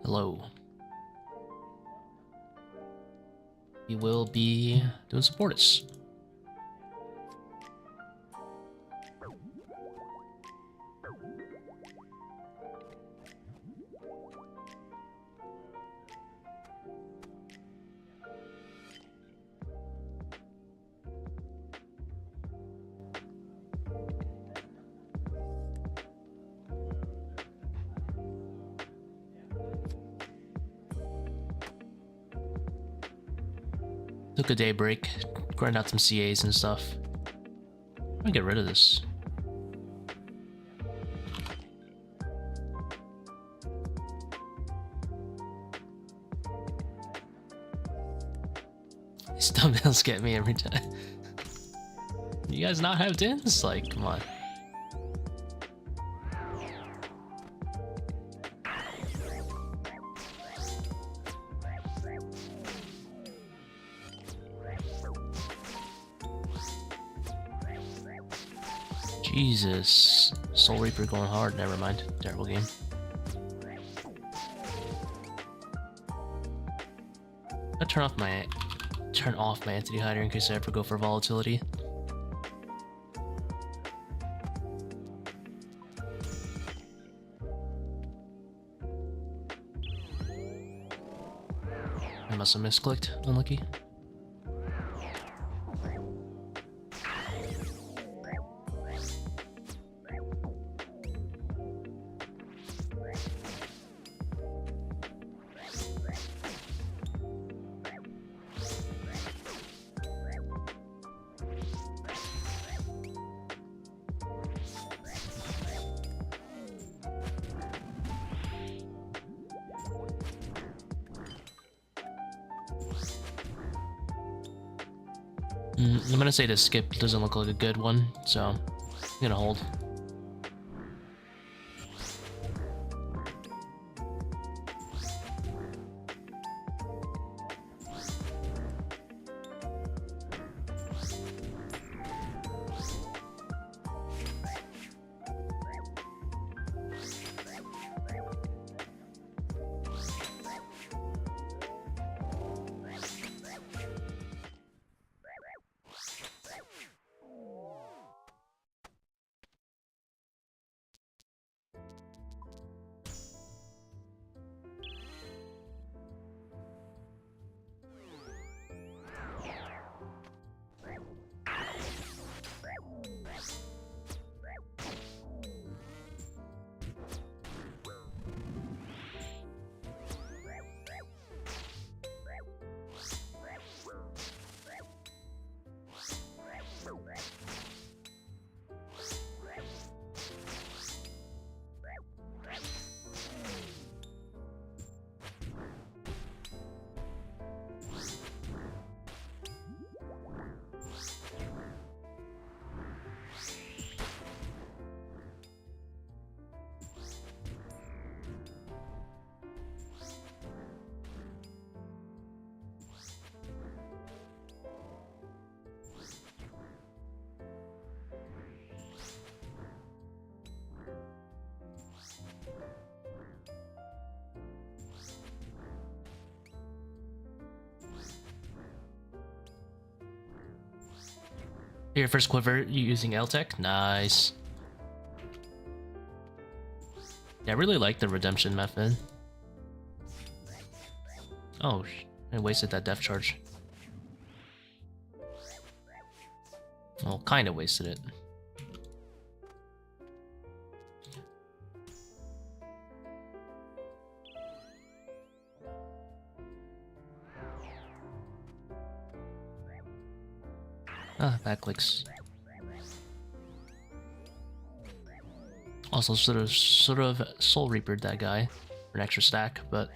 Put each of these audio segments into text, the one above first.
Hello. We will be doing some Fortis. Took a day break, grind out some CAs and stuff. I'm gonna get rid of this. These thumbnails get me every time. You guys not have dins? Like, come on. Jesus. Soul Reaper going hard. Never mind. Terrible game. I'll turn off my entity hider in case I ever go for volatility. I must have misclicked. Unlucky. I'm gonna say the skip doesn't look like a good one, so I'm gonna hold. Your first quiver using L-Tech? Nice. Yeah, I really like the redemption method. Oh, I wasted that depth charge. Well, kinda wasted it. Ah, backclicks. Also, sort of Soul Reapered that guy for an extra stack, but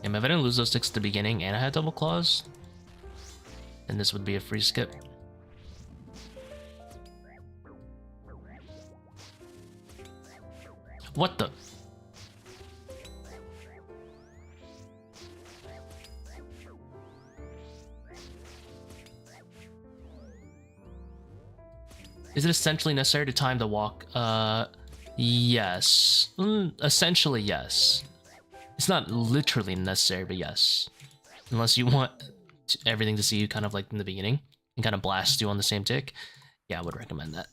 If I didn't lose those ticks at the beginning and I had double claws, then this would be a free skip. What the? Is it essentially necessary to time the walk? Yes. Essentially, yes. It's not literally necessary, but yes. Unless you want everything to see you kind of like in the beginning and kind of blast you on the same tick. Yeah, I would recommend that.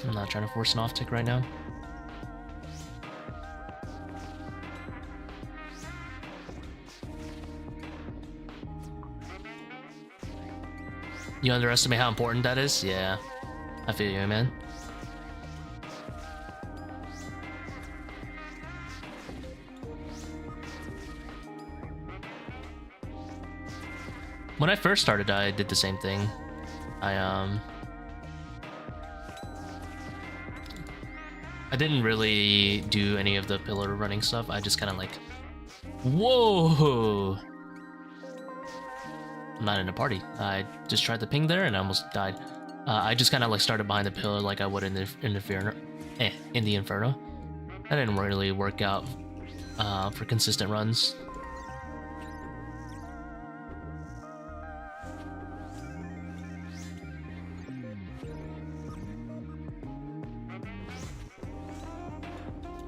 I'm not trying to force an off tick right now. You underestimate how important that is? Yeah. I feel you, man. When I first started, I did the same thing. I didn't really do any of the pillar running stuff. I just kind of like, whoa! I'm not in a party. I just tried to ping there and I almost died. I just kind of like started behind the pillar like I would in the Inferno. That didn't really work out for consistent runs.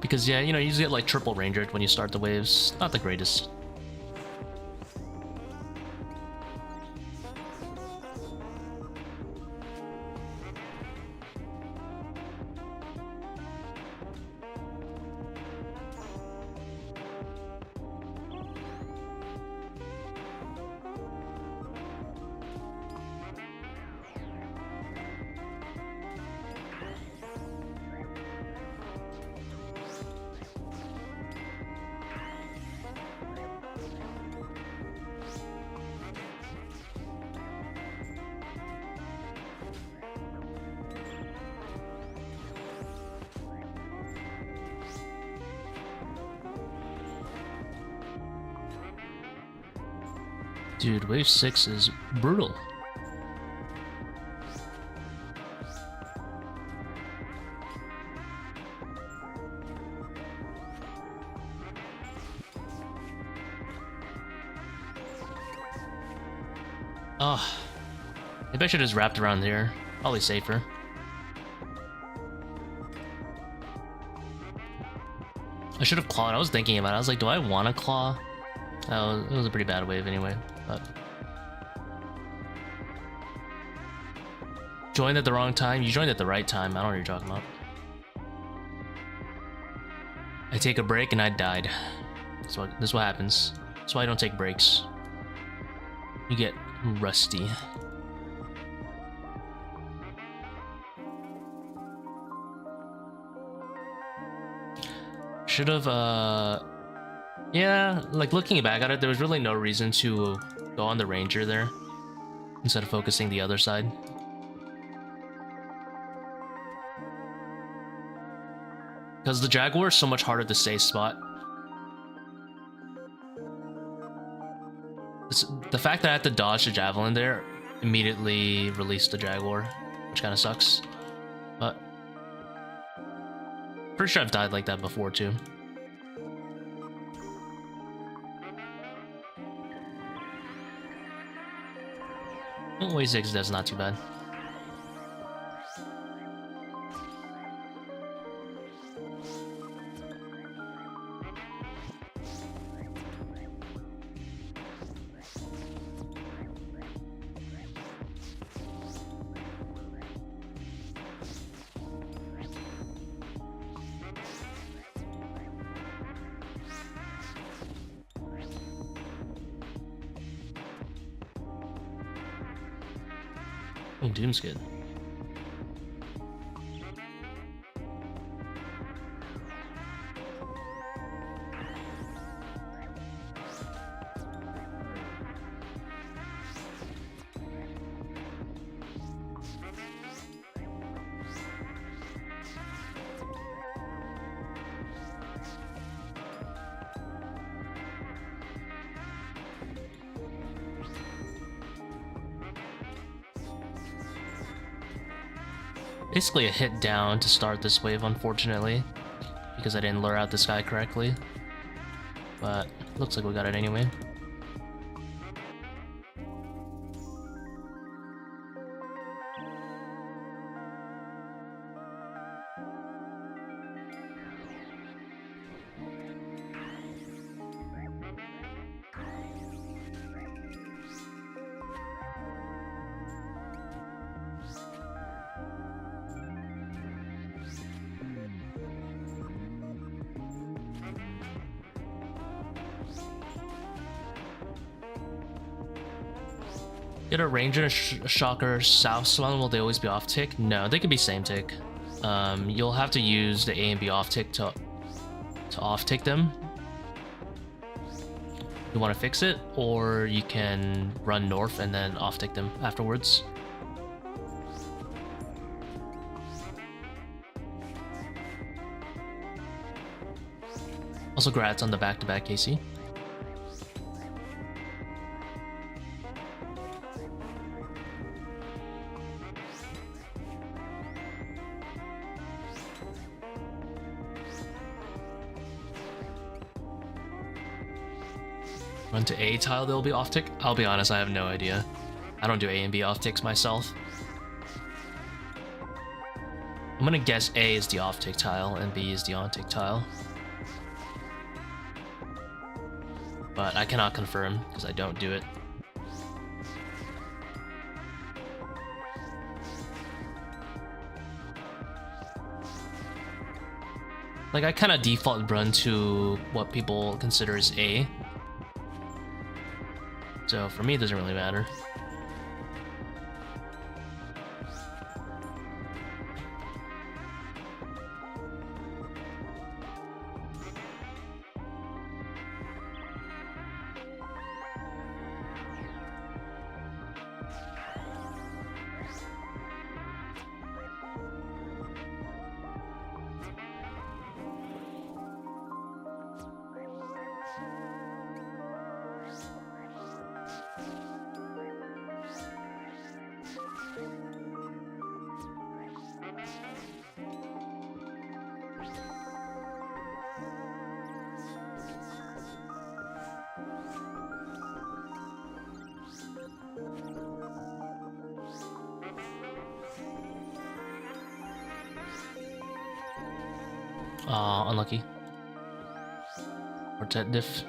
Because yeah, you know, you usually get like triple rangered when you start the waves. Not the greatest. Dude, wave 6 is brutal. Oh, maybe I should have just wrapped around here. Probably safer. I should have clawed. I was thinking about it. I was like, do I want to claw? It was a pretty bad wave anyway. But joined at the wrong time. You joined at the right time. I don't know what you're talking about. I take a break and I died. This is what happens. That's why I don't take breaks. You get rusty. Should have yeah, like looking back at it, there was really no reason to go on the ranger there instead of focusing the other side. Because the Jaguar is so much harder to stay spot. The fact that I had to dodge the Javelin there immediately released the Jaguar, which kind of sucks. But pretty sure I've died like that before too. Wave 6 does not too bad. Oh, Doom's good. Basically a hit down to start this wave, unfortunately, because I didn't lure out this guy correctly. But looks like we got it anyway. Get a Ranger and a Shocker South Salon, will they always be off tick? No, they can be same tick. You'll have to use the A and B off tick to off tick them. You want to fix it, or you can run north and then off tick them afterwards. Also, grats on the back-to-back KC. Run to A tile, they'll be off tick. I'll be honest, I have no idea. I don't do A and B off ticks myself. I'm gonna guess A is the off tick tile and B is the on tick tile. But I cannot confirm because I don't do it. Like, I kind of default run to what people consider as A. So for me, it doesn't really matter. Unlucky. Quartet diff.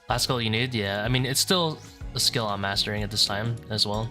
Last skill you need? Yeah, I mean, it's still a skill I'm mastering at this time as well.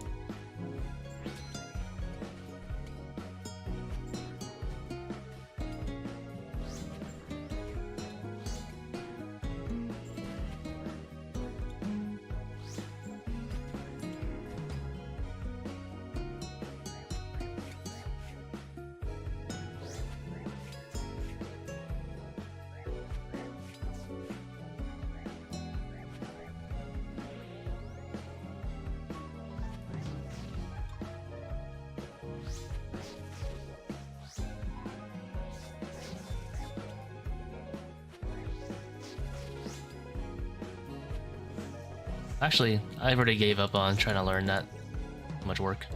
Actually, I already gave up on trying to learn that. Too much work.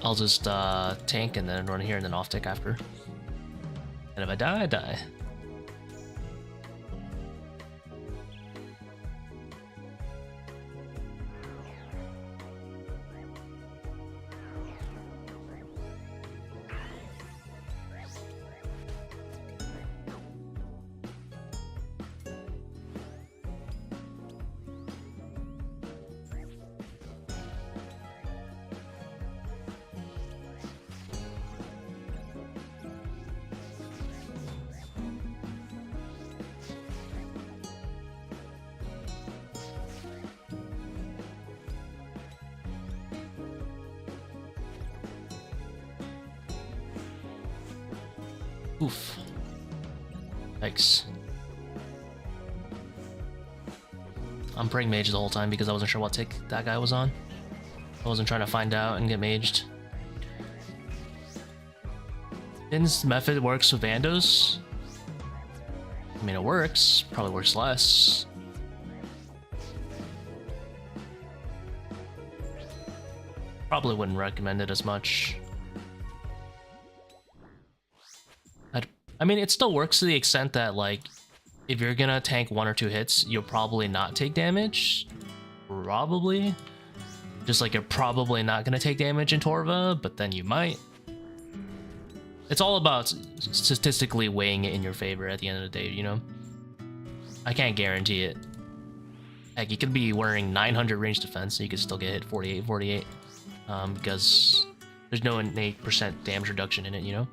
I'll just tank and then run here and then off tick after. And if I die, I die. Oof. Yikes. I'm praying mage the whole time because I wasn't sure what tick that guy was on. I wasn't trying to find out and get maged. Din's method works with Vandos. I mean, it works. Probably works less. Probably wouldn't recommend it as much. I mean, it still works to the extent that, like, if you're gonna tank 1 or 2 hits, you'll probably not take damage. Probably. Just like you're probably not gonna take damage in Torva, but then you might. It's all about statistically weighing it in your favor at the end of the day, you know? I can't guarantee it. Heck, you could be wearing 900 range defense, so you could still get hit 48, because there's no innate % damage reduction in it, you know?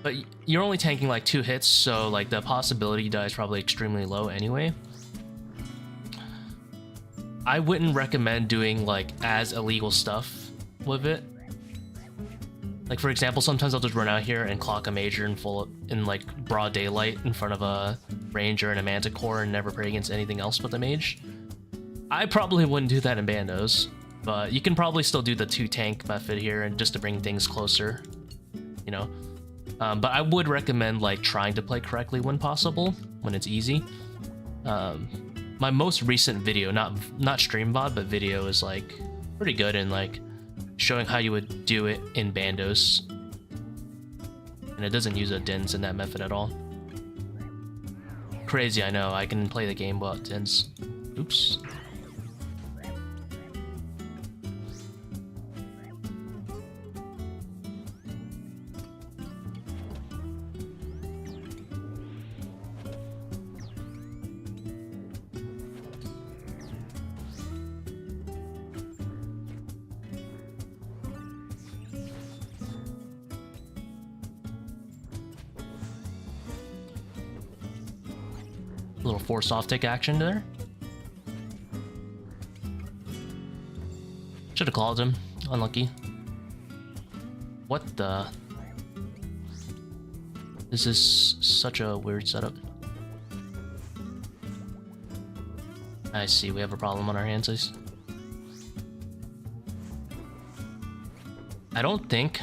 But you're only tanking like 2 hits, so like the possibility you die is probably extremely low anyway. I wouldn't recommend doing like as illegal stuff with it. Like for example, sometimes I'll just run out here and clock a major in like broad daylight in front of a ranger and a manticore and never pray against anything else but the mage. I probably wouldn't do that in Bandos, but you can probably still do the 2 tank method here and just to bring things closer, you know. But I would recommend like trying to play correctly when possible, when it's easy. My most recent video, not stream VOD, but video, is like pretty good in like showing how you would do it in Bandos, and it doesn't use a Dins in that method at all. Crazy, I know. I can play the game without Dins. Oops. Little force off tick action there. Should have called him. Unlucky. What the? This is such a weird setup. I see, we have a problem on our hands. I don't think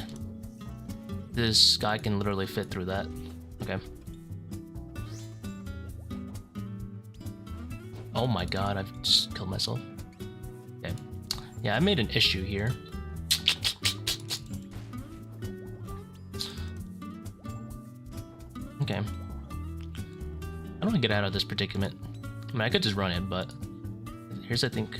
this guy can literally fit through that. Okay. Oh my god, I've just killed myself. Okay. Yeah, I made an issue here. Okay. How do I get out of this predicament? I mean, I could just run it, but here's, I think...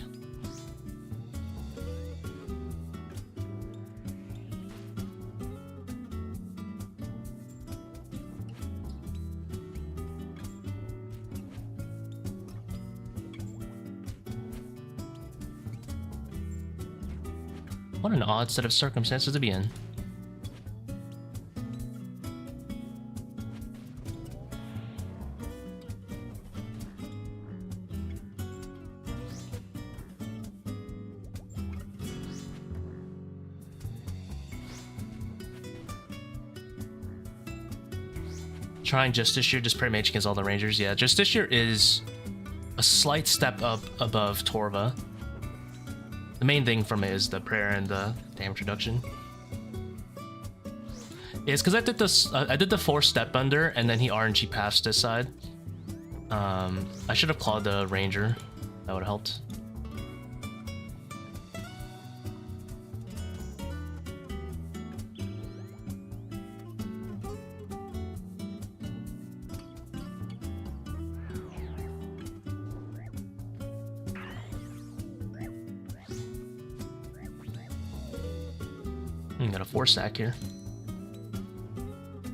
What an odd set of circumstances to be in. Trying Justiciar, just pray mage against all the rangers. Yeah, Justiciar is a slight step up above Torva. The main thing from it is the prayer and the damage reduction. It's because I did this. I did the 4-step under, and then he RNG passed this side. I should have clawed the ranger. That would have helped. Got a 4-stack here.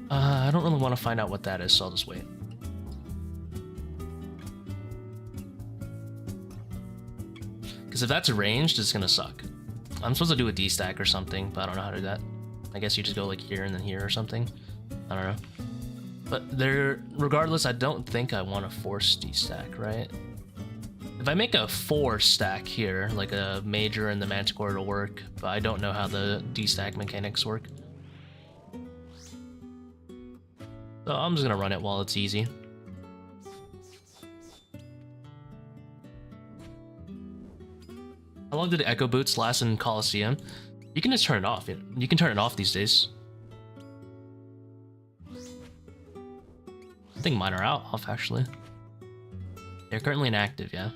I don't really want to find out what that is, so I'll just wait. Because if that's ranged, it's gonna suck. I'm supposed to do a D-stack or something, but I don't know how to do that. I guess you just go like here and then here or something. I don't know. But there, regardless, I don't think I want a force D-stack, right? If I make a 4-stack here, like a major and the manticore, it'll work, but I don't know how the D-stack mechanics work. So I'm just gonna run it while it's easy. How long did the Echo Boots last in Coliseum? You can just turn it off. You can turn it off these days. I think mine are off, actually. They're currently inactive, yeah.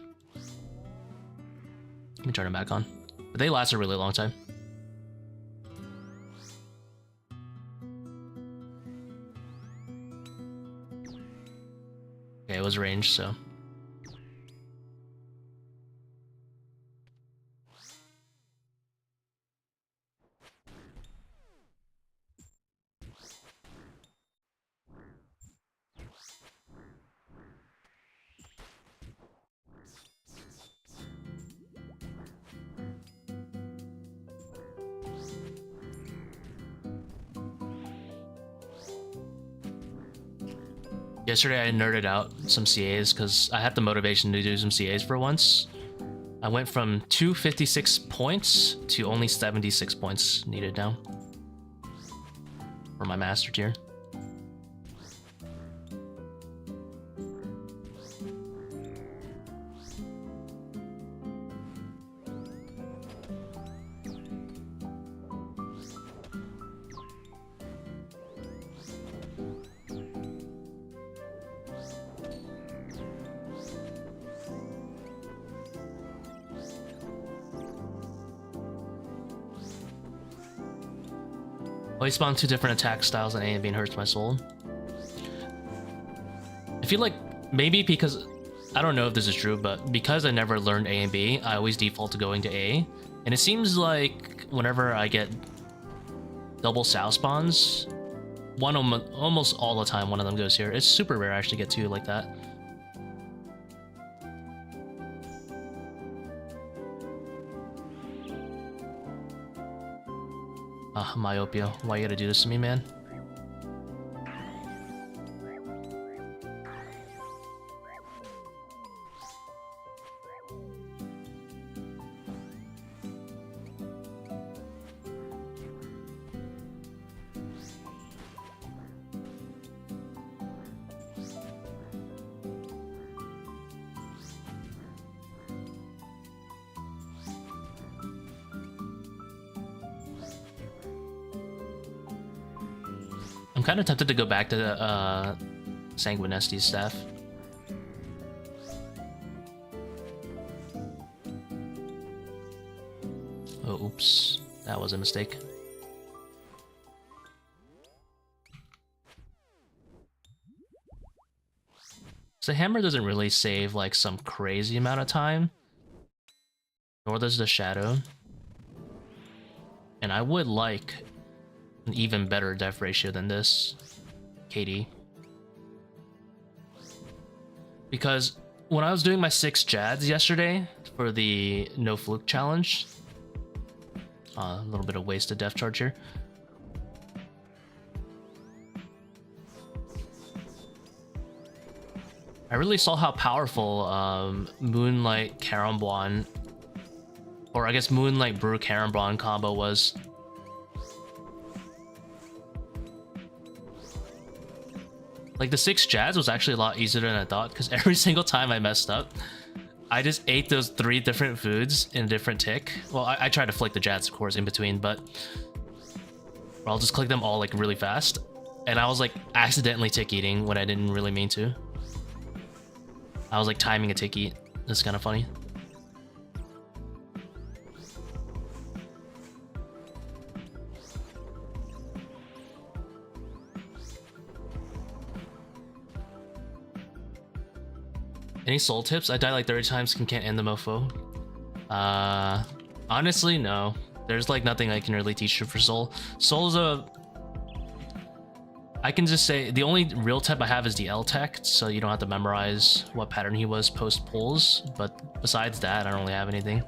Let me turn them back on. But they last a really long time. Okay, it was ranged, so... Yesterday I nerded out some CAs because I had the motivation to do some CAs for once. I went from 256 points to only 76 points needed now for my master tier. I spawned 2 different attack styles and A and B hurts my soul. I feel like maybe because, I don't know if this is true, but because I never learned A and B, I always default to going to A. And it seems like whenever I get double Sal spawns, almost all the time one of them goes here. It's super rare I actually get 2 like that. Myopia, why you gotta do this to me, man? I'm kind of tempted to go back to the Sanguinesti's staff. Oh, oops. That was a mistake. So hammer doesn't really save like some crazy amount of time. Nor does the shadow. And I would like an even better death ratio than this KD. Because when I was doing my 6 Jads yesterday for the no fluke challenge, a little bit of wasted death charge here. I really saw how powerful Moonlight Karambwan, or I guess Moonlight Brew Karambwan combo was. Like the 6 Jads was actually a lot easier than I thought, because every single time I messed up, I just ate those 3 different foods in a different tick. Well, I tried to flick the jats, of course, in between, but I'll just click them all like really fast. And I was like accidentally tick eating when I didn't really mean to. I was like timing a tick eat. That's kind of funny. Any soul tips? I died like 30 times and can't end the mofo. Honestly, no. There's like nothing I can really teach you for soul. Soul's I can just say the only real tip I have is the L tech, so you don't have to memorize what pattern he was post pulls. But besides that, I don't really have anything.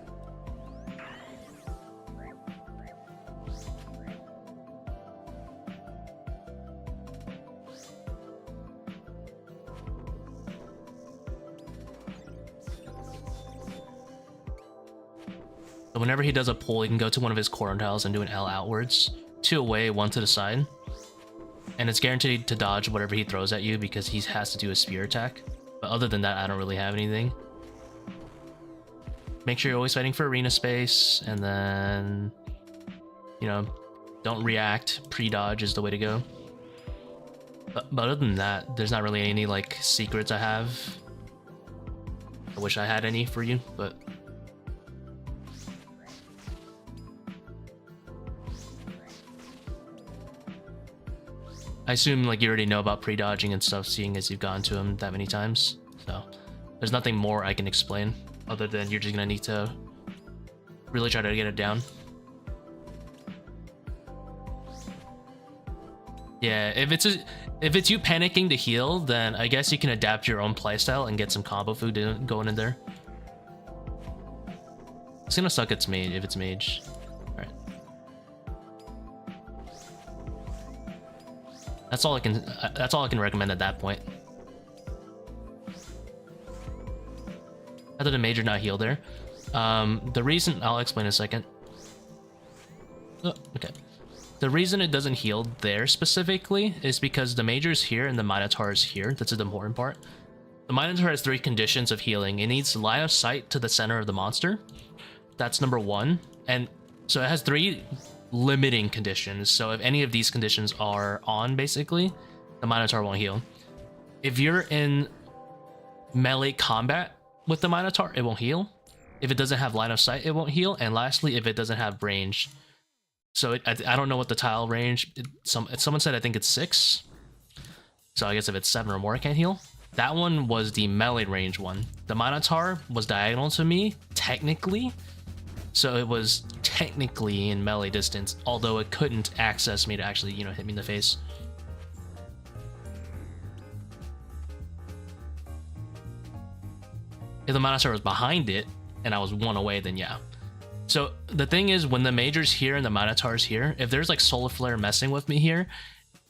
So whenever he does a pull, he can go to one of his corner tiles and do an L outwards. 2 away, 1 to the side. And it's guaranteed to dodge whatever he throws at you because he has to do a spear attack. But other than that, I don't really have anything. Make sure you're always fighting for arena space, and then, you know, don't react. Pre-dodge is the way to go. But other than that, there's not really any like secrets I have. I wish I had any for you, but I assume like you already know about pre-dodging and stuff, seeing as you've gone to him that many times. So there's nothing more I can explain other than you're just gonna need to really try to get it down. Yeah, if it's you panicking to heal, then I guess you can adapt your own playstyle and get some combo food going in there. It's gonna suck if it's mage. Alright. That's all I can recommend at that point. How did a major not heal there? The reason I'll explain in a second. Oh, okay. The reason it doesn't heal there specifically is because the major is here and the Minotaur is here. That's the important part. The Minotaur has 3 conditions of healing. It needs line of sight to the center of the monster. That's number 1. And so it has 3 limiting conditions. So if any of these conditions are on, basically, the Minotaur won't heal. If you're in melee combat with the Minotaur, it won't heal. If it doesn't have line of sight, it won't heal. And lastly, if it doesn't have range. So I don't know what the tile range. Someone said I think it's 6. So I guess if it's 7 or more, it can't heal. That one was the melee range one. The Minotaur was diagonal to me, technically. So it was technically in melee distance, although it couldn't access me to actually, you know, hit me in the face. If the Minotaur was behind it and I was 1 away, then yeah. So the thing is, when the Major's here and the Minotaur's here, if there's like Solar Flare messing with me here,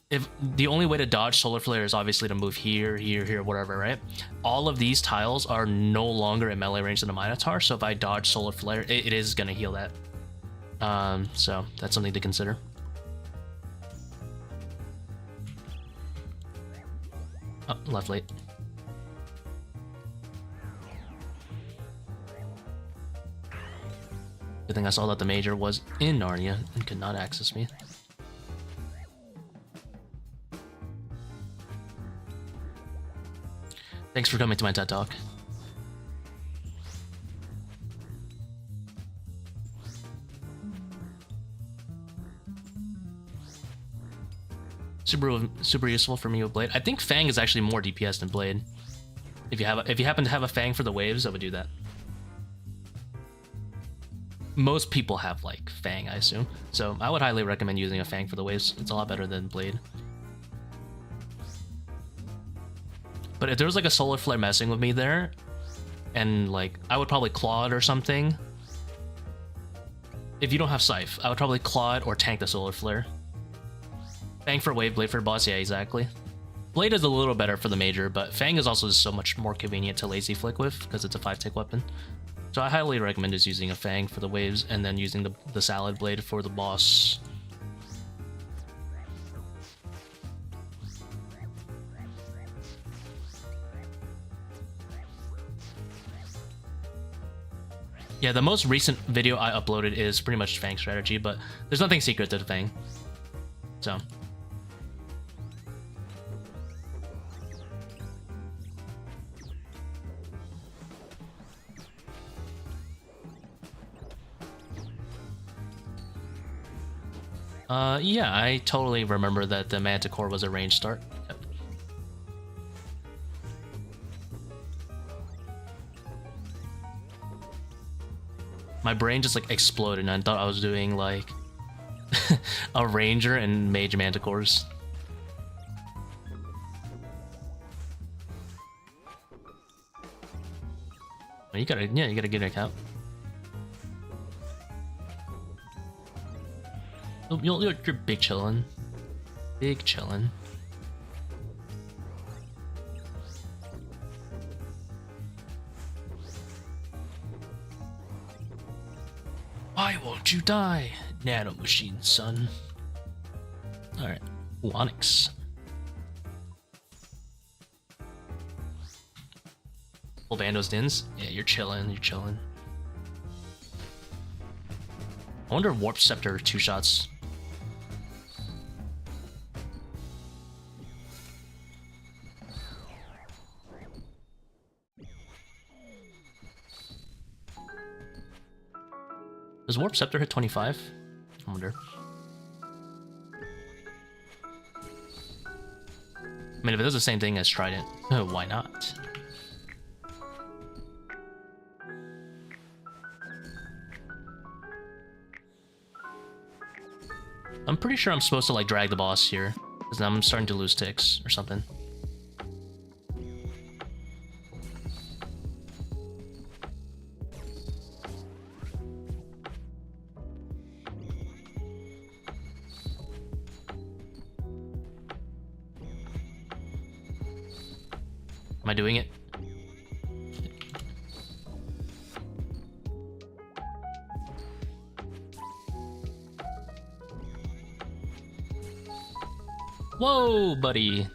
if the only way to dodge Solar Flare is obviously to move here, here, here, whatever, right? All of these tiles are no longer in melee range than the Minotaur, so if I dodge Solar Flare, it is going to heal that. So that's something to consider. Oh, left late. Good thing I saw that the Major was in Narnia and could not access me. Thanks for coming to my TED Talk. Super useful for me with Blade. I think Fang is actually more DPS than Blade. If you happen to have a Fang for the waves, I would do that. Most people have like Fang, I assume. So I would highly recommend using a Fang for the waves. It's a lot better than Blade. But if there was like a Solar Flare messing with me there, and like I would probably claw it or something. If you don't have Scythe, I would probably claw it or tank the Solar Flare. Fang for wave, Blade for boss, yeah, exactly. Blade is a little better for the Major, but Fang is also just so much more convenient to lazy flick with because it's a 5-tick weapon. So I highly recommend just using a Fang for the waves and then using the Salad Blade for the boss. Yeah, the most recent video I uploaded is pretty much Fang strategy, but there's nothing secret to the Fang. So. Yeah, I totally remember that the Manticore was a range start. Yep. My brain just like exploded and I thought I was doing like a ranger and mage manticores. You gotta get an account. You're big chillin'. Big chillin'. Why won't you die, Nano Machine, son? Alright. Onyx. Full Bandos Dins? Yeah, you're chillin', you're chillin'. I wonder if Warp Scepter 2 shots. Does Warp Scepter hit 25? I wonder. I mean, if it does the same thing as Trident, why not? I'm pretty sure I'm supposed to like drag the boss here, because I'm starting to lose ticks or something. Am I doing it? Whoa, buddy.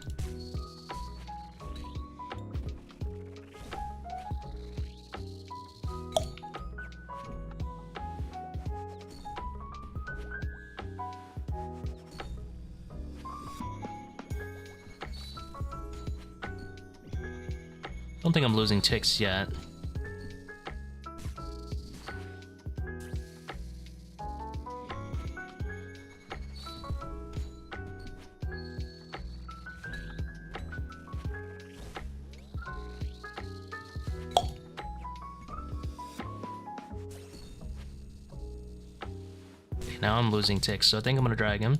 Don't think I'm losing ticks yet. Now I'm losing ticks, so I think I'm gonna drag him.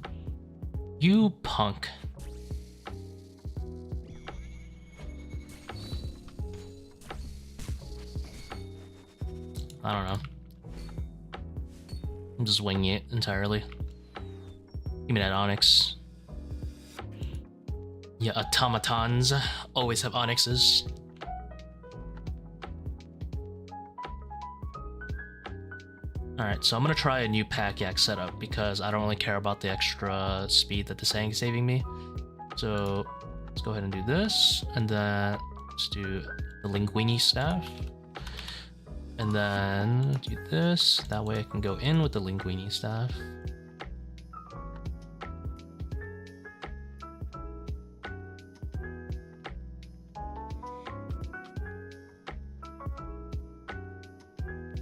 You punk. I don't know. I'm just winging it entirely. Give me that Onyx. Yeah, automatons always have Onyxes. Alright, so I'm gonna try a new Pack Yak setup because I don't really care about the extra speed that the Sang is saving me. So let's go ahead and do this, and then let's do the Linguini staff. And then do this, that way I can go in with the Linguini staff.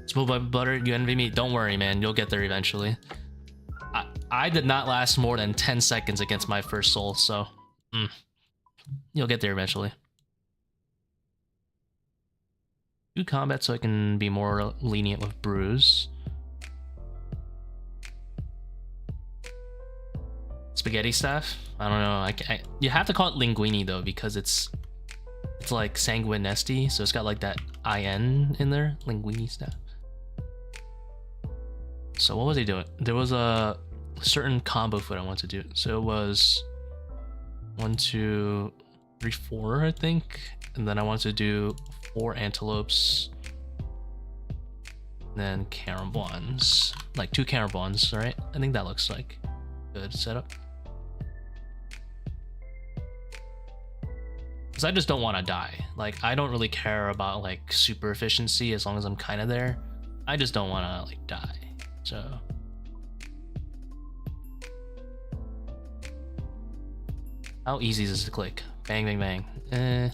Smooth by butter, you envy me? Don't worry, man, you'll get there eventually. I did not last more than 10 seconds against my first soul, so you'll get there eventually. Do combat so I can be more lenient with Bruise. Spaghetti staff? I don't know. You have to call it Linguini though, because it's like sanguinesti, so it's got like that IN in there. Linguini staff. So what was he doing? There was a certain combo foot I wanted to do. So it was 1, 2, 3, 4, I think. And then I wanted to do 4 antelopes. Then carambons. Like 2 carambons, right? I think that looks like a good setup. Because I just don't want to die. Like, I don't really care about like super efficiency as long as I'm kind of there. I just don't want to like die. So how easy is this to click? Bang, bang, bang.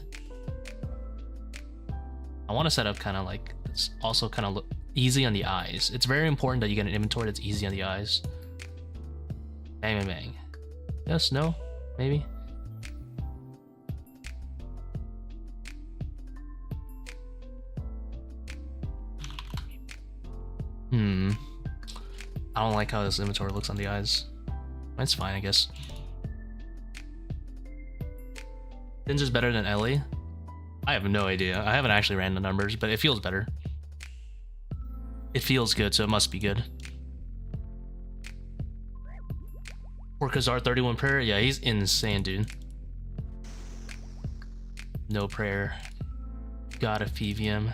I want to set up kind of like it's also kind of look easy on the eyes. It's very important that you get an inventory that's easy on the eyes. Bang, bang, bang. Yes, no, maybe. I don't like how this inventory looks on the eyes. That's fine, I guess. Din's is better than Ellie? I have no idea. I haven't actually ran the numbers, but it feels better. It feels good, so it must be good. Or Khazar 31 prayer? Yeah, he's insane, dude. No prayer. Got a PVM.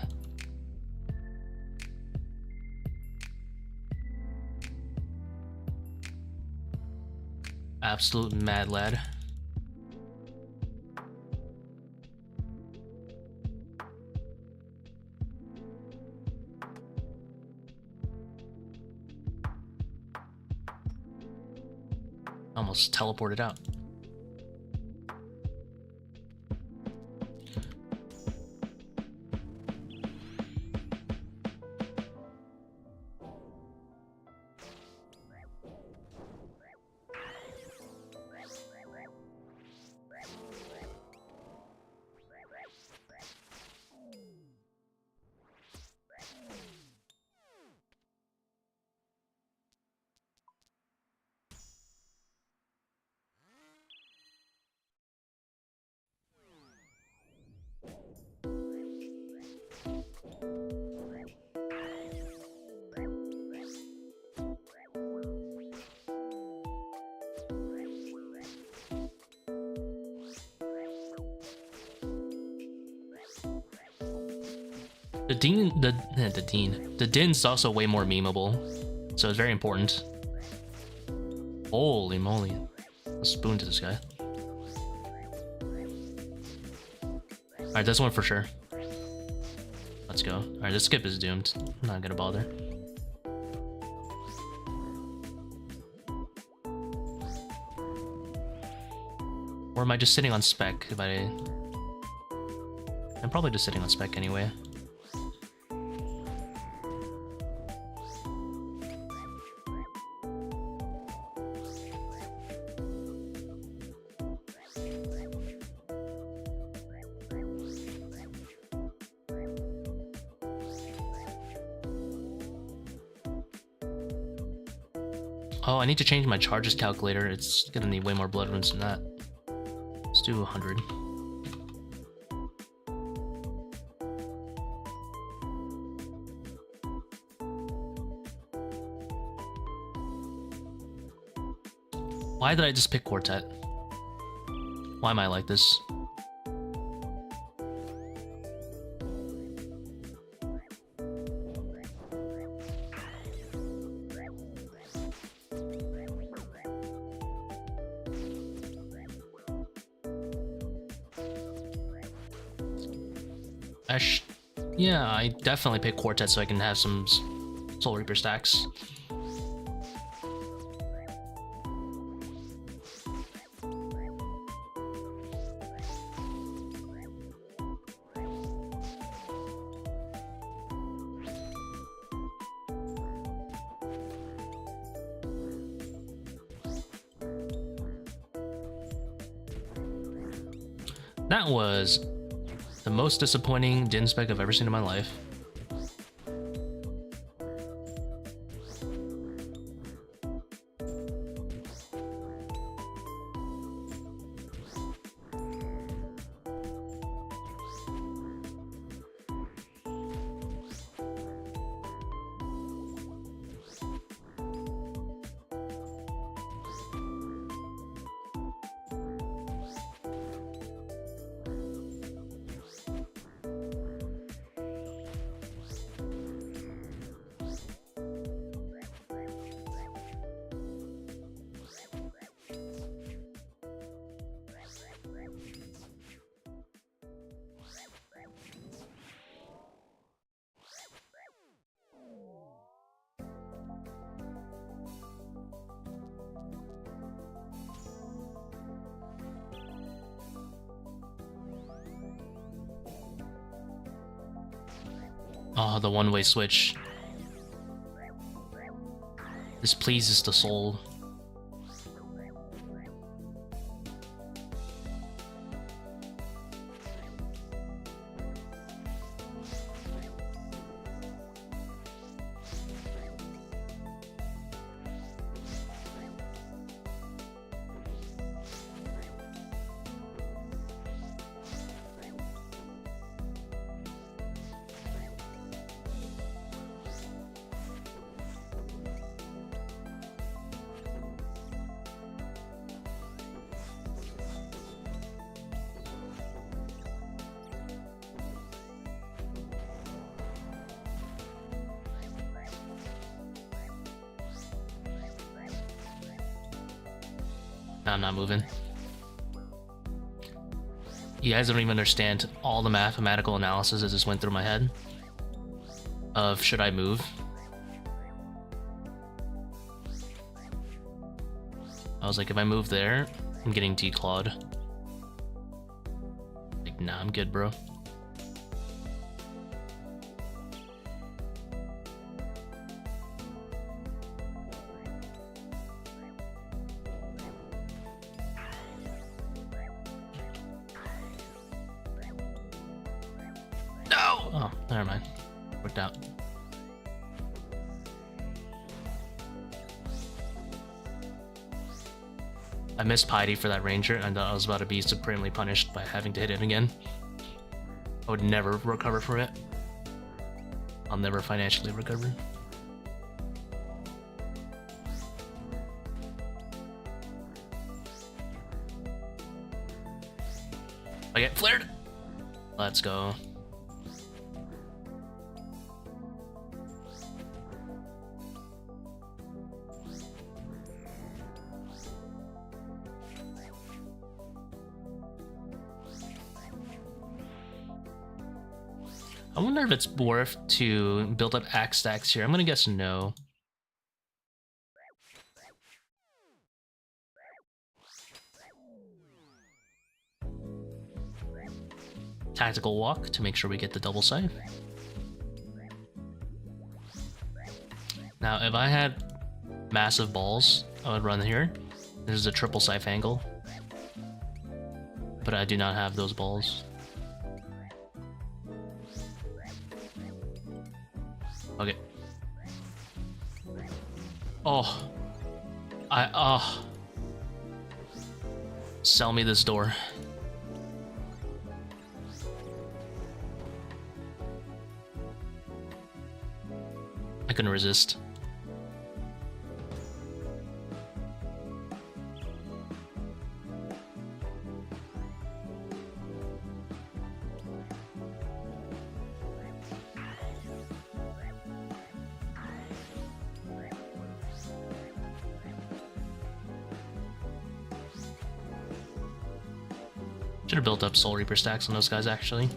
Absolute mad lad. Almost teleported out. The Din's also way more memeable, so it's very important. Holy moly. Let's spoon to this guy. Alright, this one for sure. Let's go. Alright, this skip is doomed. I'm not gonna bother. Or am I just sitting on spec if I'm probably just sitting on spec anyway. Oh, I need to change my charges calculator. It's gonna need way more blood runes than that. Let's do 100. Why did I just pick Quartet? Why am I like this? Yeah, I definitely pick Quartet so I can have some Soul Reaper stacks. That was the most disappointing Din spec I've ever seen in my life. Oh, the one-way switch. This pleases the soul. I'm not moving. You guys don't even understand all the mathematical analysis that just went through my head of should I move? I was like, if I move there, I'm getting declawed. Like, nah, I'm good, bro. Oh, never mind. Worked out. I missed Piety for that ranger, and I was about to be supremely punished by having to hit it again. I would never recover from it. I'll never financially recover. I get flared. Let's go. I wonder if it's worth to build up axe stacks here. I'm gonna guess no. Tactical walk to make sure we get the double scythe. Now, if I had massive balls, I would run here. This is a triple scythe angle. But I do not have those balls. Okay. Oh. Sell me this door. I couldn't resist. Should have built up Soul Reaper stacks on those guys, actually.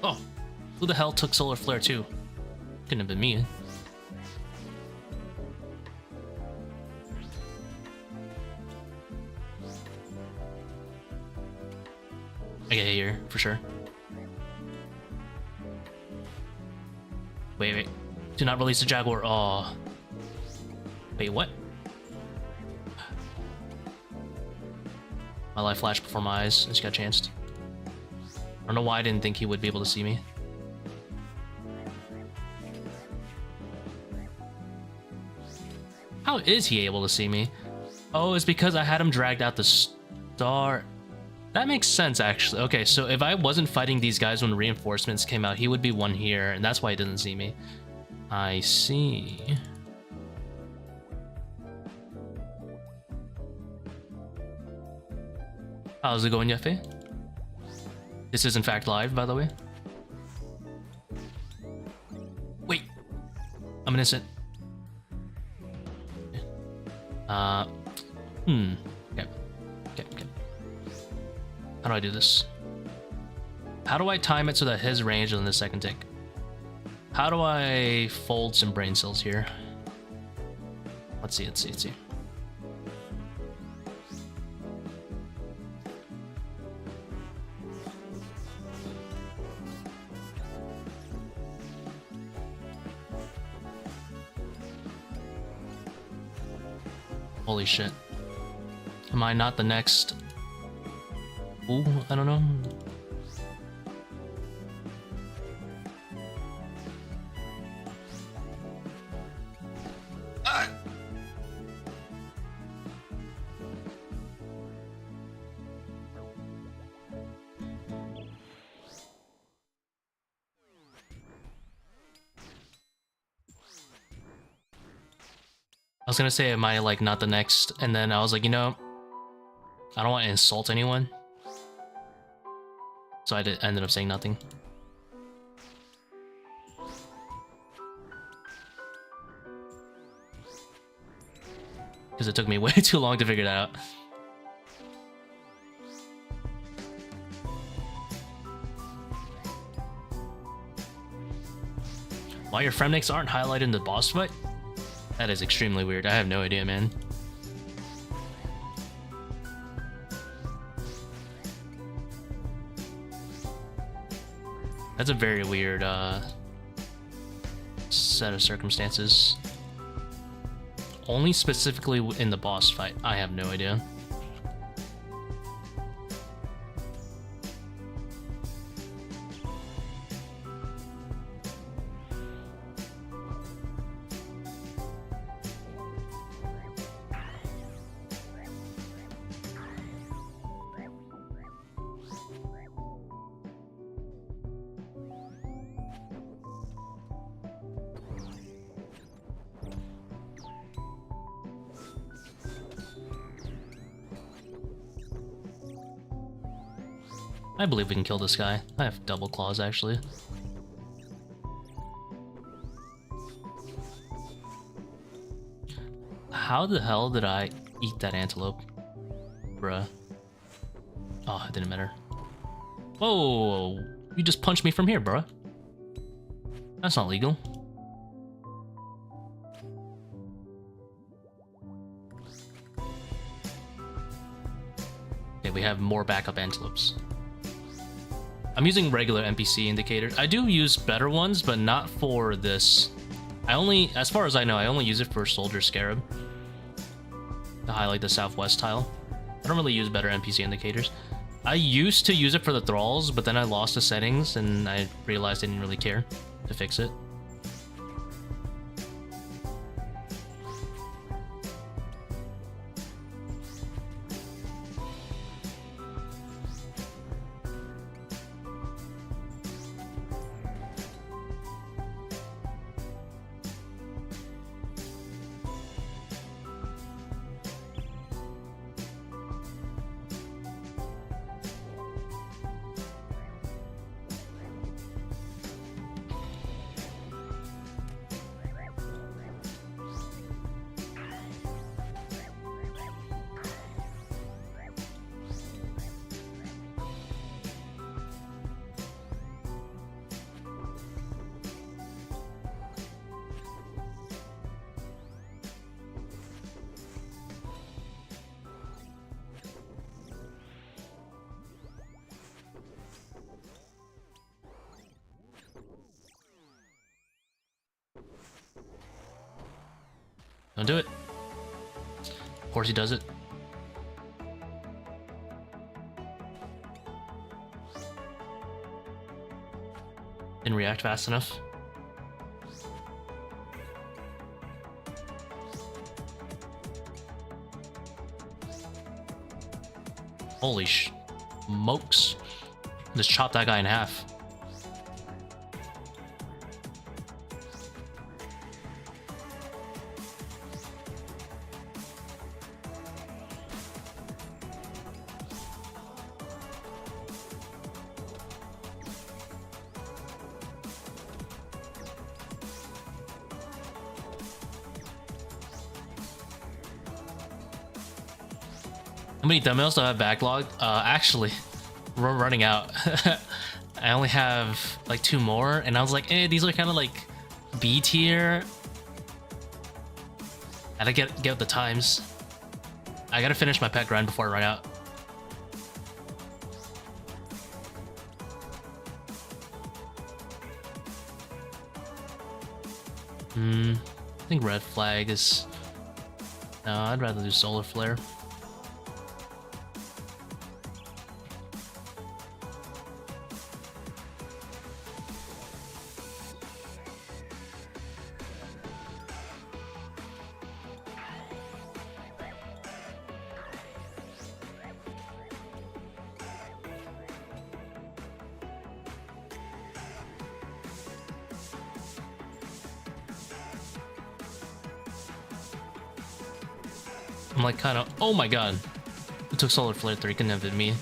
Oh, who the hell took Solar Flare too? Couldn't have been me. I get here for sure. Wait. Do not release the Jaguar. Oh. Wait, what? My life flashed before my eyes. I just got chanced. I don't know why I didn't think he would be able to see me. How is he able to see me? Oh, it's because I had him dragged out the star. That makes sense, actually. Okay, so if I wasn't fighting these guys when reinforcements came out, he would be one here, and that's why he didn't see me. I see. How's it going, Yefe? This is in fact live, by the way. Wait, I'm innocent. Okay. How do I do this? How do I time it so that his range is on the second tick? How do I fold some brain cells here? Let's see. Holy shit. Am I not the next? Ooh, I don't know. I was gonna say, am I like not the next? And then I was like, you know, I don't want to insult anyone. So I ended up saying nothing. Because it took me way too long to figure that out. Why your Fremniks aren't highlighted in the boss fight? That is extremely weird. I have no idea, man. That's a very weird set of circumstances. Only specifically in the boss fight. I have no idea. I believe we can kill this guy. I have double claws, actually. How the hell did I eat that antelope? Bruh. Oh, it didn't matter. Whoa! You just punched me from here, bruh. That's not legal. Okay, we have more backup antelopes. I'm using regular NPC indicators. I do use better ones, but not for this. I only, as far as I know, I only use it for Soldier Scarab to highlight the southwest tile. I don't really use better NPC indicators. I used to use it for the thralls, but then I lost the settings and I realized I didn't really care to fix it. Don't do it. Of course he does it. Didn't react fast enough. Holy smokes. Just chop that guy in half. How many thumbnails do I have backlog? Actually, we're running out. I only have like 2 more, and I was like, these are kind of like B tier. I gotta get the times. I gotta finish my pet grind before I run out. I think red flag is No, I'd rather do Solar Flare. I'm like kind of, oh my god, it took Solar Flare 3, couldn't have been me.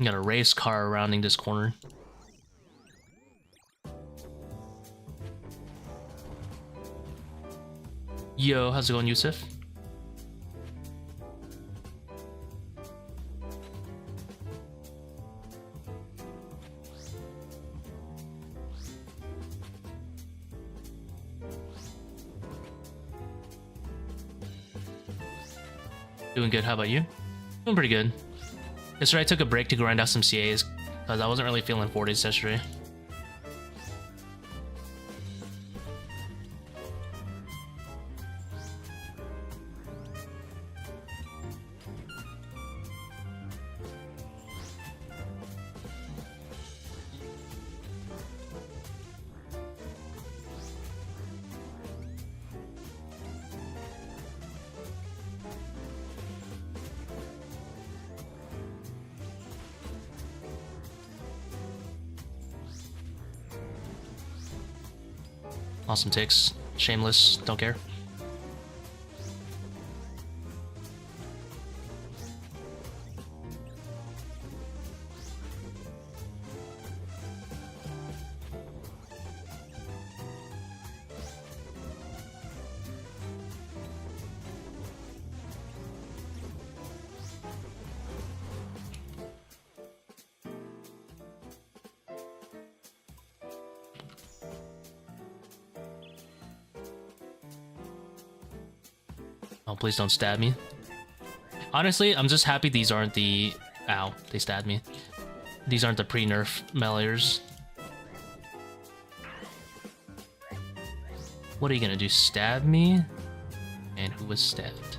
Got a race car rounding this corner. Yo, how's it going, Yusuf? Doing good, how about you? Doing pretty good. Yesterday I took a break to grind out some CAs because I wasn't really feeling Fortis yesterday. Awesome ticks. Shameless, don't care. Oh, please don't stab me. Honestly, I'm just happy these aren't the... Ow, they stabbed me. These aren't the pre-nerf meleeers. What are you gonna do, stab me? And who was stabbed?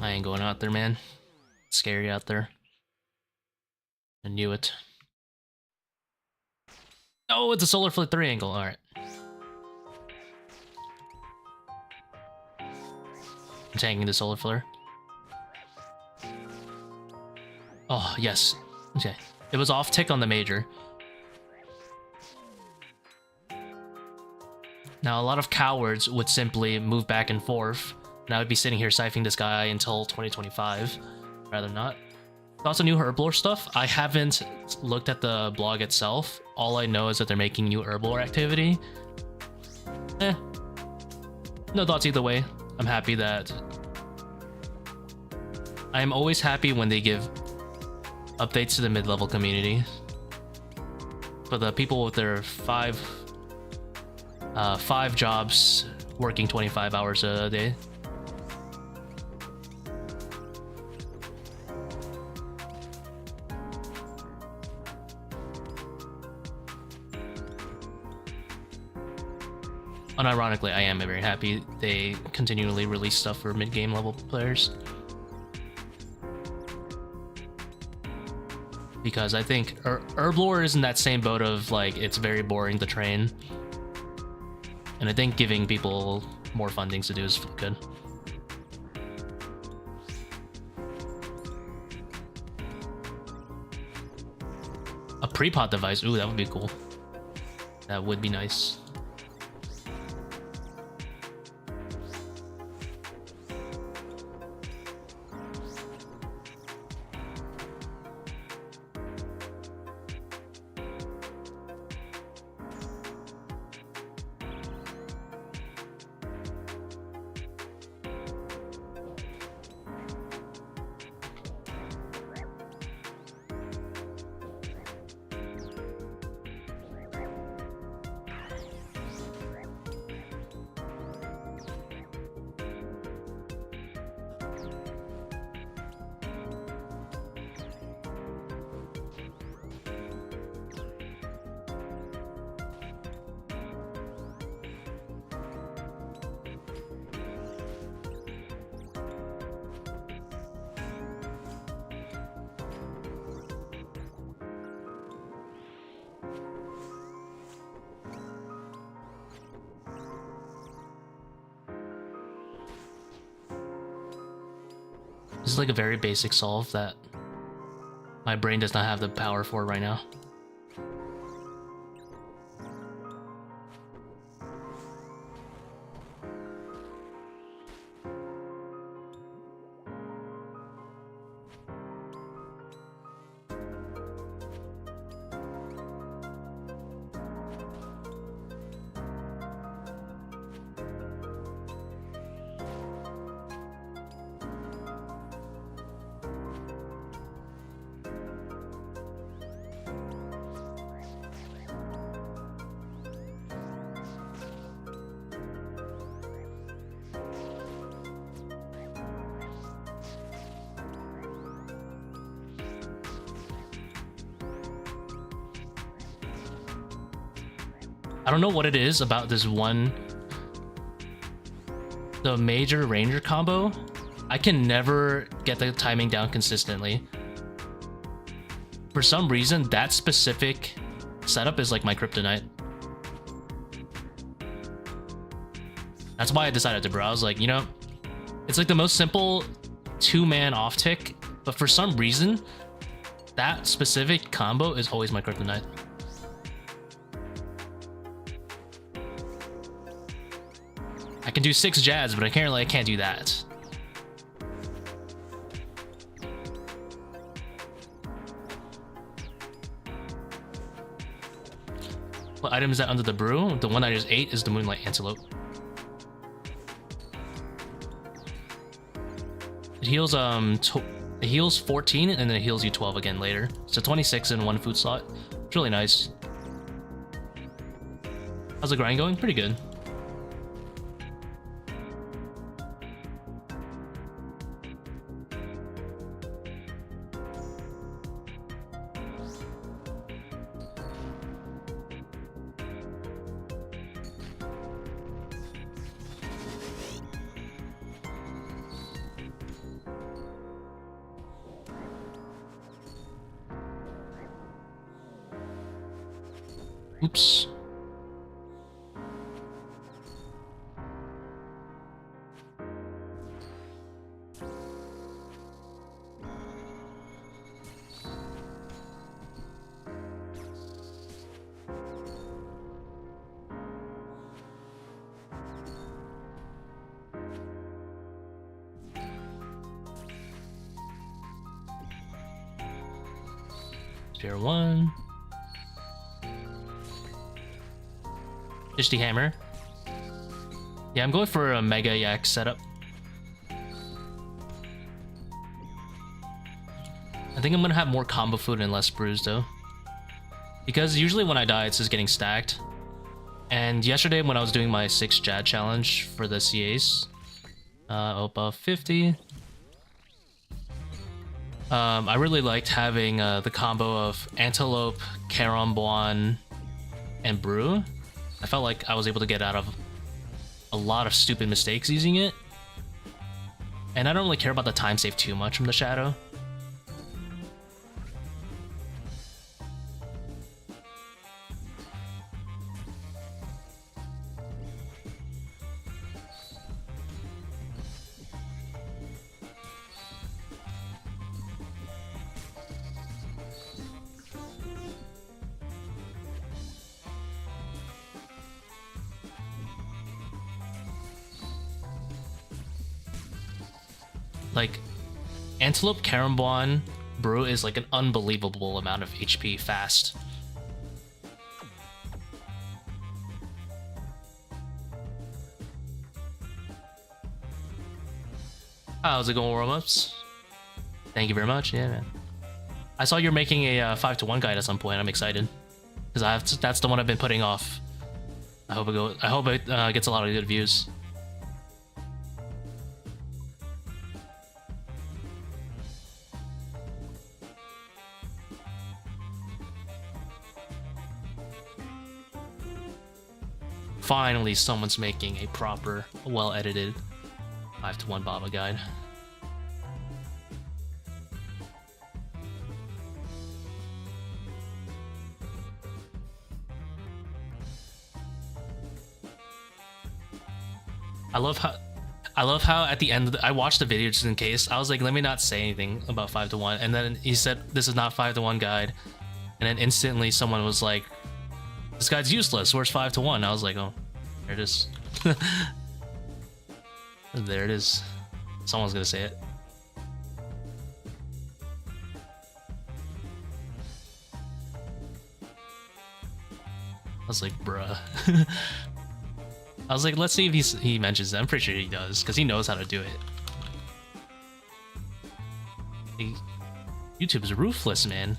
I ain't going out there, man. It's scary out there. I knew it. Oh, it's a Solar Flare 3 angle. Alright. I'm tanking the Solar Flare. Oh, yes. Okay. It was off tick on the major. Now, a lot of cowards would simply move back and forth. And I would be sitting here siphoning this guy until 2025. Rather not. Thoughts on new herblore stuff? I haven't looked at the blog itself. All I know is that they're making new herblore activity. No thoughts either way. I'm happy that... I'm always happy when they give updates to the mid-level community. For the people with their five jobs working 25 hours a day. Unironically, I am very happy they continually release stuff for mid-game level players. Because I think herblore is in that same boat of, like, it's very boring to train. And I think giving people more fun things to do is good. A pre-pot device, ooh, that would be cool. That would be nice. This is like a very basic solve that my brain does not have the power for right now. I don't know what it is about this one, the major ranger combo. I can never get the timing down consistently. For some reason, that specific setup is like my kryptonite. That's why I decided to browse. Like, you know, it's like the most simple two-man off tick, but for some reason, that specific combo is always my kryptonite. I can do 6 jabs, but apparently I can't do that. What item is that under the brew? The one I just ate is the Moonlight Antelope. It heals it heals 14 and then it heals you 12 again later. So 26 in one food slot. It's really nice. How's the grind going? Pretty good. Oops. Tier 1. Just the hammer. Yeah, I'm going for a Mega Yak setup. I think I'm gonna have more combo food and less brews though. Because usually when I die, it's just getting stacked. And yesterday when I was doing my 6 Jad challenge for the CAs, above 50. I really liked having the combo of Antelope, Caramboan, and Brew. I felt like I was able to get out of a lot of stupid mistakes using it. And I don't really care about the time save too much from the Shadow. Like, Antelope Caramboan Brew is like an unbelievable amount of HP fast. How's it going, warm-ups? Thank you very much. Yeah, man. I saw you're making a 5-to-1 guide at some point. I'm excited because that's the one I've been putting off. I hope it gets a lot of good views. Finally, someone's making a proper, well-edited 5-to-1 Baba guide. I love how at the end of I watched the video just in case. I was like, let me not say anything about 5 to 1, and then he said this is not 5 to 1 guide, and then instantly someone was like, this guide's useless. Where's 5 to 1? I was like, oh, there it is. There it is. Someone's gonna say it. I was like, bruh. I was like, let's see if he mentions it. I'm pretty sure he does, because he knows how to do it. YouTube's ruthless, man.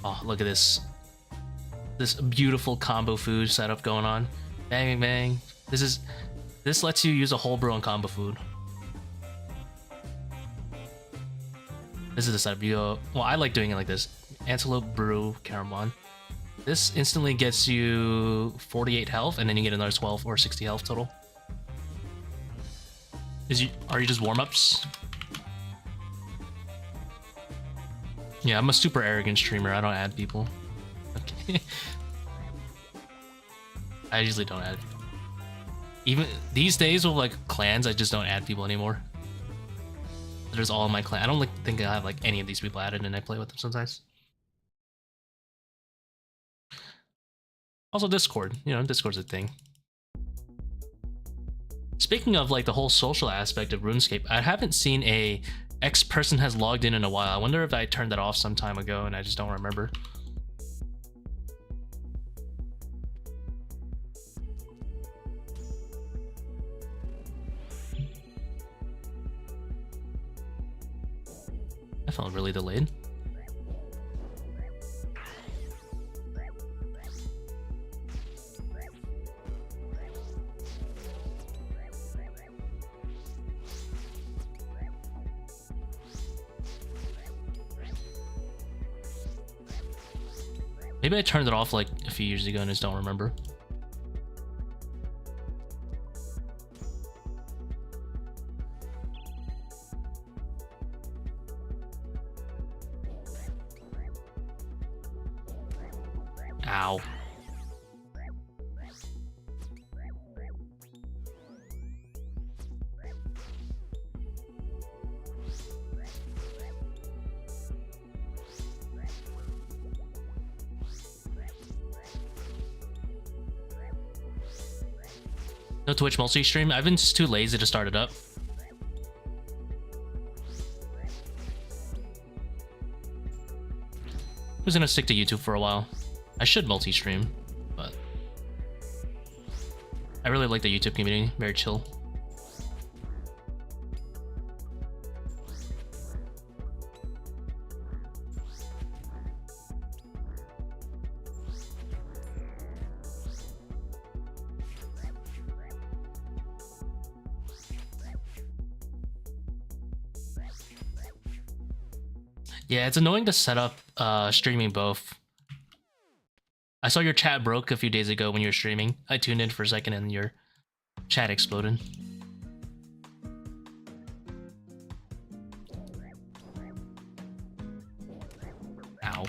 Oh, look at this. This beautiful combo food setup going on. Bang, bang, bang. This lets you use a whole brew on combo food. This is the setup. You go, well, I like doing it like this. Antelope, brew, Caramon. This instantly gets you 48 health, and then you get another 12 or 60 health total. Are you just warm-ups? Yeah, I'm a super arrogant streamer. I don't add people. Okay. I usually don't add people. Even these days with like clans, I just don't add people anymore. There's all in my clan. I don't think I have like any of these people added, and I play with them sometimes. Also Discord, you know, Discord's a thing. Speaking of like the whole social aspect of RuneScape, I haven't seen a X person has logged in a while. I wonder if I turned that off some time ago and I just don't remember. I felt really delayed. Maybe I turned it off like a few years ago and just don't remember. Ow. No Twitch multi-stream? I've been just too lazy to start it up. I was gonna stick to YouTube for a while. I should multi-stream, but I really like the YouTube community. Very chill. Yeah, it's annoying to set up streaming both. I saw your chat broke a few days ago when you were streaming. I tuned in for a second and your chat exploded. Ow.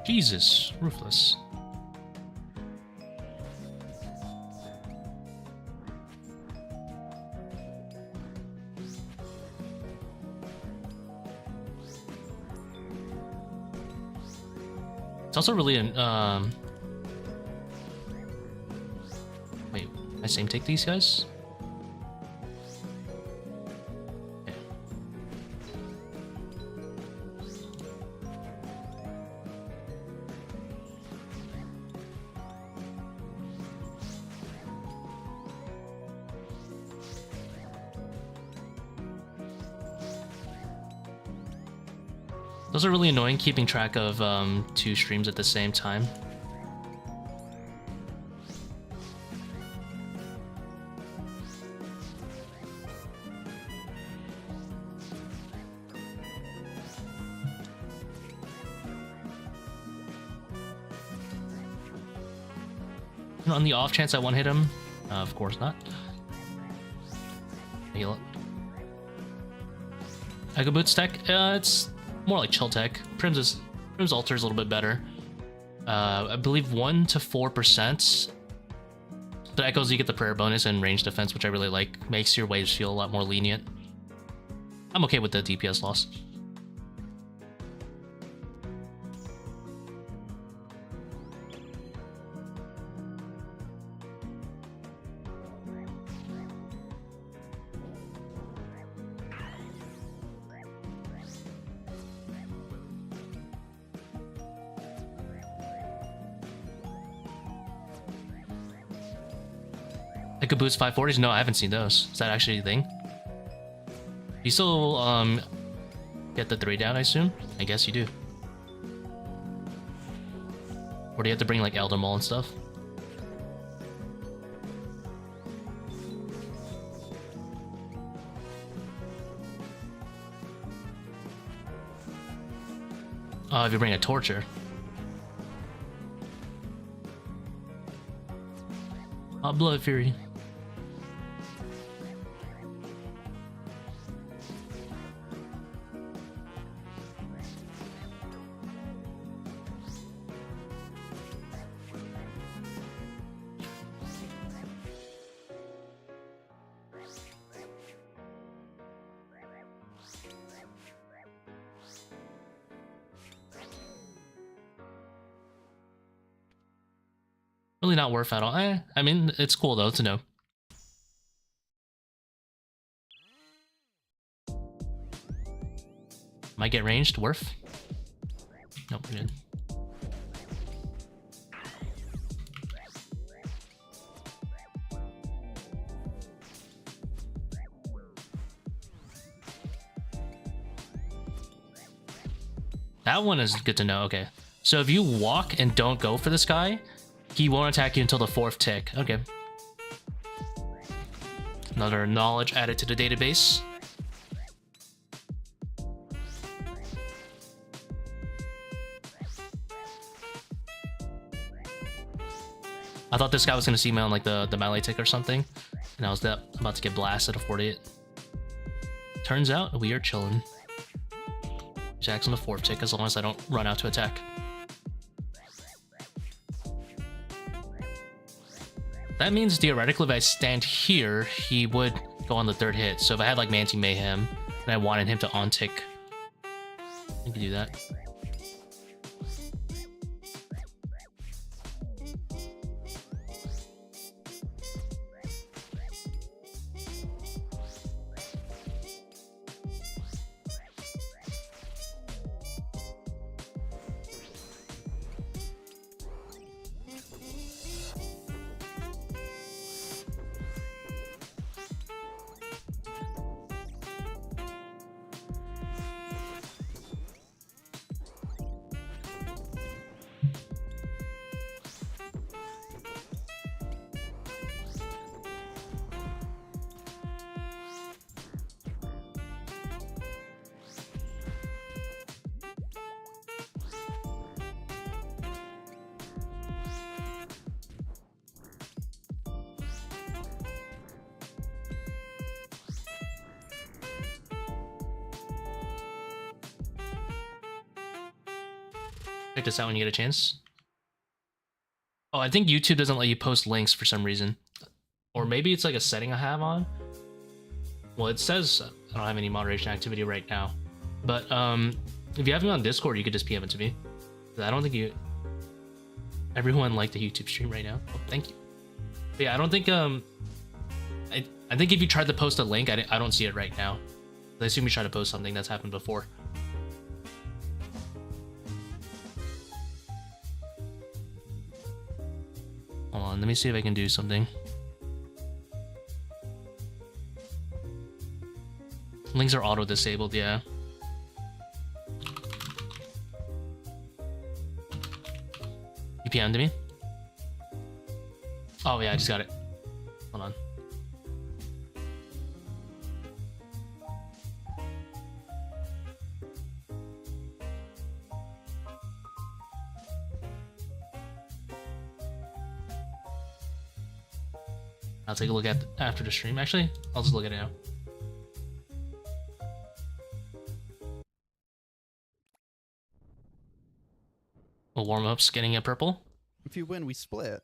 Jesus, ruthless. It's also really an wait, I same take these guys? Okay. Those are really annoying, keeping track of 2 streams at the same time. On the off chance I one hit him, of course not. Heal it. Echo Boots tech, it's more like chill tech. Prim's altar is a little bit better. I believe 1 to 4%. But Echoes, you get the prayer bonus and range defense, which I really like. Makes your waves feel a lot more lenient. I'm okay with the DPS loss. Echo Boots 540s? No, I haven't seen those. Is that actually a thing? You still, get the 3 down, I assume? I guess you do. Or do you have to bring, like, Elder Maul and stuff? Oh, if you bring a Torture. Oh, Blood Fury. Really not worth at all. I mean, it's cool though to know. Might get ranged. Worth? Nope, we're good. That one is good to know. Okay. So if you walk and don't go for this guy, he won't attack you until the 4th tick. Okay. Another knowledge added to the database. I thought this guy was going to see me on like the melee tick or something. And I was about to get blasted at 48. Turns out we are chilling. Jack's on the 4th tick as long as I don't run out to attack. That means theoretically if I stand here, he would go on the 3rd hit. So if I had like Manti Mayhem and I wanted him to on-tick, I could do that. Check this out when you get a chance. Oh, I think YouTube doesn't let you post links for some reason. Or maybe it's like a setting I have on. Well, it says I don't have any moderation activity right now. But if you have me on Discord, you could just PM it to me. I don't think you... Everyone liked the YouTube stream right now. Oh, thank you. But yeah, I don't think... I think if you tried to post a link, I don't see it right now. I assume you tried to post something that's happened before. Hold on, let me see if I can do something. Links are auto-disabled, yeah. You PM'd me? Oh yeah, I just got it. Hold on. I'll take a look at after the stream. Actually, I'll just look at it now. We'll warm up's getting a purple. If you win, we split.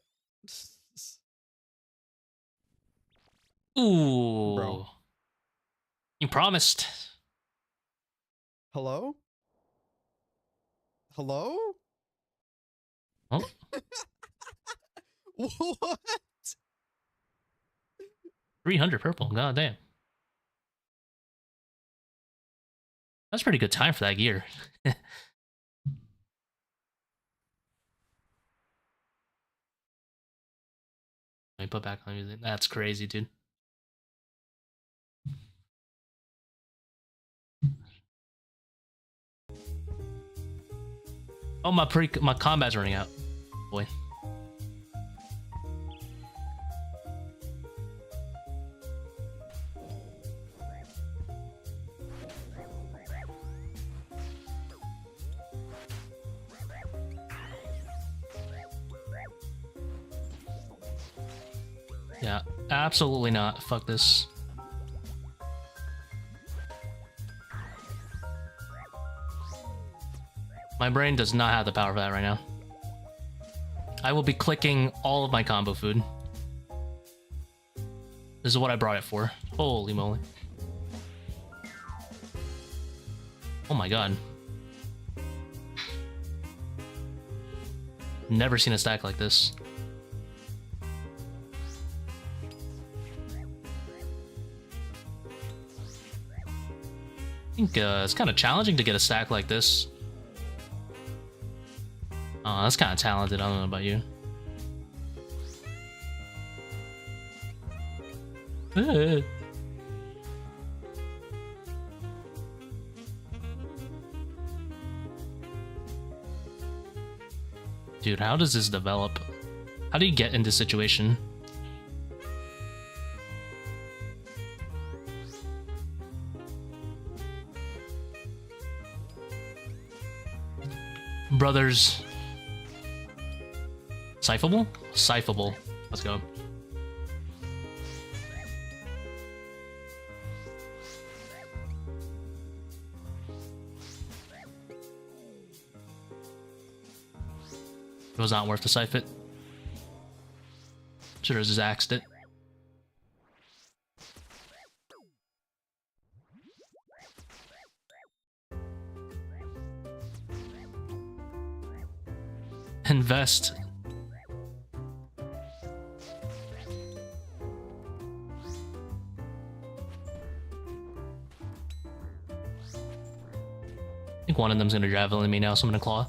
Ooh. Bro. You promised. Hello? Hello? Oh. What? 300 purple. God damn. That's pretty good time for that gear. Let me put back on music. That's crazy, dude. Oh, my combat's running out. Boy. Yeah, absolutely not. Fuck this. My brain does not have the power for that right now. I will be clicking all of my combo food. This is what I brought it for. Holy moly. Oh my god. Never seen a stack like this. I think it's kind of challenging to get a stack like this. Oh, that's kind of talented. I don't know about you. Dude, how does this develop? How do you get in this situation? Brothers. Siphoable? Siphoable. Let's go. It was not worth the siph it. Should have just axed it. Invest. I think one of them's gonna javelin me now, so I'm gonna claw.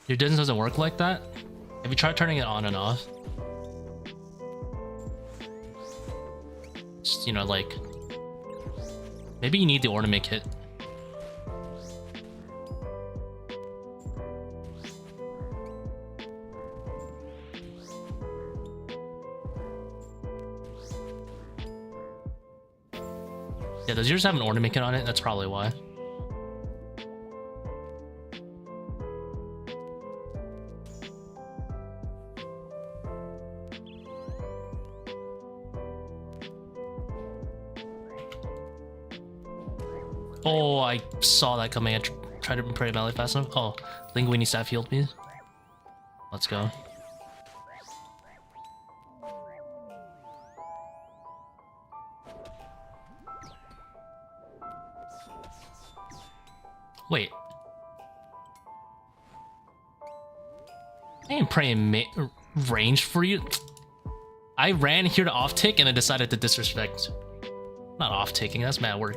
Your distance doesn't work like that? Have you tried turning it on and off? Just, you know, like... Maybe you need the ornament kit. Yeah, does yours have an ornament kit on it? That's probably why. Oh, I saw that coming. I tried to pray about it fast enough. Oh, Linguini staff healed me. Let's go. Wait. I ain't praying range for you. I ran here to off-tick and I decided to disrespect. Not off-ticking, that's mad work.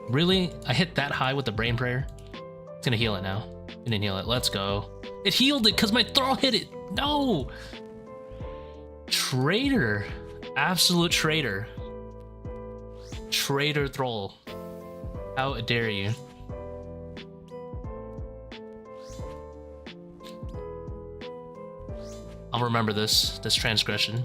Really? I hit that high with the brain prayer? It's gonna heal it now. It didn't heal it. Let's go. It healed it because my throw hit it. No! Traitor. Absolute traitor. Traitor troll. How dare you? I'll remember this transgression.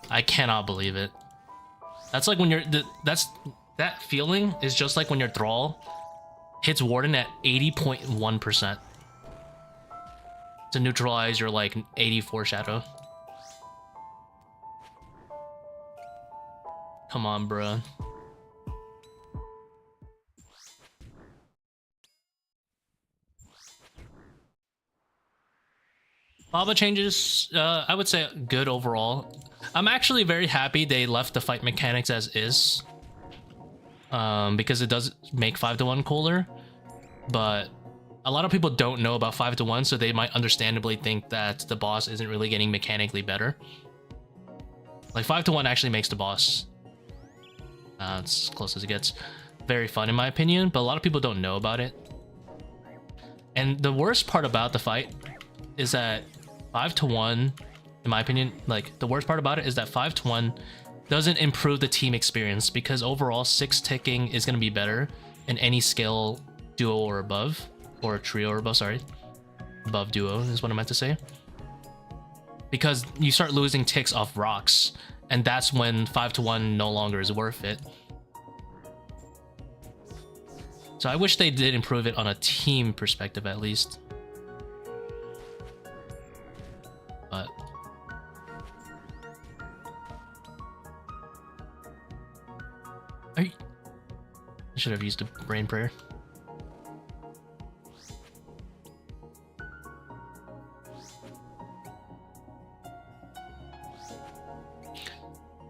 I cannot believe it. That's like when you're that feeling is just like when your thrall hits Warden at 80.1% to neutralize your like 84 shadow. Come on, bruh. Lava changes, I would say good overall. I'm actually very happy they left the fight mechanics as is. Because it does make 5-to-1 cooler. But a lot of people don't know about 5-to-1, so they might understandably think that the boss isn't really getting mechanically better. Like 5-to-1 actually makes the boss, it's as close as it gets, very fun in my opinion, but a lot of people don't know about it. And the worst part about the fight is that 5-to-1, in my opinion, like the worst part about it is that 5-to-1 doesn't improve the team experience, because overall 6 ticking is going to be better in any scale duo or above, or trio or above, sorry. Above duo is what I meant to say. Because you start losing ticks off rocks, and that's when 5-to-1 no longer is worth it. So I wish they did improve it on a team perspective at least. But I should have used a brain prayer.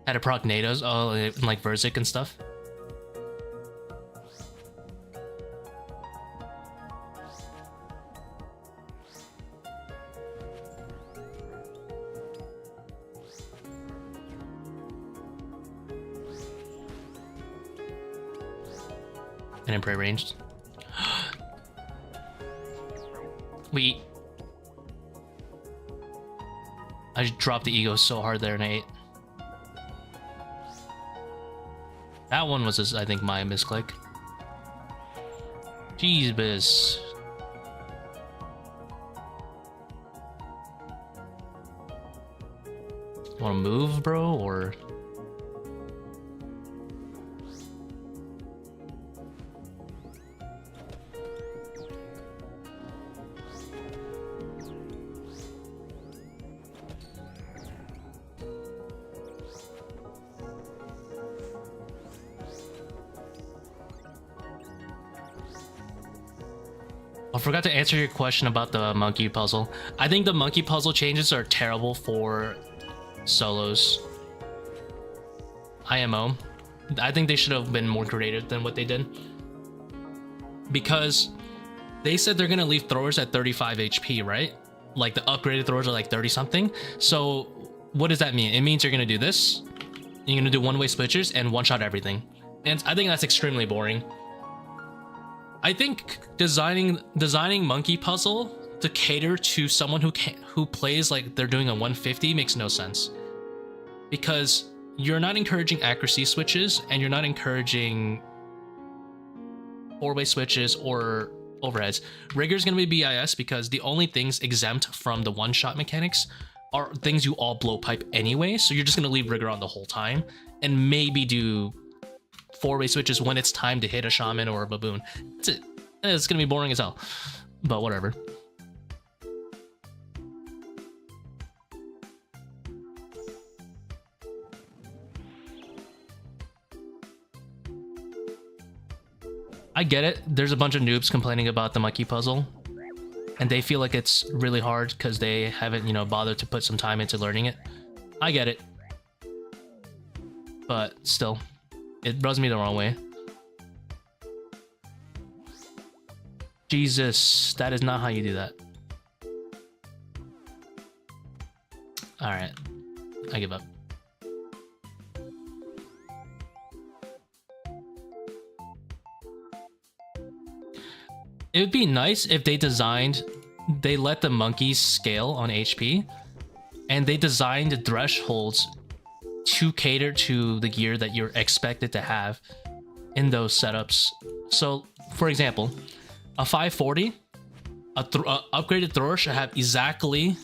Had a proc nados, oh, like Verzik and stuff. And in prey ranged. Wait. I just dropped the ego so hard there and I ate. That one was just, I think, my misclick. Jeez, biz. Wanna move, bro, or? I forgot to answer your question about the monkey puzzle. I think the monkey puzzle changes are terrible for solos. IMO. I think they should have been more creative than what they did. Because they said they're gonna leave throwers at 35 HP, right? Like the upgraded throwers are like 30 something. So what does that mean? It means you're gonna do this. You're gonna do one-way switches and one-shot everything. And I think that's extremely boring. I think designing monkey puzzle to cater to someone who plays like they're doing a 150 makes no sense, because you're not encouraging accuracy switches and you're not encouraging 4-way switches or overheads. Rigger's gonna be BIS because the only things exempt from the one-shot mechanics are things you all blow pipe anyway, so you're just gonna leave Rigger on the whole time and maybe do 4-way switches when it's time to hit a shaman or a baboon. That's it. It's gonna be boring as hell, but whatever. I get it. There's a bunch of noobs complaining about the monkey puzzle, and they feel like it's really hard because they haven't, you know, bothered to put some time into learning it. I get it, but still, it rubs me the wrong way. Jesus, that is not how you do that. Alright, I give up. It would be nice if they let the monkeys scale on HP, and they designed thresholds to cater to the gear that you're expected to have in those setups. So, for example, a 540, a upgraded thrower should have exactly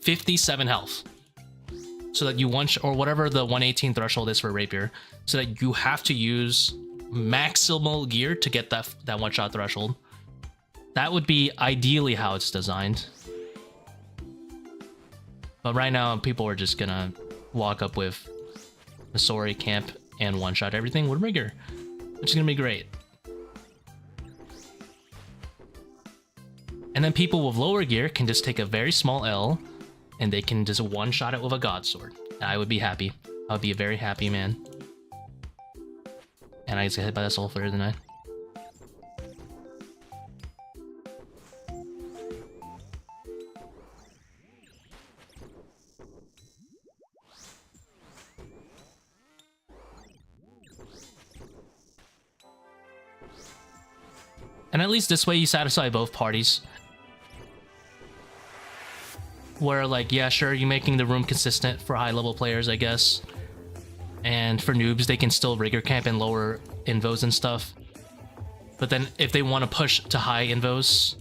57 health. So that you or whatever the 118 threshold is for rapier, so that you have to use maximal gear to get that one-shot threshold. That would be ideally how it's designed. But right now, people are just gonna walk up with Missouri camp and one-shot everything with rigor, which is gonna be great. And then people with lower gear can just take a very small L, and they can just one-shot it with a God Sword. And I would be happy. I would be a very happy man. And I just get hit by that Sol Heredit, didn't I? And at least this way you satisfy both parties. Where, like, yeah, sure, you're making the room consistent for high-level players, I guess. And for noobs, they can still rigor camp and lower invos and stuff. But then if they want to push to high invos,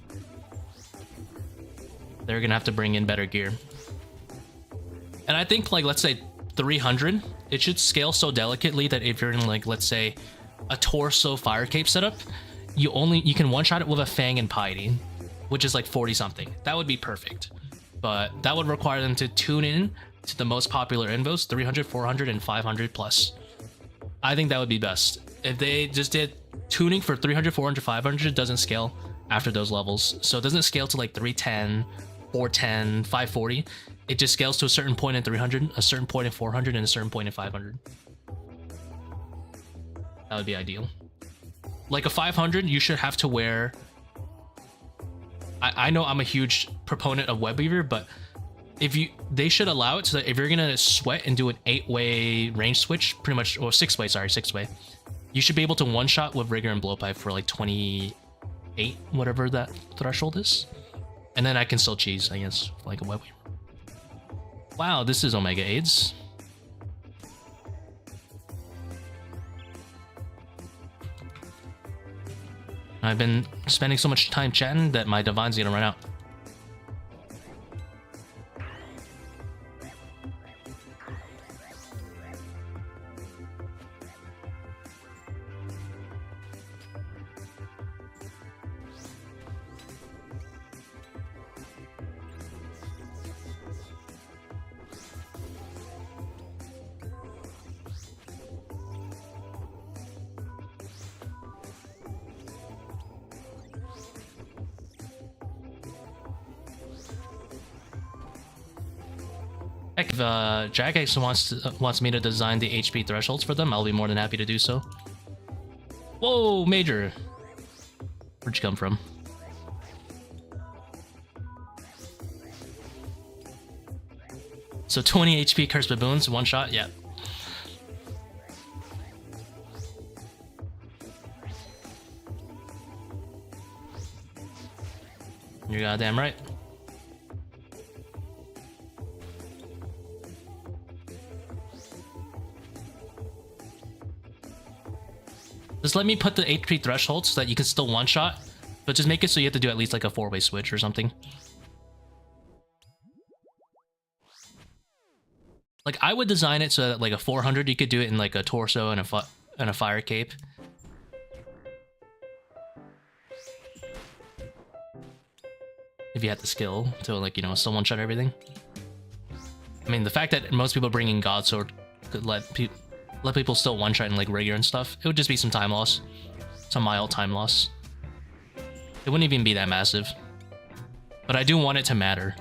they're going to have to bring in better gear. And I think, like, let's say 300, it should scale so delicately that if you're in, like, let's say, a torso fire cape setup, you can one-shot it with a Fang and Piety, which is like 40-something. That would be perfect. But that would require them to tune in to the most popular invos, 300, 400, and 500 plus. I think that would be best. If they just did tuning for 300, 400, 500, it doesn't scale after those levels. So it doesn't scale to like 310, 410, 540. It just scales to a certain point in 300, a certain point in 400, and a certain point in 500. That would be ideal. Like a 500, you should have to wear... I know I'm a huge proponent of Web Weaver, but they should allow it so that if you're gonna sweat and do an 8-way range switch, pretty much, or 6-way, sorry, 6-way, you should be able to one-shot with Rigor and Blowpipe for like 28, whatever that threshold is. And then I can still cheese, I guess, like a Web Weaver. Wow, this is Omega AIDS. I've been spending so much time chatting that my divine's gonna run out. If Jagex wants me to design the HP thresholds for them, I'll be more than happy to do so. Whoa, Major! Where'd you come from? So 20 HP Cursed Baboons, one shot? Yeah. You're goddamn right. Just let me put the HP threshold so that you can still one-shot, but just make it so you have to do at least like a 4-way switch or something. Like, I would design it so that like a 400, you could do it in like a torso and a fire cape. If you had the skill to, like, you know, still one-shot everything. I mean, the fact that most people bringing God Sword could let people still one-shot in like Rigor and stuff, it would just be some time loss. Some mild time loss. It wouldn't even be that massive. But I do want it to matter.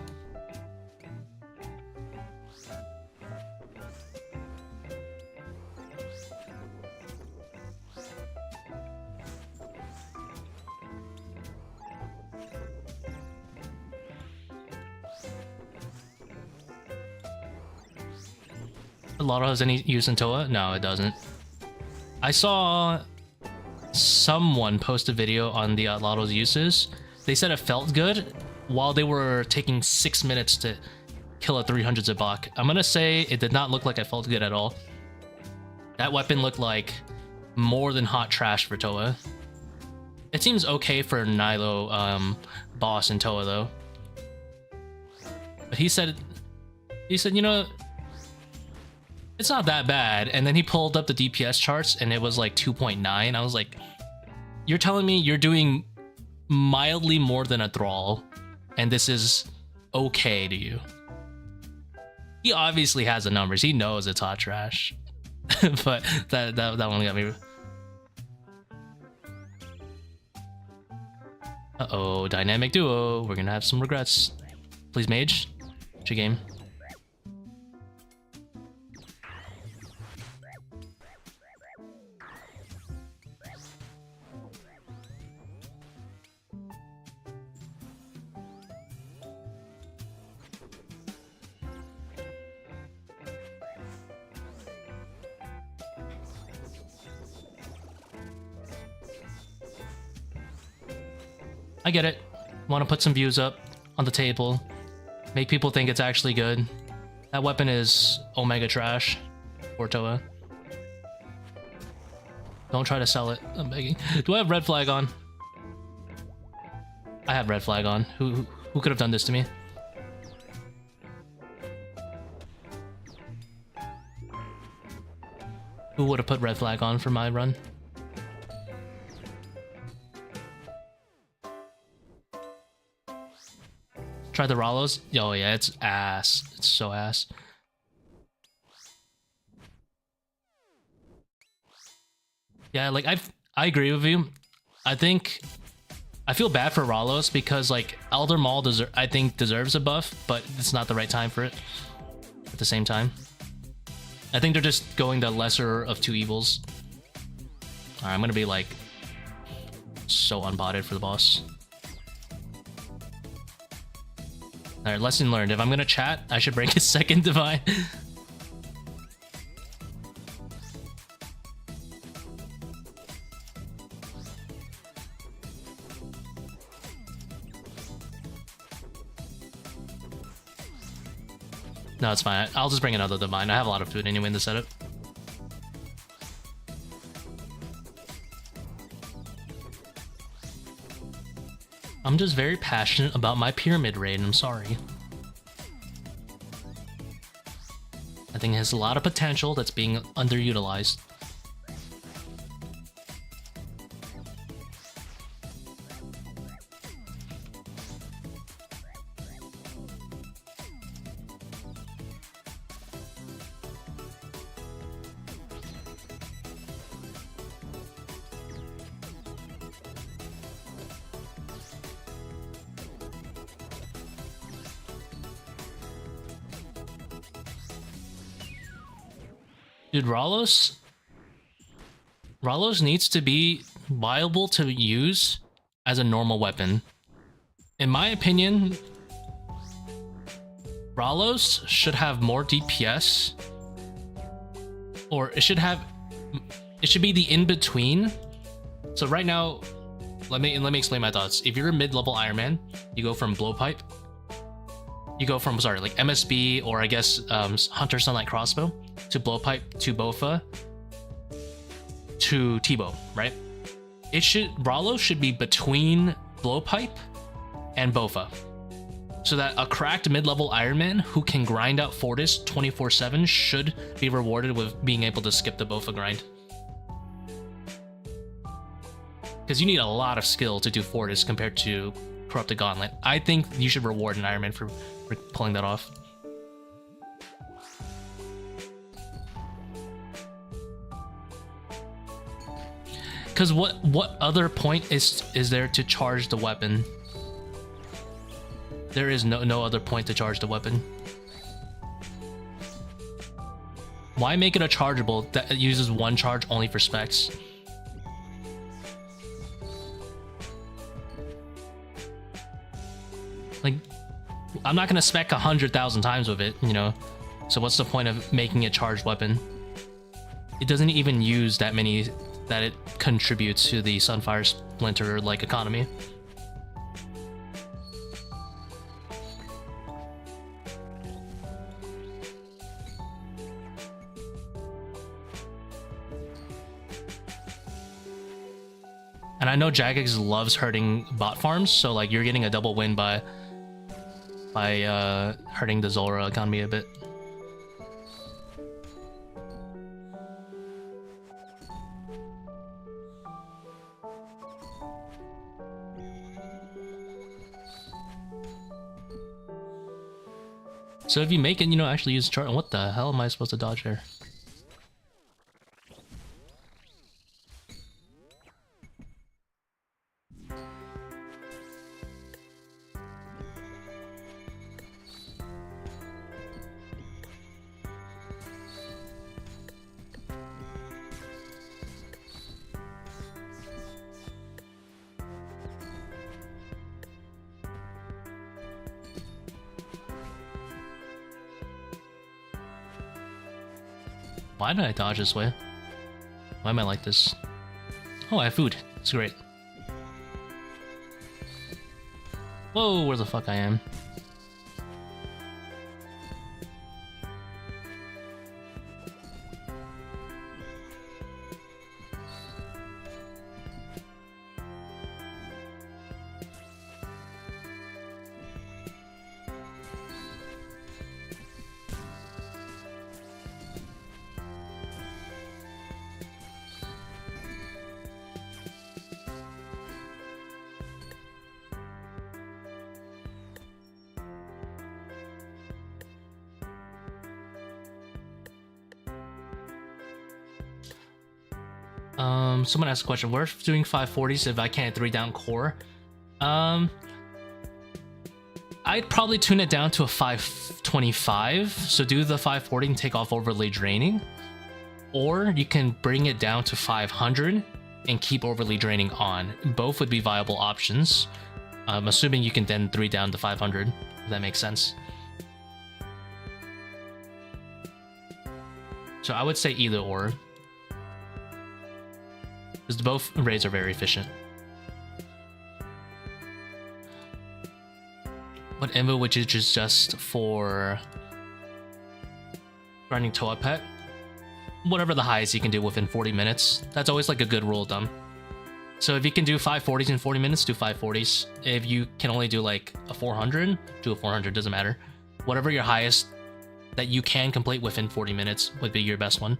Lotto has any use in Toa? No, it doesn't. I saw someone post a video on the Lotto's uses. They said it felt good while they were taking 6 minutes to kill a 300 Zabak. I'm gonna say it did not look like I felt good at all. That weapon looked like more than hot trash for Toa. It seems okay for Nilo boss in Toa though. But he said, you know, it's not that bad. And then he pulled up the DPS charts and it was like 2.9. I was like, you're telling me you're doing mildly more than a Thrall, and this is okay to you? He obviously has the numbers. He knows it's hot trash. But that one got me. Uh-oh, dynamic duo. We're gonna have some regrets. Please, mage. What's your game? I get it. Want to put some views up on the table. Make people think it's actually good. That weapon is omega trash for Toa. Don't try to sell it. I'm begging. Do I have red flag on? I have red flag on. Who could have done this to me? Who would have put red flag on for my run? Try the Rollos? Oh yeah, it's ass. It's so ass. Yeah, like I agree with you. I feel bad for Rollos because like Elder Maul I think deserves a buff, but it's not the right time for it. At the same time, I think they're just going the lesser of two evils. Alright, I'm gonna be like so unbotted for the boss. Alright, lesson learned. If I'm gonna chat, I should break his second divine. No, it's fine. I'll just bring another divine. I have a lot of food anyway in the setup. I'm just very passionate about my pyramid raid, I'm sorry. I think it has a lot of potential that's being underutilized. Dude, Rollos needs to be viable to use as a normal weapon. In my opinion, Rollos should have more DPS, or it should be the in-between. So right now, let me explain my thoughts. If you're a mid-level Iron Man, you go from Blowpipe. You go from, sorry, like MSB, or I guess Hunter Sunlight Crossbow, to Blowpipe, to Bofa, to T-Bow, right? Rollo should be between Blowpipe and Bofa. So that a cracked mid-level Iron Man who can grind out Fortis 24/7 should be rewarded with being able to skip the Bofa grind. Because you need a lot of skill to do Fortis compared to Corrupted Gauntlet. I think you should reward an Iron Man for pulling that off. Because what other point is there to charge the weapon? There is no other point to charge the weapon. Why make it a chargeable that uses one charge only for specs? Like, I'm not gonna spec 100,000 times with it, you know? So what's the point of making a charged weapon? It doesn't even use that many that it contributes to the Sunfire Splinter like economy. And I know Jagex loves hurting bot farms, so like you're getting a double win by hurting the Zulrah economy a bit. So if you make it, you know, actually use chart. What the hell am I supposed to dodge there? Why did I dodge this way? Why am I like this? Oh, I have food. It's great. Whoa, where the fuck I am? Someone asked a question. Worth doing 540s if I can't 3 down core? I'd probably tune it down to a 525. So do the 540 and take off overly draining. Or you can bring it down to 500 and keep overly draining on. Both would be viable options. Assuming you can then 3 down to 500. If that makes sense. So I would say either or. Because both raids are very efficient. What invo which is just for running Toa Pet? Whatever the highest you can do within 40 minutes. That's always like a good rule of thumb. So if you can do 540s in 40 minutes, do 540s. If you can only do like a 400, do a 400, doesn't matter. Whatever your highest that you can complete within 40 minutes would be your best one.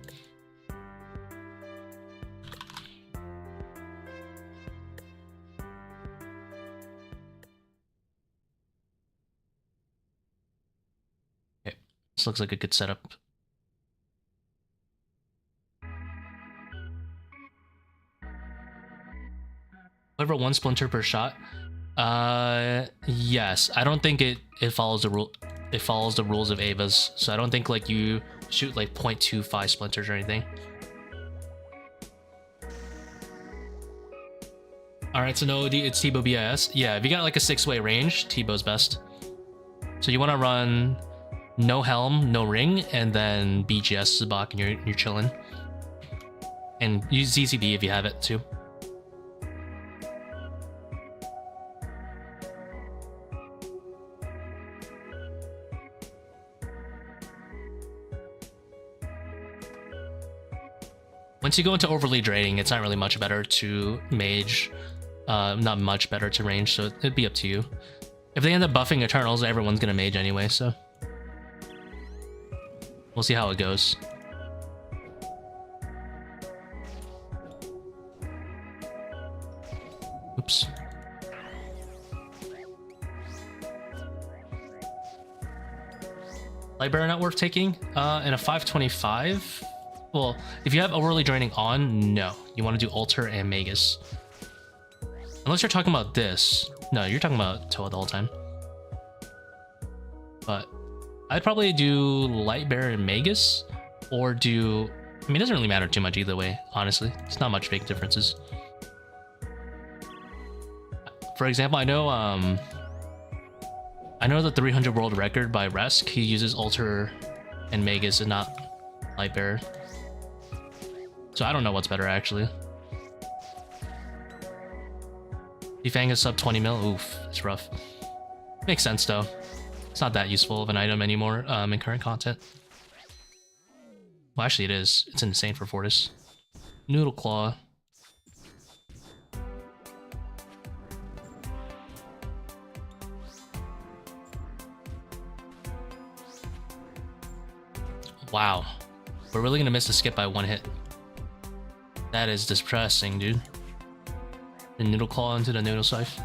This looks like a good setup. Whatever, 1 splinter per shot. Yes. I don't think it follows the rule. It follows the rules of Ava's. So I don't think like you shoot like 0.25 splinters or anything. All right. So no, it's T-bow BIS. Yeah. If you got like a 6-way range, T-bow's best. So you want to run no helm, no ring, and then BGS Zabak, and you're chilling. And use ZCB if you have it too. Once you go into overly draining, it's not really much better to mage. Not much better to range, so it'd be up to you. If they end up buffing Eternals, everyone's gonna mage anyway, so we'll see how it goes. Oops. Lightbearer not worth taking. In a 525. Well, if you have overly draining on, no. You want to do Alter and Magus. Unless you're talking about this. No, you're talking about Toa the whole time. But I'd probably do Lightbearer and Magus, or do... I mean, it doesn't really matter too much either way, honestly. It's not much big differences. For example, I know the 300 world record by Resk, he uses Alter and Magus and not Lightbearer. So I don't know what's better, actually. Defang is sub 20 mil. Oof, it's rough. Makes sense, though. It's not that useful of an item anymore in current content. Well, actually, it is. It's insane for Fortis. Noodle Claw. Wow. We're really gonna miss the skip by 1 hit. That is depressing, dude. The Noodle Claw into the Noodle Scythe.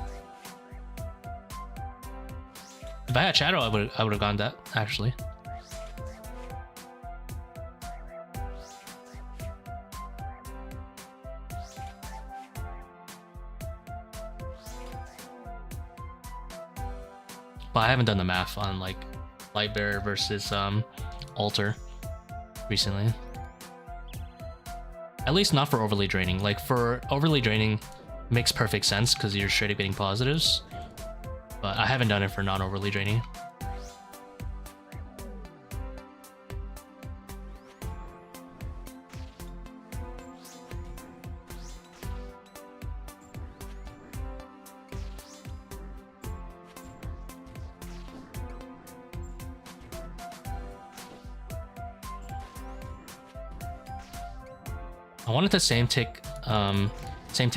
If I had Shadow, I would have gone that, actually. But I haven't done the math on like Lightbearer versus Altar recently. At least not for overly draining. Like for overly draining makes perfect sense because you're straight up getting positives. But I haven't done it for non-overly draining. I wanted to same tick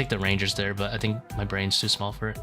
the Rangers there, but I think my brain's too small for it.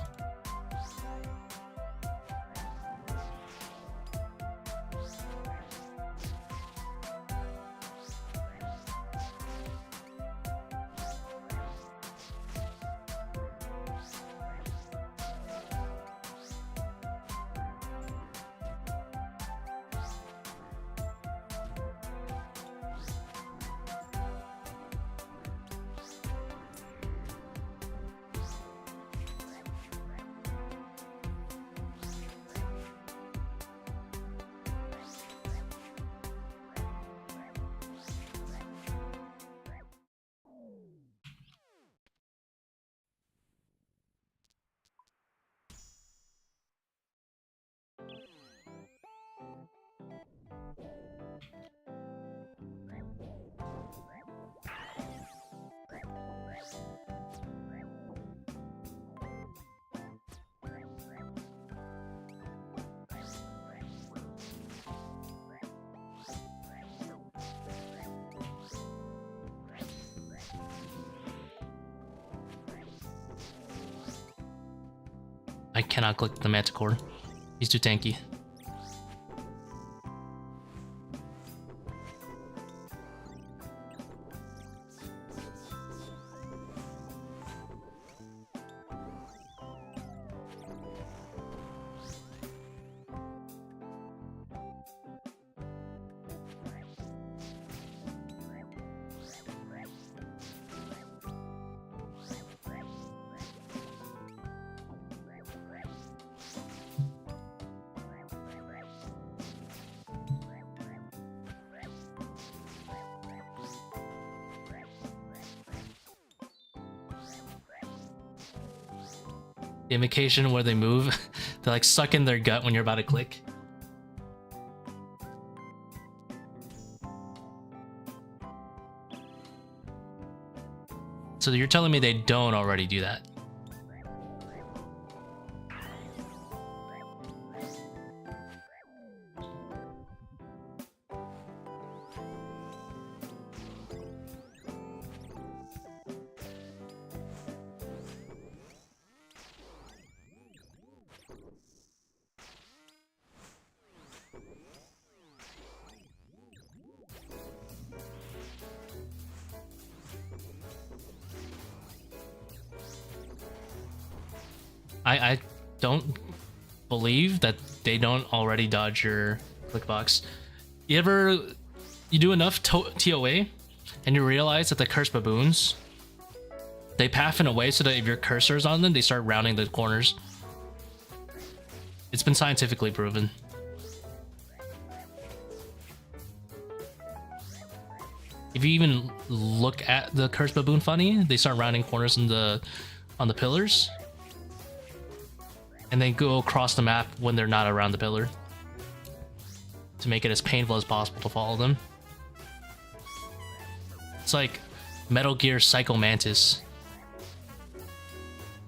I cannot click the Manticore. He's too tanky. The invocation where they move, they like suck in their gut when you're about to click. So you're telling me they don't already do that? I don't believe that they don't already dodge your click box. You do enough TOA and you realize that the cursed baboons, they path in a way so that if your cursor's on them, they start rounding the corners. It's been scientifically proven. If you even look at the cursed baboon funny, they start rounding corners on the pillars. And then go across the map when they're not around the pillar to make it as painful as possible to follow them. It's like Metal Gear Psycho Mantis.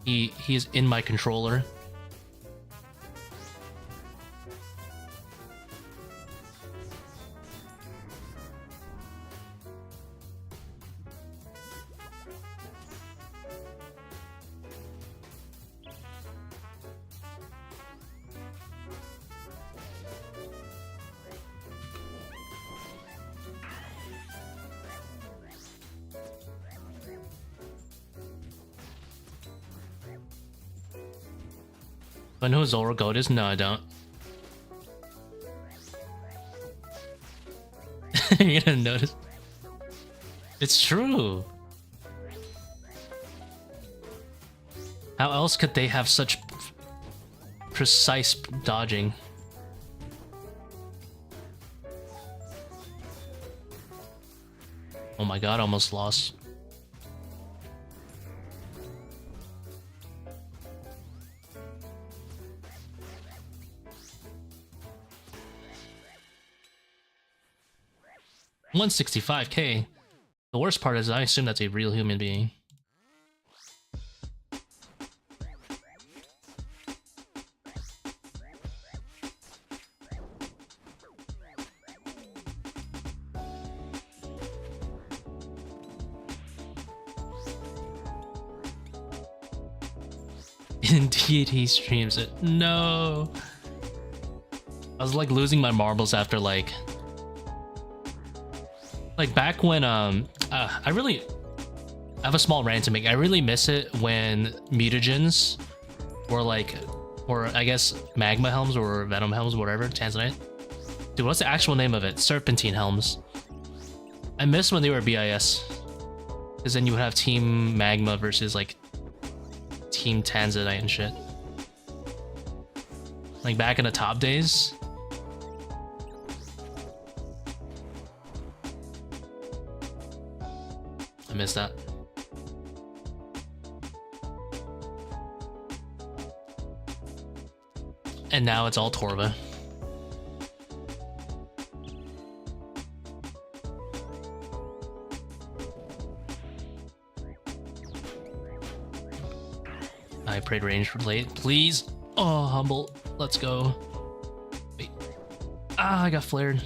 He is in my controller. I know who Zora Goat is? No, I don't. You're gonna notice. It's true. How else could they have such precise dodging? Oh my god, almost lost. $165K. The worst part is I assume that's a real human being. Indeed, he streams it. No. I was like losing my marbles after like back when I have a small rant to make. I really miss it when mutagens or like, or I guess magma helms or venom helms, whatever, Tanzanite. Dude, what's the actual name of it? Serpentine helms. I miss when they were BIS, because then you would have Team Magma versus like Team Tanzanite and shit. Like back in the top days. I miss that. And now it's all Torva. I prayed range for late, please. Oh, humble. Let's go. Wait. Ah, I got flared.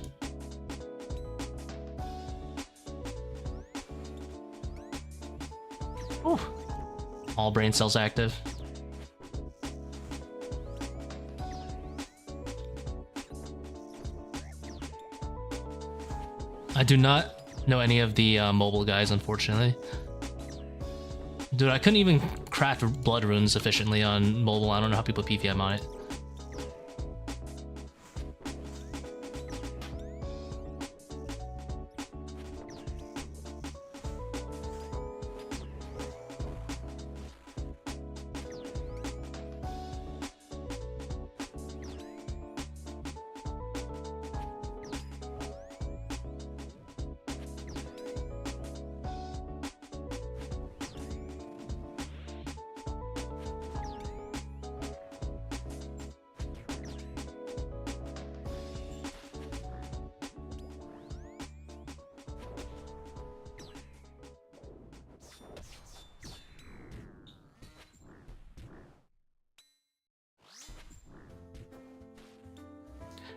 Ooh. All brain cells active. I do not know any of the mobile guys, unfortunately. Dude, I couldn't even craft blood runes efficiently on mobile. I don't know how people PVM on it.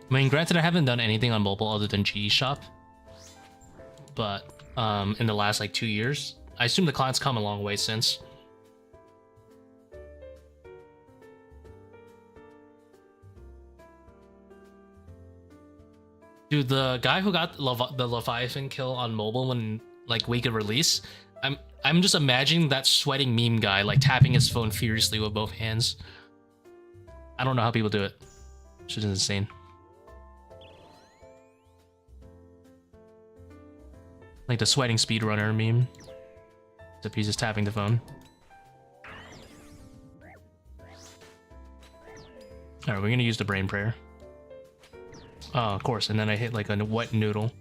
I mean, granted, I haven't done anything on mobile other than GE Shop, but in the last like 2 years, I assume the client's come a long way since. Dude, the guy who got the Leviathan kill on mobile when like week of release, I'm just imagining that sweating meme guy like tapping his phone furiously with both hands. I don't know how people do it. Shit is insane. Like the sweating speedrunner meme. Except he's just tapping the phone. Alright, we're gonna use the brain prayer. Oh, of course, and then I hit like a wet noodle.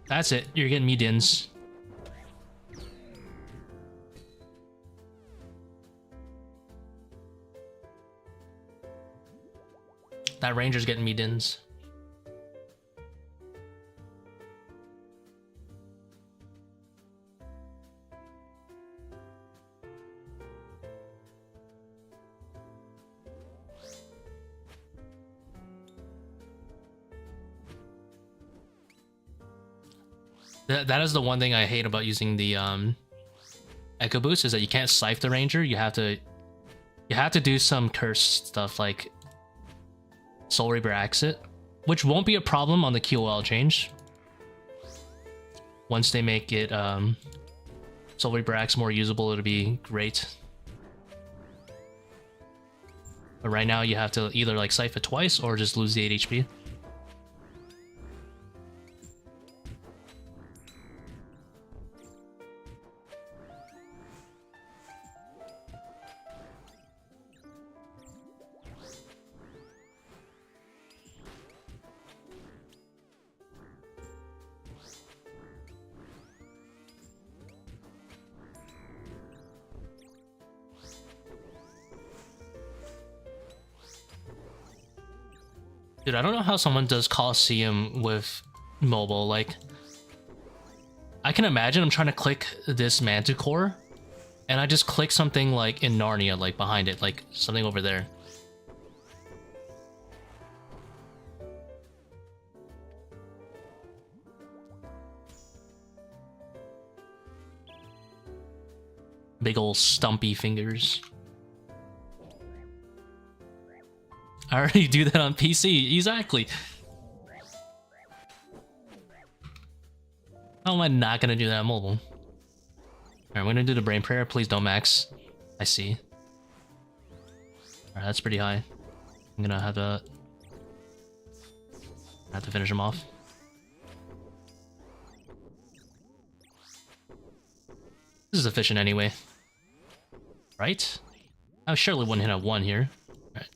That's it, you're getting me dins. That ranger's getting me dins. That is the one thing I hate about using the Echo Boost, is that you can't scythe the ranger. You have to do some curse stuff like Soul Reaper Exit, which won't be a problem on the QOL change once they make it Soul Reaper Axe more usable, it'd be great. But right now you have to either like Scythe it twice or just lose the 8 HP. Dude, I don't know how someone does Coliseum with mobile. Like, I can imagine I'm trying to click this Manticore, and I just click something like in Narnia, like behind it, like something over there. Big ol' stumpy fingers. I already do that on PC, exactly. How am I not gonna do that on mobile? Alright, I'm gonna do the brain prayer. Please don't max. I see. Alright, that's pretty high. I'm gonna have to finish him off. This is efficient anyway. Right? I surely wouldn't hit a 1 here. Alright.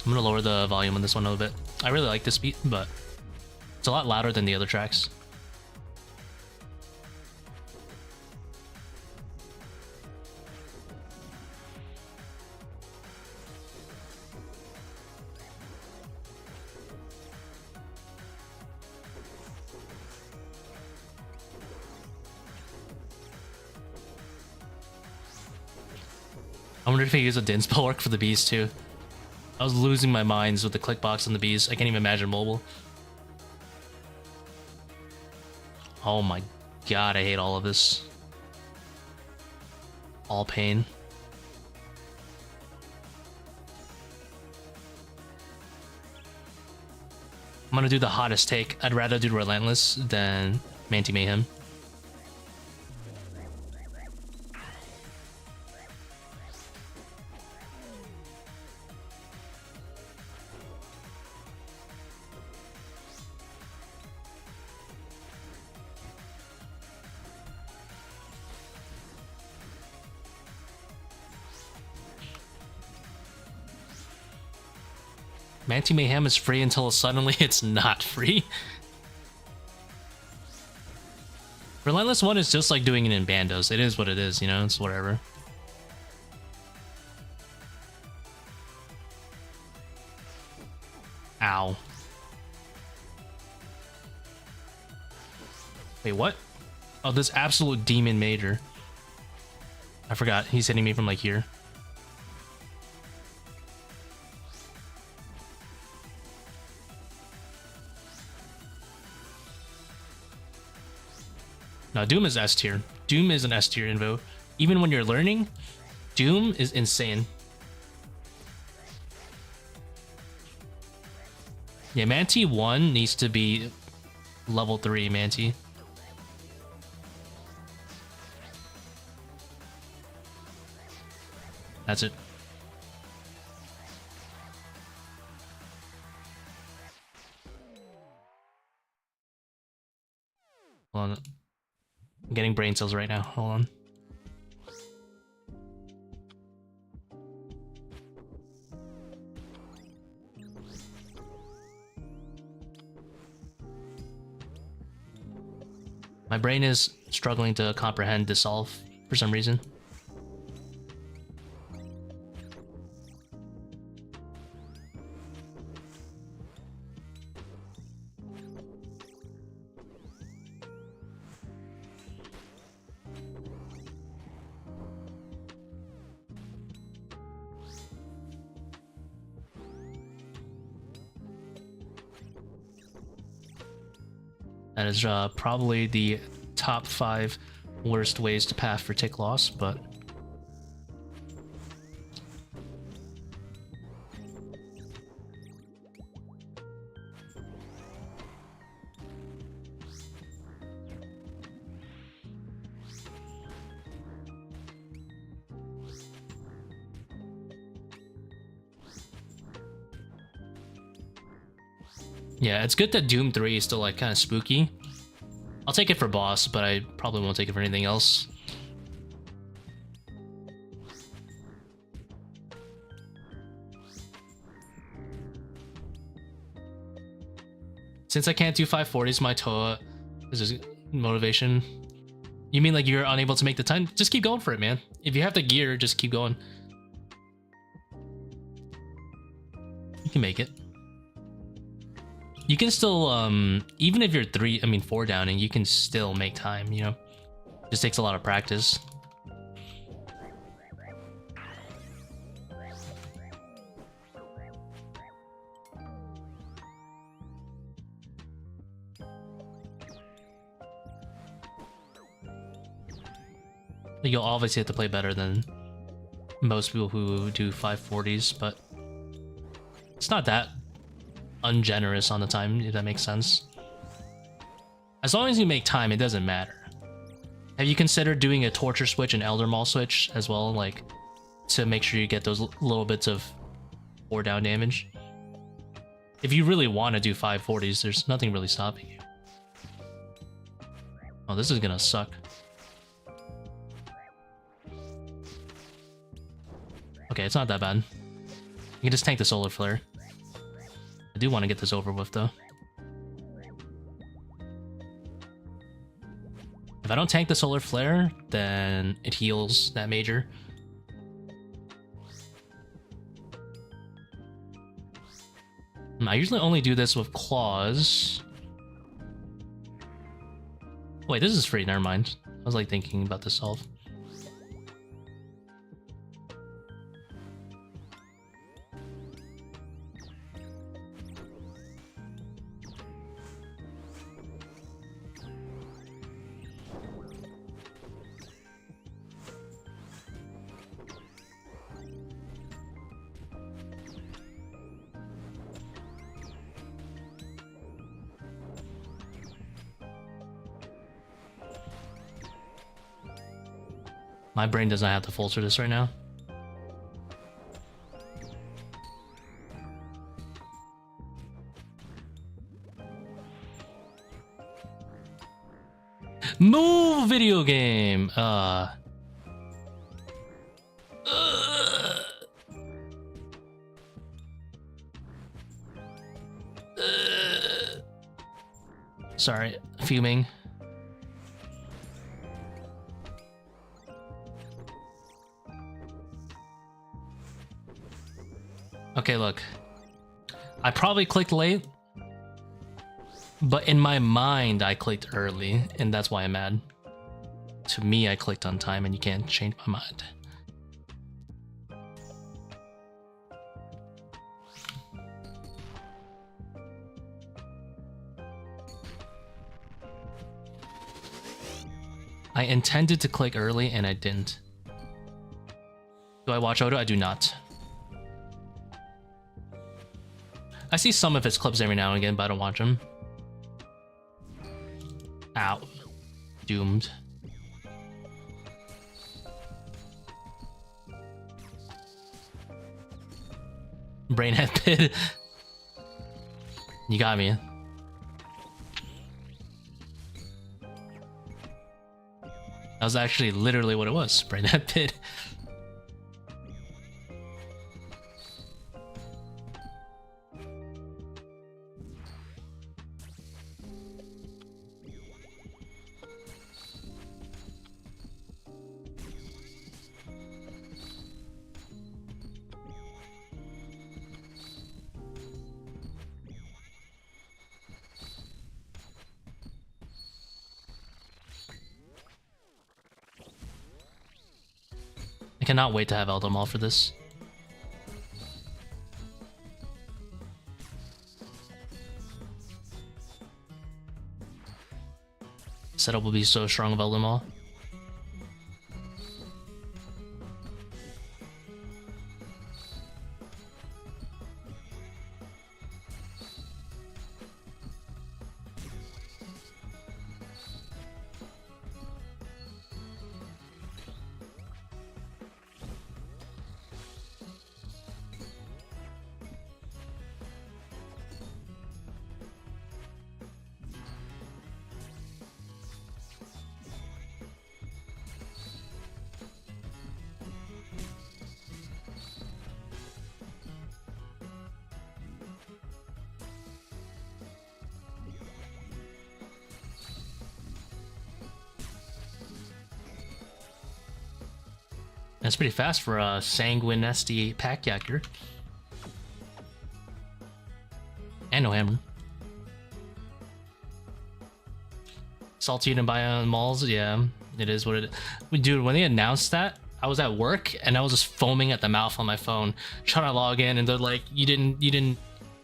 I'm gonna lower the volume on this one a little bit. I really like this beat, but it's a lot louder than the other tracks. I wonder if I use a din spell work for the bees too. I was losing my minds with the click box and the bees. I can't even imagine mobile. Oh my god, I hate all of this. All pain. I'm gonna do the hottest take. I'd rather do Relentless than Manti Mayhem. Manti Mayhem is free until suddenly it's not free. Relentless 1 is just like doing it in bandos. It is what it is, you know? It's whatever. Ow. Wait, what? Oh, this absolute demon major. I forgot. He's hitting me from like here. No, Doom is S tier. Doom is an S tier invo. Even when you're learning, Doom is insane. Yeah, Manti 1 needs to be level 3 Manti. That's it. Hold on. I'm getting brain cells right now. Hold on. My brain is struggling to comprehend dissolve for some reason. That is probably the top 5 worst ways to path for tick loss, but yeah, it's good that Doom 3 is still like kind of spooky. I'll take it for boss, but I probably won't take it for anything else. Since I can't do 540s, my Toa is motivation. You mean like you're unable to make the time? Just keep going for it, man. If you have the gear, just keep going. You can make it. You can still, even if you're 4 downing, you can still make time, you know? Just takes a lot of practice. You'll obviously have to play better than most people who do 540s, but it's not that ungenerous on the time, if that makes sense. As long as you make time, it doesn't matter. Have you considered doing a torture switch and elder maul switch as well, like to make sure you get those little bits of 4 down damage? If you really want to do 540s, there's nothing really stopping you. Oh, this is gonna suck. Okay, it's not that bad. You can just tank the solar flare. I do want to get this over with, though. If I don't tank the solar flare, then it heals that major. I usually only do this with claws. Wait, this is free, never mind. I was like thinking about the solve. My brain does not have to filter this right now. Move, video game! Sorry, fuming. Okay, look. I probably clicked late, but in my mind, I clicked early, and that's why I'm mad. To me, I clicked on time, and you can't change my mind. I intended to click early, and I didn't. Do I watch Odo? I do not. I see some of his clips every now and again, but I don't watch them. Ow. Doomed. Brainhead pit. You got me. That was actually literally what it was. Brainhead pit. I cannot wait to have Eldomall for this. Setup will be so strong about them all. That's pretty fast for a Sanguine SD pack yacker. And no hammer. Salty and buy on malls, yeah, it is what it is. Dude, when they announced that, I was at work and I was just foaming at the mouth on my phone, trying to log in, and they're like, you didn't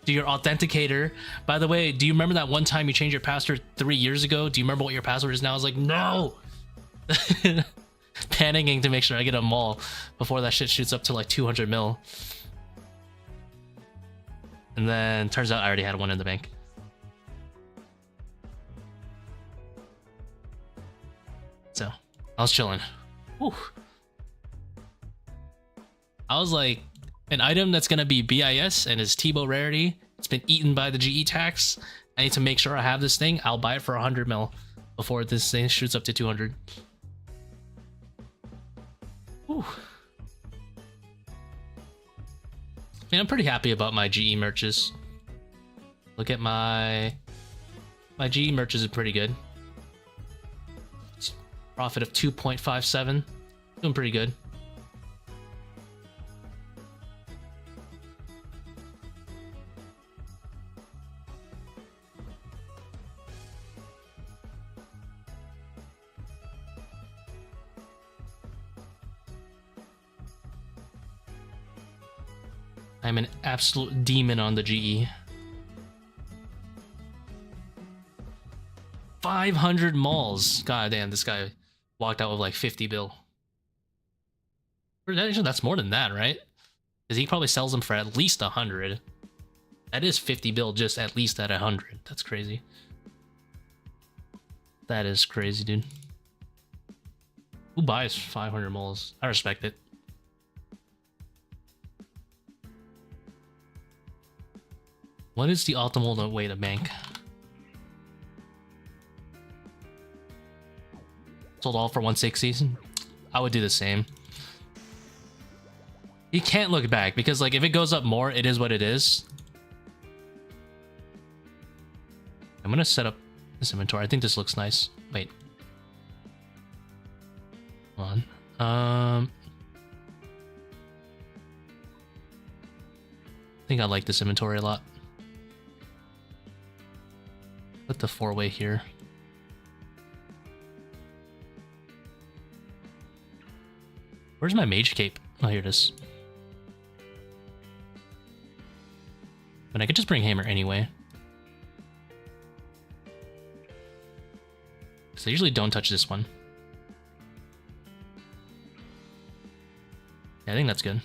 do your authenticator. By the way, do you remember that one time you changed your password 3 years ago? Do you remember what your password is now? I was like, no! Panicking to make sure I get a mall before that shit shoots up to like 200 mil. And then turns out I already had one in the bank. So I was chilling. Whew. I was like, an item that's gonna be BIS and is Tebow rarity, it's been eaten by the GE tax. I need to make sure I have this thing. I'll buy it for 100 mil before this thing shoots up to 200. Whew. Man, I'm pretty happy about my GE merches. Look at my GE merches is pretty good. Profit of 2.57, doing pretty good. I'm an absolute demon on the GE. 500 malls. God damn, this guy walked out with like 50 bill. That's more than that, right? Because he probably sells them for at least 100. That is 50 bill just at least at 100. That's crazy. That is crazy, dude. Who buys 500 malls? I respect it. What is the optimal way to bank? Sold all for 160. I would do the same. You can't look back because, like, if it goes up more, it is what it is. I'm gonna set up this inventory. I think this looks nice. Wait. Hold on. I think I like this inventory a lot. Put the 4-way here. Where's my mage cape? Oh, here it is. But I could just bring hammer anyway. Because I usually don't touch this one. Yeah, I think that's good.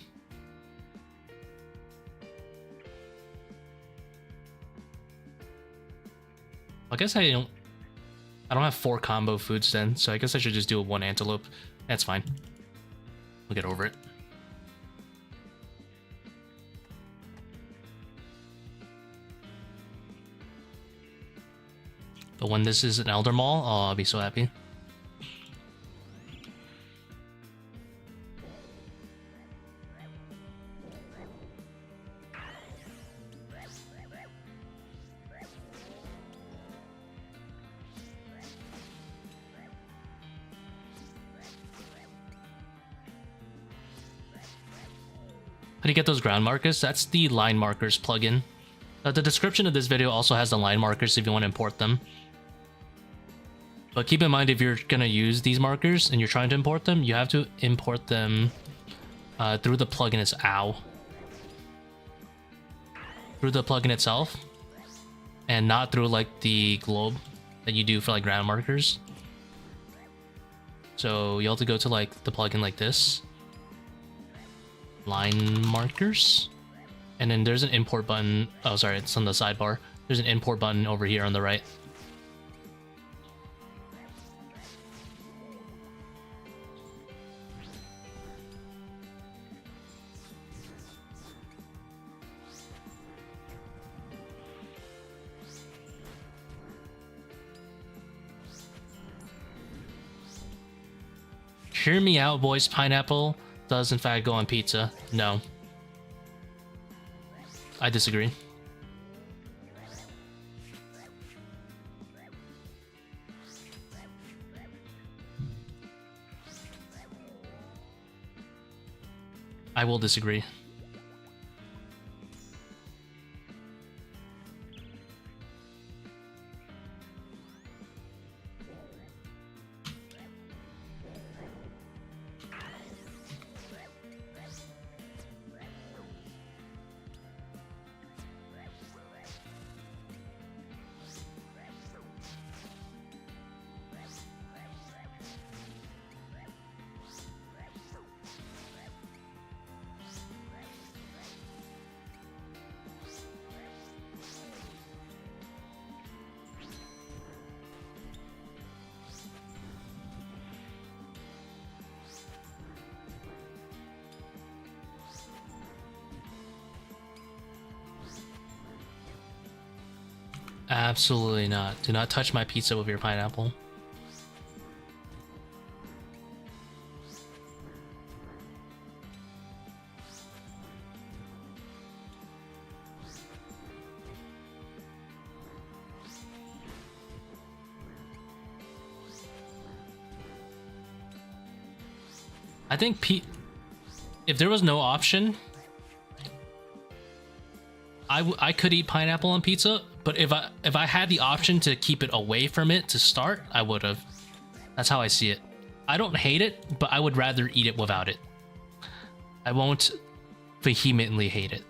I guess I don't have 4 combo foods then, so I guess I should just do a 1 antelope. That's fine. We'll get over it. But when this is an Elder Mall, oh, I'll be so happy. How do you get those ground markers? That's the line markers plugin. The description of this video also has the line markers if you want to import them. But keep in mind, if you're going to use these markers and you're trying to import them, you have to import them through the plugin through the plugin itself, and not through like the globe that you do for like ground markers. So you'll have to go to like the plugin like this, line markers, and then there's an import button. Oh, sorry, it's on the sidebar. There's an import button over here on the right. Hear me out, boys. Pineapple does in fact go on pizza. No. I disagree. I will disagree. Absolutely not. Do not touch my pizza with your pineapple. I think if there was no option, I could eat pineapple on pizza, but if I had the option to keep it away from it to start, I would have. That's how I see it. I don't hate it, but I would rather eat it without it. I won't vehemently hate it,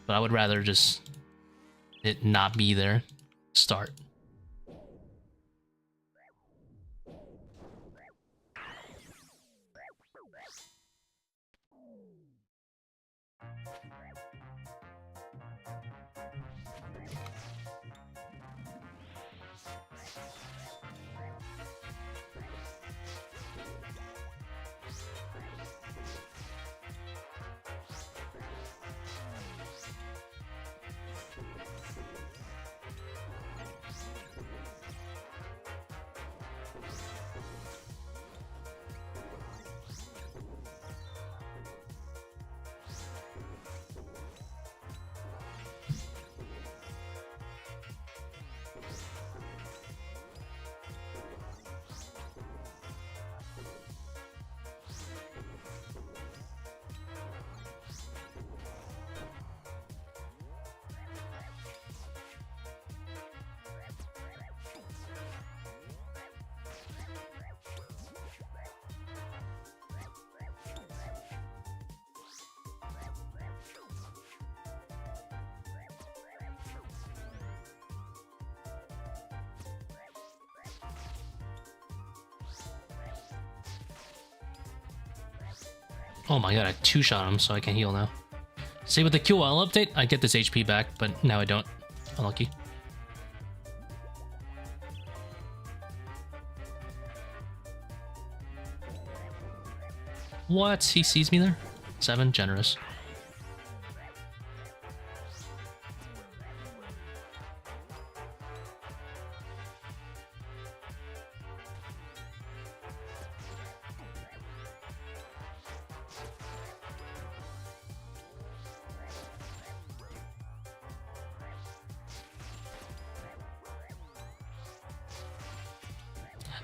but I would rather just it not be there to start. Oh my god, I two-shot him, so I can heal now. See, with the QL update, I get this HP back, but now I don't. Unlucky. What? He sees me there? 7? Generous.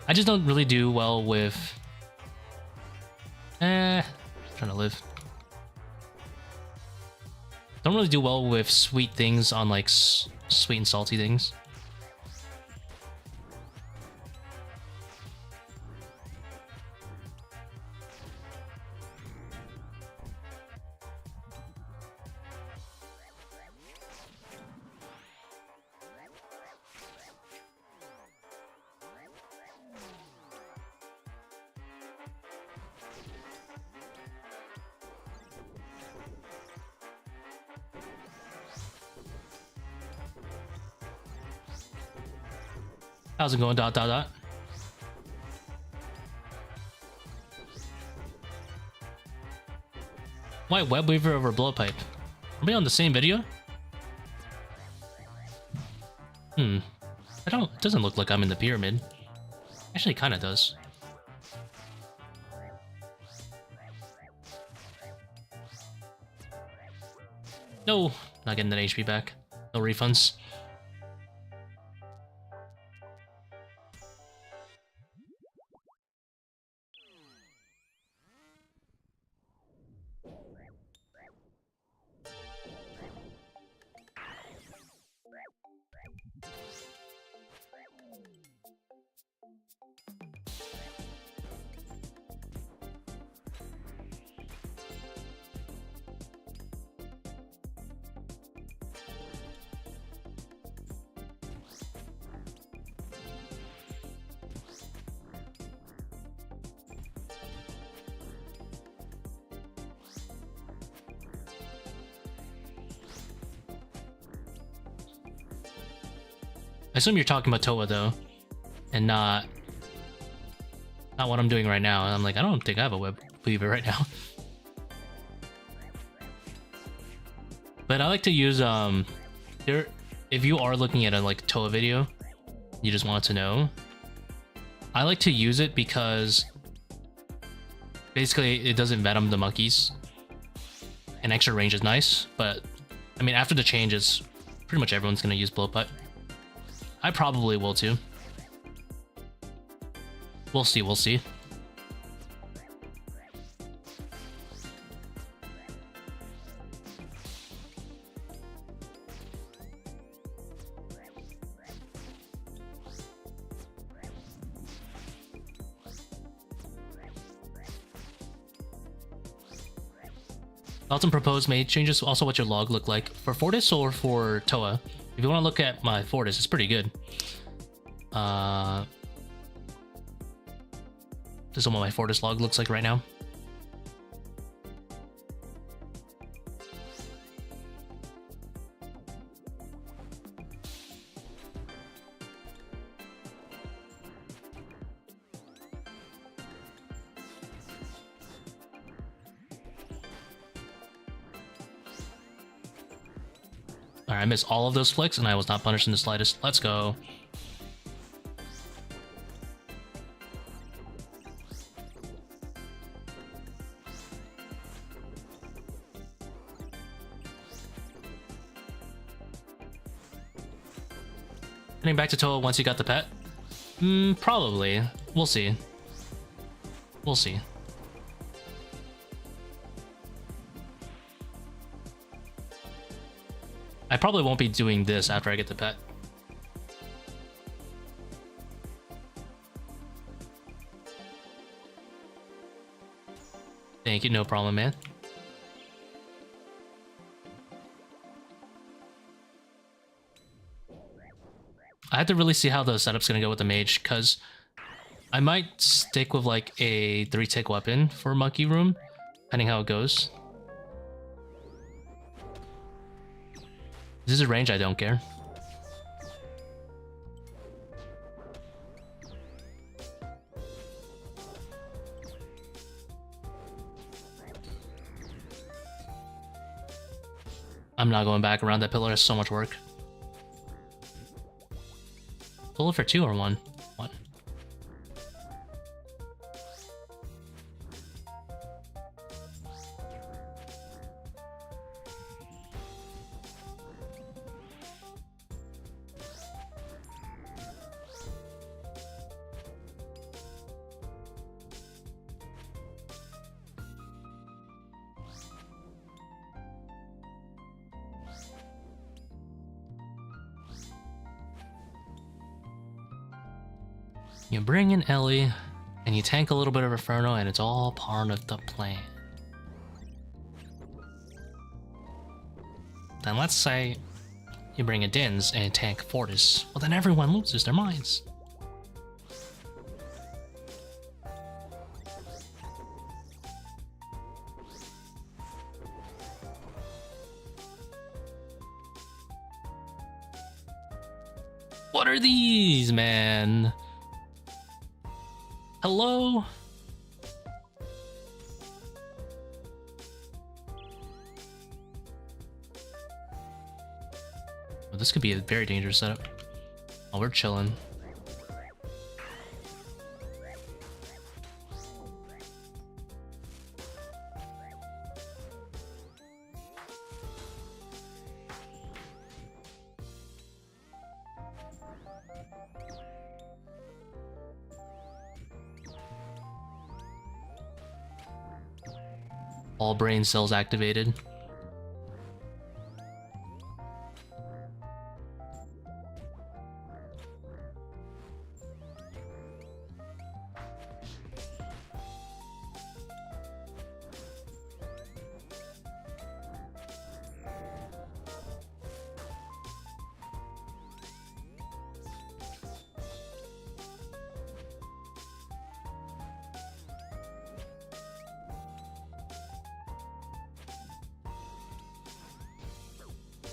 I just don't really do well with... trying to live. Don't really do well with sweet things on, like, sweet and salty things. How's it going? Dot dot dot. Why web weaver over blowpipe? Are we on the same video? It doesn't look like I'm in the pyramid. Actually, it kind of does. No, not getting that HP back. No refunds. I assume you're talking about Toa though, and not what I'm doing right now. And I'm like, I don't think I have a web weaver right now. But I like to use if you are looking at a like Toa video, you just want to know. I like to use it because basically it doesn't venom the monkeys. And extra range is nice, but I mean after the changes, pretty much everyone's gonna use blowpipe. I probably will too. We'll see, we'll see. Thoughts on proposed made changes, also what your log look like. For Fortis or for Toa? If you want to look at my Fortis, it's pretty good. This is what my Fortis log looks like right now. Alright, I missed all of those flicks and I was not punished in the slightest. Let's go. Heading back to Toa once you got the pet? Probably. We'll see. We'll see. I probably won't be doing this after I get the pet. Thank you, no problem, man. I have to really see how the setup's gonna go with the mage, because I might stick with like a 3-tick weapon for Monkey Room, depending how it goes. If this is range, I don't care. I'm not going back around that pillar, it's so much work. Pull it for 2 or 1? 1. You bring in Ellie, and you tank a little bit of Inferno, and it's all part of the plan. Then let's say you bring in Dins and tank Fortis. Well, then everyone loses their minds. What are these, man? Hello? Oh, this could be a very dangerous setup. Oh, we're chilling. All brain cells activated.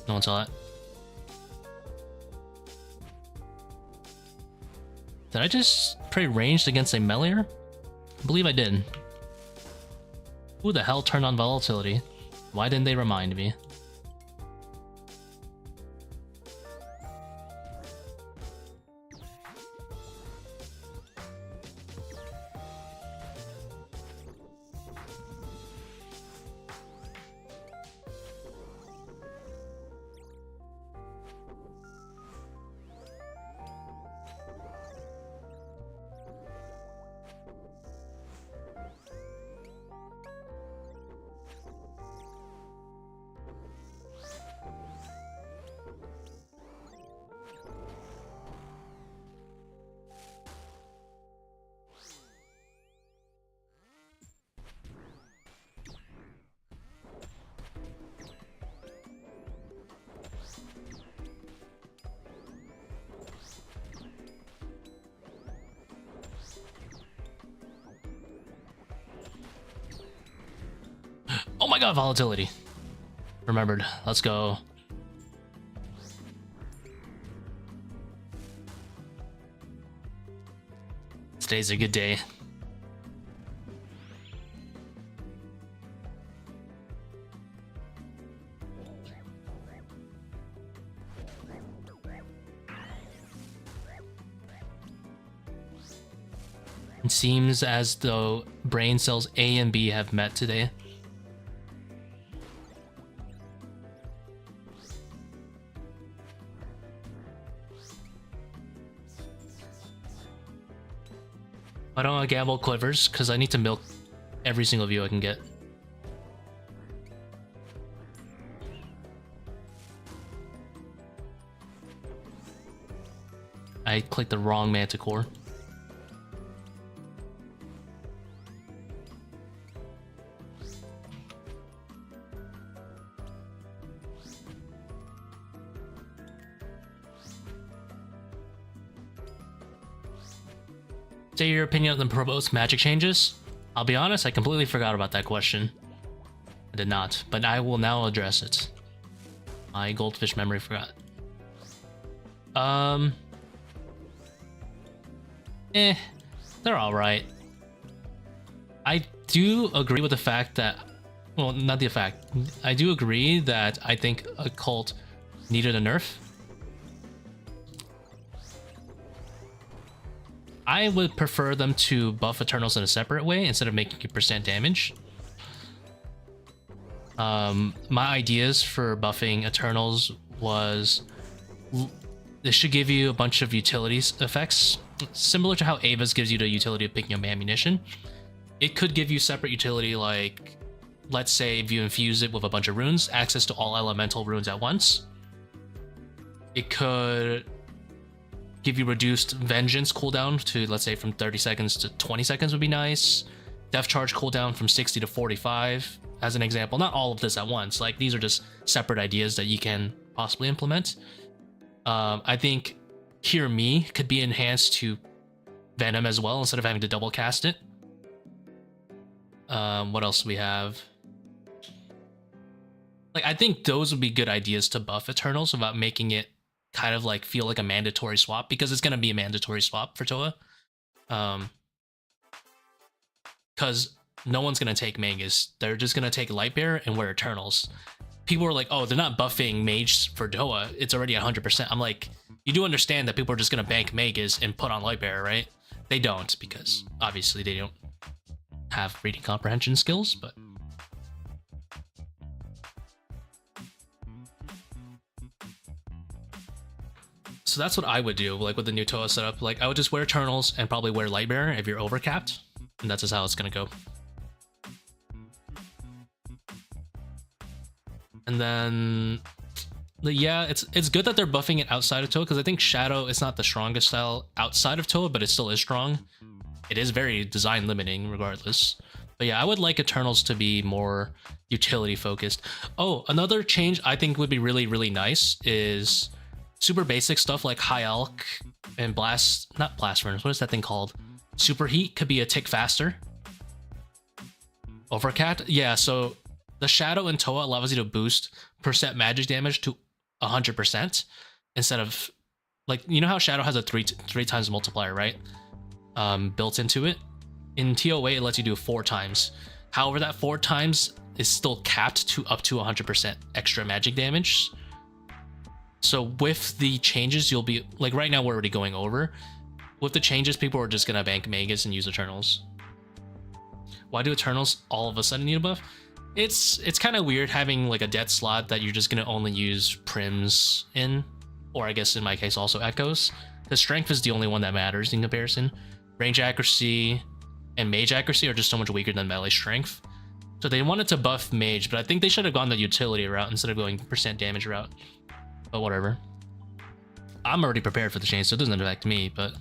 No one saw that. Did I just play ranged against a meleeer? I believe I did. Who the hell turned on volatility? Why didn't they remind me? Oh my god, volatility. Remembered. Let's go. Today's a good day. It seems as though brain cells A and B have met today. I don't want to gamble quivers because I need to milk every single view I can get. I clicked the wrong manticore. Say your opinion on the proposed magic changes? I'll be honest, I completely forgot about that question. I did not, but I will now address it. My goldfish memory forgot. They're alright. I do agree with the fact that, well, not the fact. I do agree that I think Occult needed a nerf. I would prefer them to buff Eternals in a separate way instead of making you percent damage. My ideas for buffing Eternals was this should give you a bunch of utilities effects, similar to how Ava's gives you the utility of picking up ammunition. It could give you separate utility, like, let's say if you infuse it with a bunch of runes, access to all elemental runes at once. It could give you reduced vengeance cooldown to, let's say, from 30 seconds to 20 seconds would be nice. Death charge cooldown from 60 to 45, as an example. Not all of this at once. Like, these are just separate ideas that you can possibly implement. I think Hear Me could be enhanced to Venom as well, instead of having to double cast it. What else do we have? Like, I think those would be good ideas to buff Eternals without making it kind of like feel like a mandatory swap, because it's going to be a mandatory swap for Toa. Because no one's going to take Magus. They're just going to take Lightbearer and wear Eternals. People are like, oh, they're not buffing Mage for Toa. It's already 100%. I'm like, you do understand that people are just going to bank Magus and put on Lightbearer, right? They don't, because obviously they don't have reading comprehension skills, but... So that's what I would do, like with the new Toa setup. Like, I would just wear Eternals and probably wear Lightbearer if you're overcapped. And that's just how it's gonna go. And then... yeah, it's good that they're buffing it outside of Toa, because I think Shadow is not the strongest style outside of Toa, but it still is strong. It is very design limiting regardless. But yeah, I would like Eternals to be more utility focused. Oh, another change I think would be really, really nice is super basic stuff like High Alch and not Blast Furnace, what is that thing called? Superheat could be a tick faster. Overcat? Yeah, so the Shadow in Toa allows you to boost percent magic damage to 100% instead of, like, you know how Shadow has a three times multiplier, right? Built into it. In TOA, it lets you do 4 times. However, that 4 times is still capped to up to 100% extra magic damage. So with the changes, you'll be, like, right now we're already going over. With the changes, people are just gonna bank Magus and use Eternals. Why do Eternals all of a sudden need a buff? It's kind of weird having like a death slot that you're just gonna only use Prims in, or I guess in my case also Echoes, because Strength is the only one that matters in comparison. Range accuracy and Mage accuracy are just so much weaker than melee Strength. So they wanted to buff Mage, but I think they should have gone the utility route instead of going percent damage route. But whatever. I'm already prepared for the change, so it doesn't affect me, but...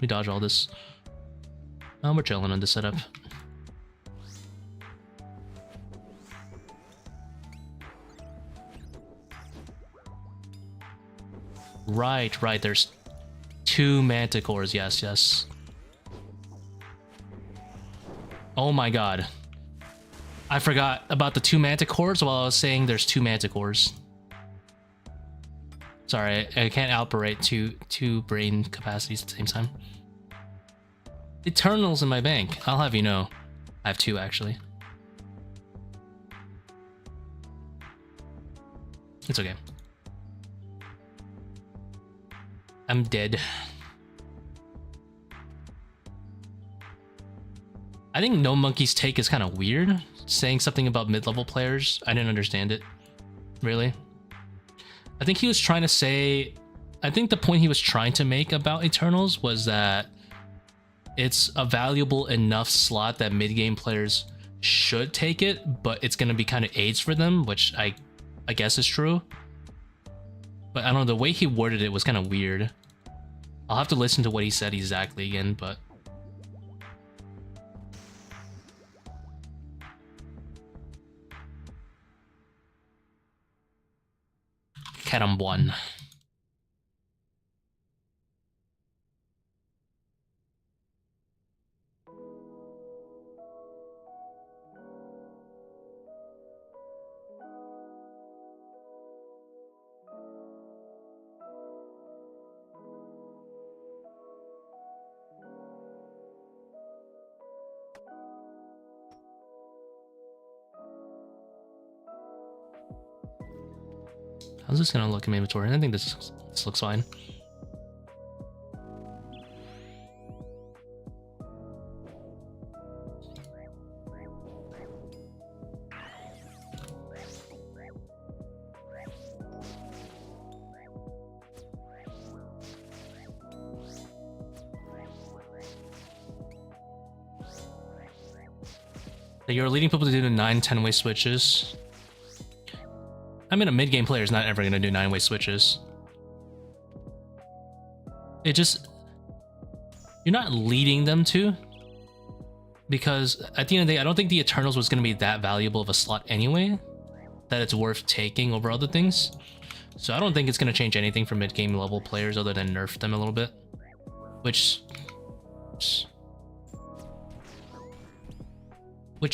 we dodge all this. We're chilling on this setup. Right, there's 2 Manticores, yes. Oh my god. I forgot about the 2 Manticores while I was saying there's 2 Manticores. Sorry, I can't operate two brain capacities at the same time. Eternals in my bank, I'll have you know. I have 2 actually. It's okay. I'm dead. I think No Monkey's take is kind of weird. Saying something about mid-level players. I didn't understand it. Really. I think he was trying to say... I think the point he was trying to make about Eternals was that it's a valuable enough slot that mid-game players should take it, but it's going to be kind of AIDS for them, which I guess is true. But I don't know, the way he worded it was kind of weird. I'll have to listen to what he said exactly again, but... Catum 1. How's this gonna look in my inventory? I think this looks fine. You're leading people to do the 9-10 way switches. I mean, a mid-game player is not ever going to do 9-way switches. It just... You're not leading them to. Because at the end of the day, I don't think the Eternals was going to be that valuable of a slot anyway, that it's worth taking over other things. So I don't think it's going to change anything for mid-game level players other than nerf them a little bit. Which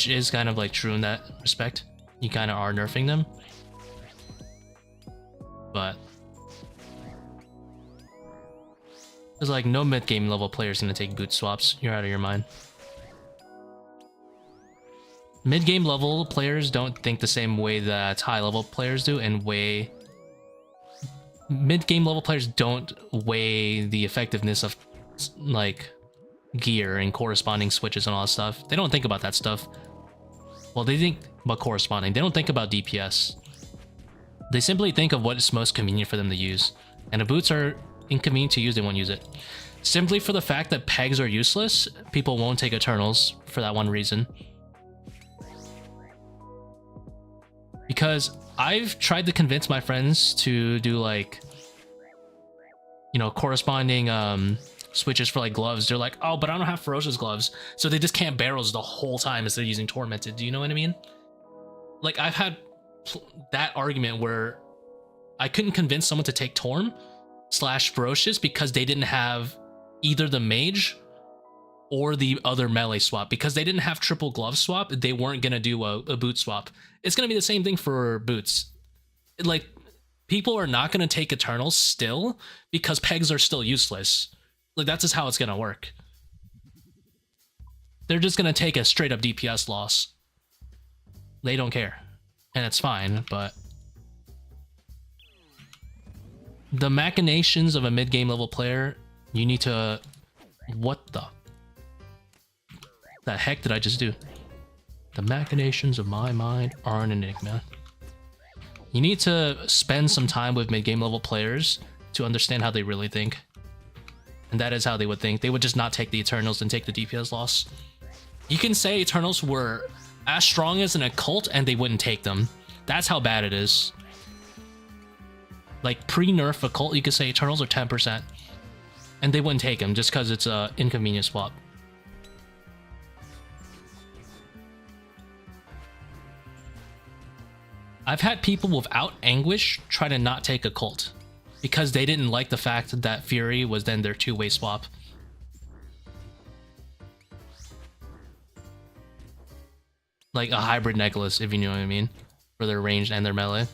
is kind of like true in that respect. You kind of are nerfing them. But there's like no mid-game level players going to take boot swaps. You're out of your mind. Mid-game level players don't think the same way that high-level players do, and mid-game level players don't weigh the effectiveness of like gear and corresponding switches and all that stuff. They don't think about that stuff. Well, they think about corresponding. They don't think about DPS. They simply think of what is most convenient for them to use. And if boots are inconvenient to use, they won't use it. Simply for the fact that pegs are useless, people won't take Eternals for that one reason. Because I've tried to convince my friends to do like, you know, corresponding switches for like gloves. They're like, oh, but I don't have ferocious gloves, so they just can't barrels the whole time instead of using tormented. Do you know what I mean? Like, I've had that argument where I couldn't convince someone to take Torm / ferocious because they didn't have either the mage or the other melee swap. Because they didn't have triple glove swap, they weren't gonna do a boot swap. It's gonna be the same thing for boots. Like, people are not gonna take Eternals still because pegs are still useless. Like, that's just how it's gonna work. They're just gonna take a straight up DPS loss. They don't care. And it's fine, but the machinations of a mid-game level player, you need to... What the heck did I just do? The machinations of my mind are an enigma. You need to spend some time with mid-game level players to understand how they really think. And that is how they would think. They would just not take the Eternals and take the DPS loss. You can say Eternals were as strong as an occult and they wouldn't take them. That's how bad it is. Like, pre-nerf occult, you could say Eternals are 10%. And they wouldn't take them just because it's a inconvenient swap. I've had people without anguish try to not take occult because they didn't like the fact that Fury was then their two-way swap. Like a hybrid necklace, if you know what I mean, for their ranged and their melee.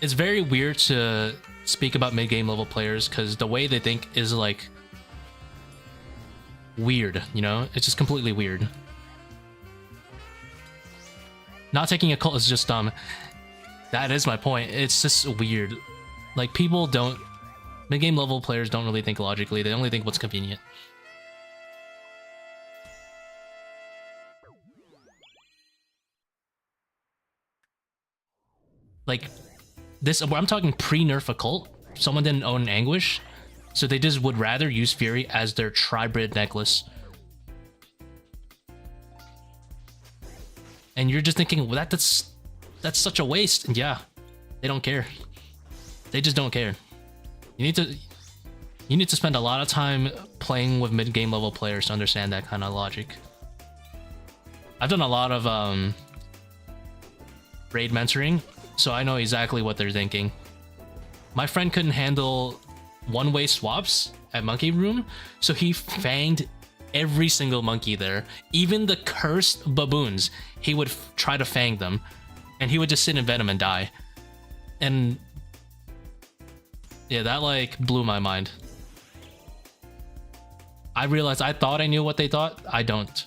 It's very weird to speak about mid-game level players because the way they think is like weird, you know? It's just completely weird. Not taking a cult is just dumb. That is my point. It's just weird. Like, people don't... Mid-game level players don't really think logically. They only think what's convenient. Like, this... I'm talking pre-nerf occult. Someone didn't own Anguish, so they just would rather use Fury as their tribrid necklace. And you're just thinking, well, that's such a waste. And yeah, they don't care. They just don't care. You need to spend a lot of time playing with mid-game level players to understand that kind of logic. I've done a lot of raid mentoring, so I know exactly what they're thinking. My friend couldn't handle one-way swaps at Monkey Room, so he fanged every single monkey there. Even the cursed baboons, he would try to fang them, and he would just sit in Venom and die. And yeah, that like blew my mind. I realized I thought I knew what they thought. I don't.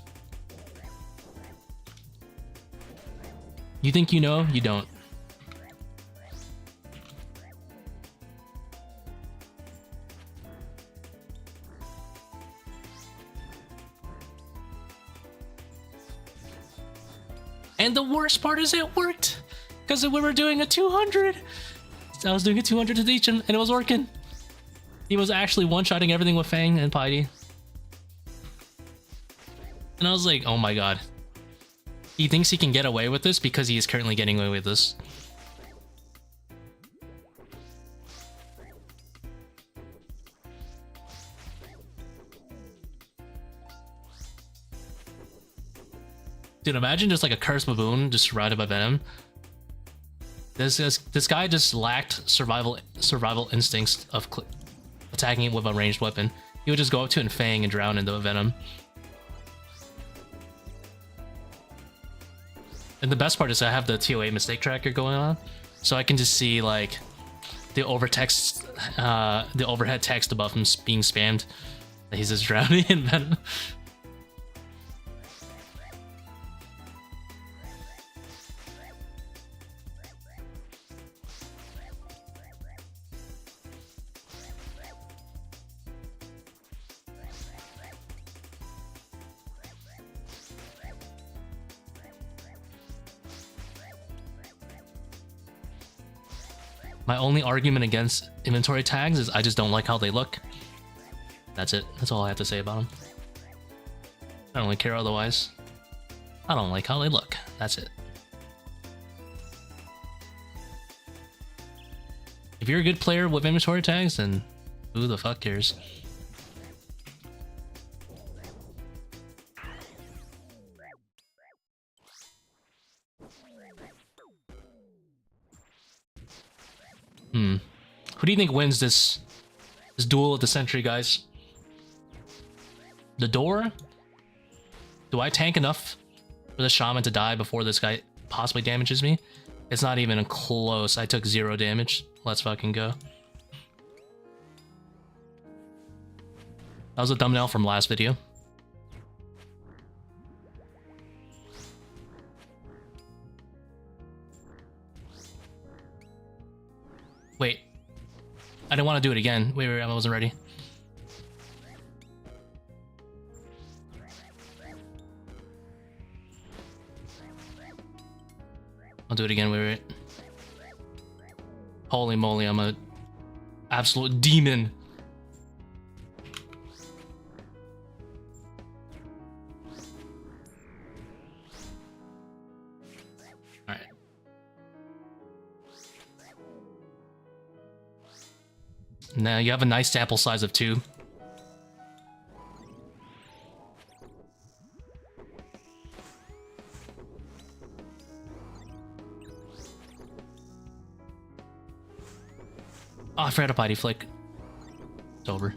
You think you know? You don't. And the worst part is it worked, because we were doing a 200. I was doing a 200 to each, and it was working. He was actually one-shotting everything with Fang and Piety. And I was like, oh my god. He thinks he can get away with this because he is currently getting away with this. Dude, imagine just like a cursed baboon just surrounded by venom. This guy just lacked survival instincts of attacking it with a ranged weapon. He would just go up to it and fang and drown into the venom. And the best part is I have the TOA mistake tracker going on, so I can just see like the the overhead text above him being spammed. That he's just drowning in venom. My only argument against inventory tags is I just don't like how they look. That's it. That's all I have to say about them. I don't really care otherwise. I don't like how they look. That's it. If you're a good player with inventory tags, then who the fuck cares? Who do you think wins this duel of the century, guys? The door? Do I tank enough for the shaman to die before this guy possibly damages me? It's not even close. I took 0 damage. Let's fucking go. That was a thumbnail from last video. Wait. I didn't want to do it again. Wait, I wasn't ready. I'll do it again. Wait. Holy moly, I'm a absolute demon. All right. Now you have a nice sample size of 2. Oh, I forgot a body flick. It's over.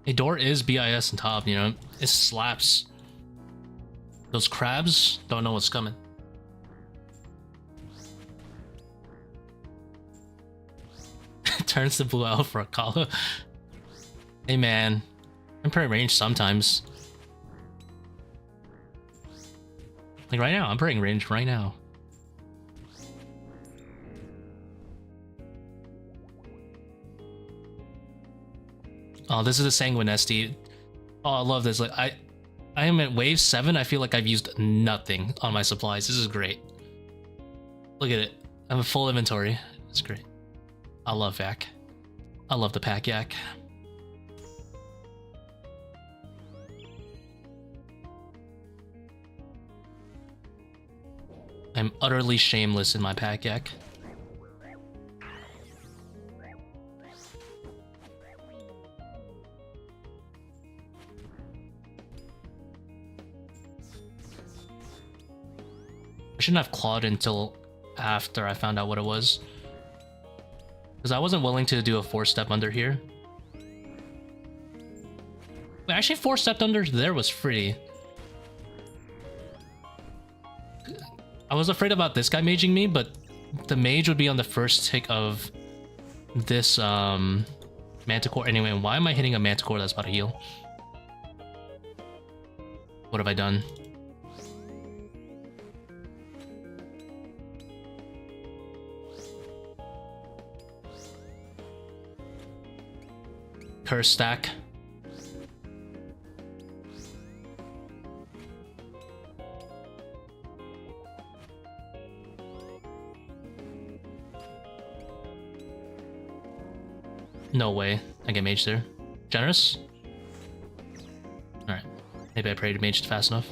A door is BIS on top, you know? It slaps. Those crabs don't know what's coming. Turns the blue out for a collar. Hey man, I'm pretty range sometimes. Like right now, I'm pretty range right now. Oh, this is a Sanguine SD. Oh, I love this. Like I am at wave 7. I feel like I've used nothing on my supplies. This is great. Look at it. I have a full inventory. It's great. I love Yak. I love the pack Yak. I'm utterly shameless in my pack Yak. I shouldn't have clawed until after I found out what it was. Because I wasn't willing to do a 4-step under here. Wait, actually 4-step under there was free. I was afraid about this guy maging me, but the mage would be on the first tick of this Manticore. Anyway, why am I hitting a Manticore that's about to heal? What have I done? Curse stack. No way. I get mage there. Generous? Alright. Maybe I prayed mage fast enough.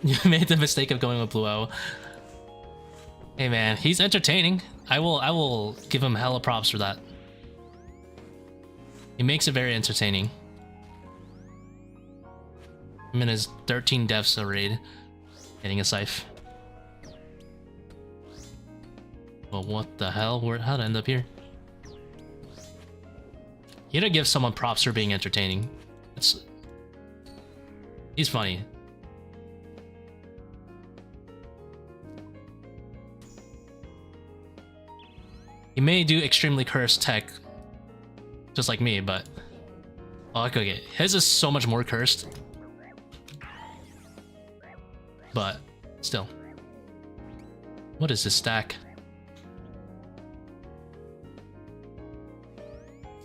You made the mistake of going with Blue Owl. Hey man, he's entertaining. I will give him hella props for that. He makes it very entertaining. I'm in his 13 deaths a raid, getting a scythe. Well, what the hell? How'd I end up here? You gotta give someone props for being entertaining. He's funny. He may do extremely cursed tech, just like me, but... Oh, okay, his is so much more cursed. But, still. What is this stack?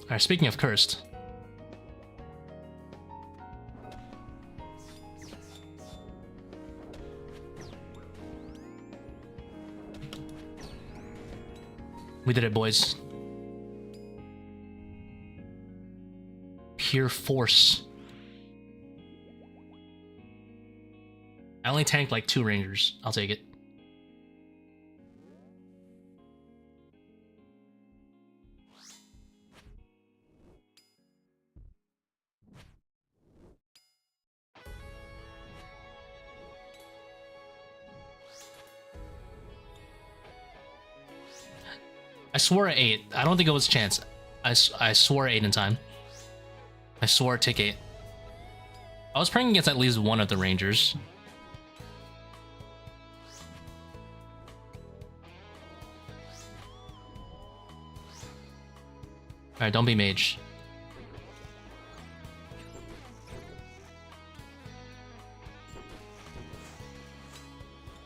Alright, speaking of cursed. We did it, boys. Pure force. I only tanked like 2 rangers. I'll take it. I swore at 8. I don't think it was a chance. I swore 8 in time. I swore tick 8. I was praying against at least one of the rangers. Alright, don't be mage.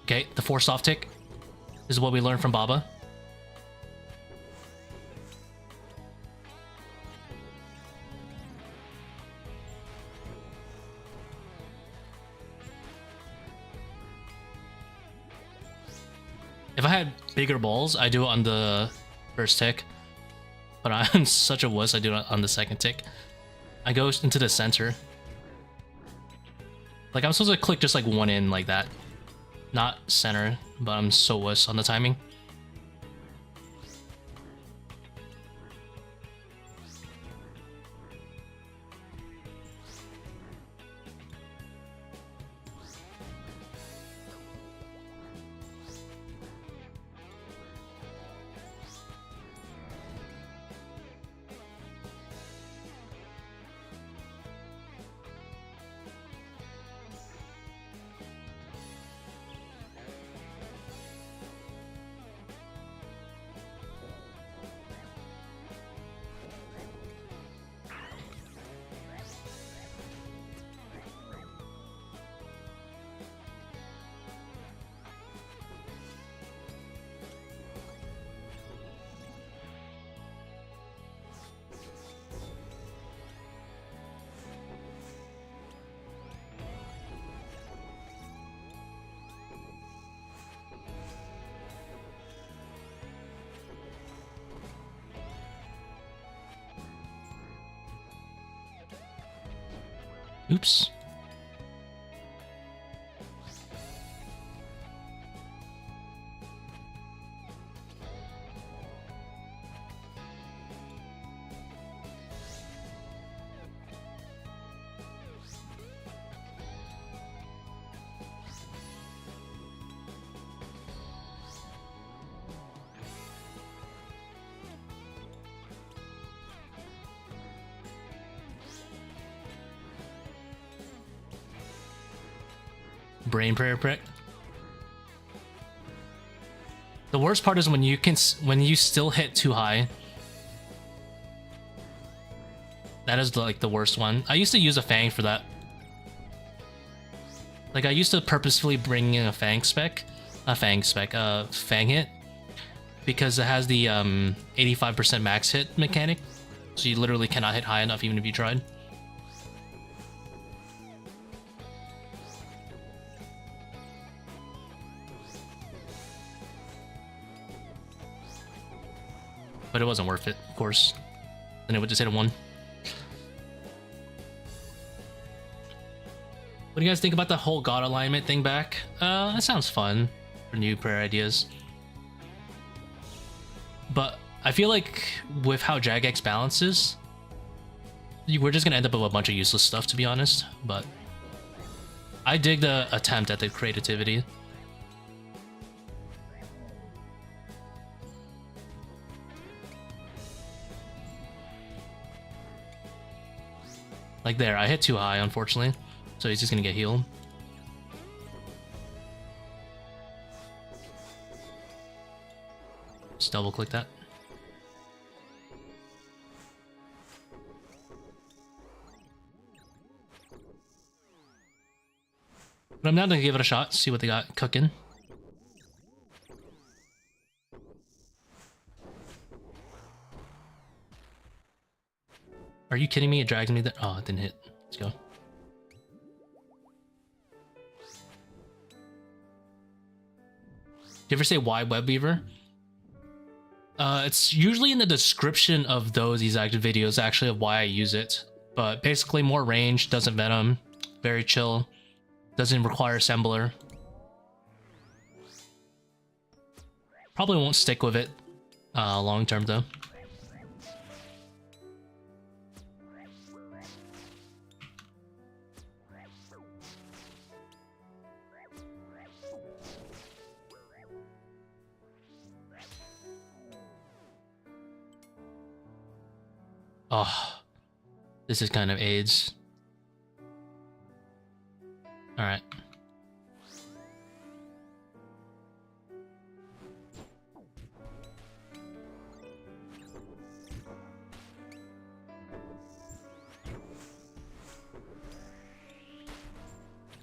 Okay, the force off tick. This is what we learned from Baba. If I had bigger balls, I do it on the first tick. But I'm such a wuss, I do it on the second tick. I go into the center. Like, I'm supposed to click just like one in like that. Not center, but I'm so wuss on the timing. Oops. Brain prayer prick. The worst part is when you still hit too high. That is like the worst one. I used to use a Fang for that. Like I used to purposefully bring in a Fang hit, because it has the 85% max hit mechanic, so you literally cannot hit high enough even if you tried. But it wasn't worth it, of course. Then it would just hit a 1. What do you guys think about the whole god alignment thing back? That sounds fun for new prayer ideas. But I feel like with how Jagex balances, we're just gonna end up with a bunch of useless stuff, to be honest. But I dig the attempt at the creativity. Like there, I hit too high, unfortunately. So he's just gonna get healed. Just double click that. But I'm now gonna give it a shot, see what they got cooking. Are you kidding me? It drags me there. Oh, it didn't hit. Let's go. Do you ever say why web weaver? It's usually in the description of those exact videos, actually, of why I use it. But basically, more range, doesn't venom, very chill, doesn't require assembler. Probably won't stick with it long term though. Oh, this is kind of AIDS. All right.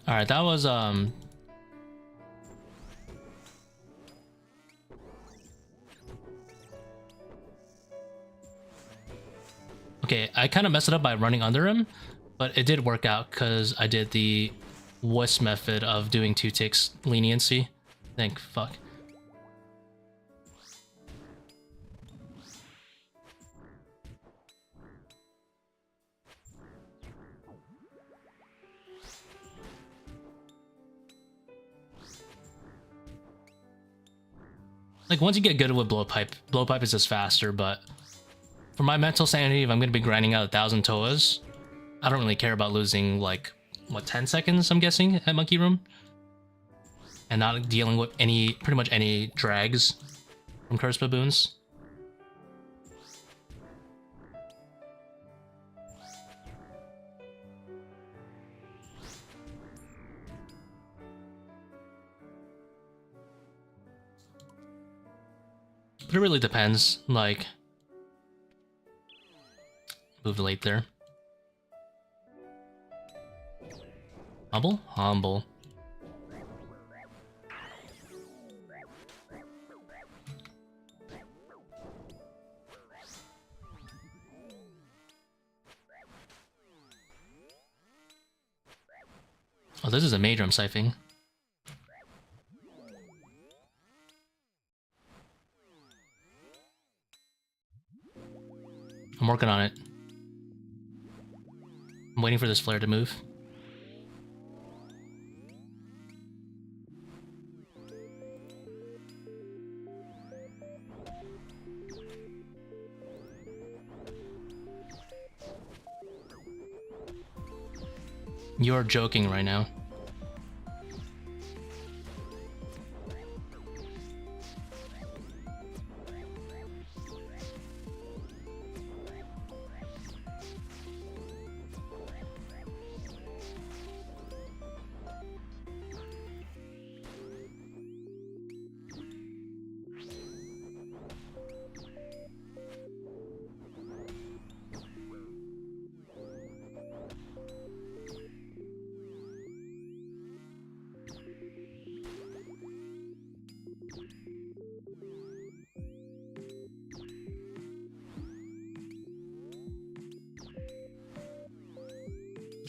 All right, that was okay, I kind of messed it up by running under him, but it did work out because I did the wuss method of doing 2 ticks leniency. Think, fuck. Like once you get good with blowpipe is just faster, but for my mental sanity, if I'm going to be grinding out 1,000 Toas, I don't really care about losing, like, what, 10 seconds, I'm guessing, at Monkey Room? And not dealing with pretty much any drags from Cursed Baboons. But it really depends, like... Moved late there. Humble? Humble. Oh, this is a major I'm siphoning. I'm working on it. I'm waiting for this flare to move. You're joking right now.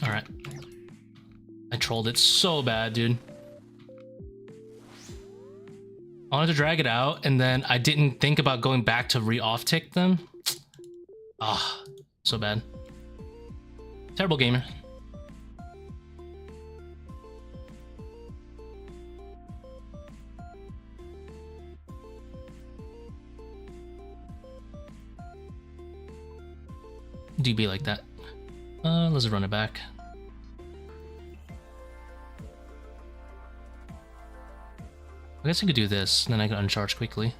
Alright. I trolled it so bad, dude. I wanted to drag it out, and then I didn't think about going back to re-off-tick them. Ah, so bad. Terrible gamer. Do be like that. Let's run it back. I guess I could do this, then I can uncharge quickly.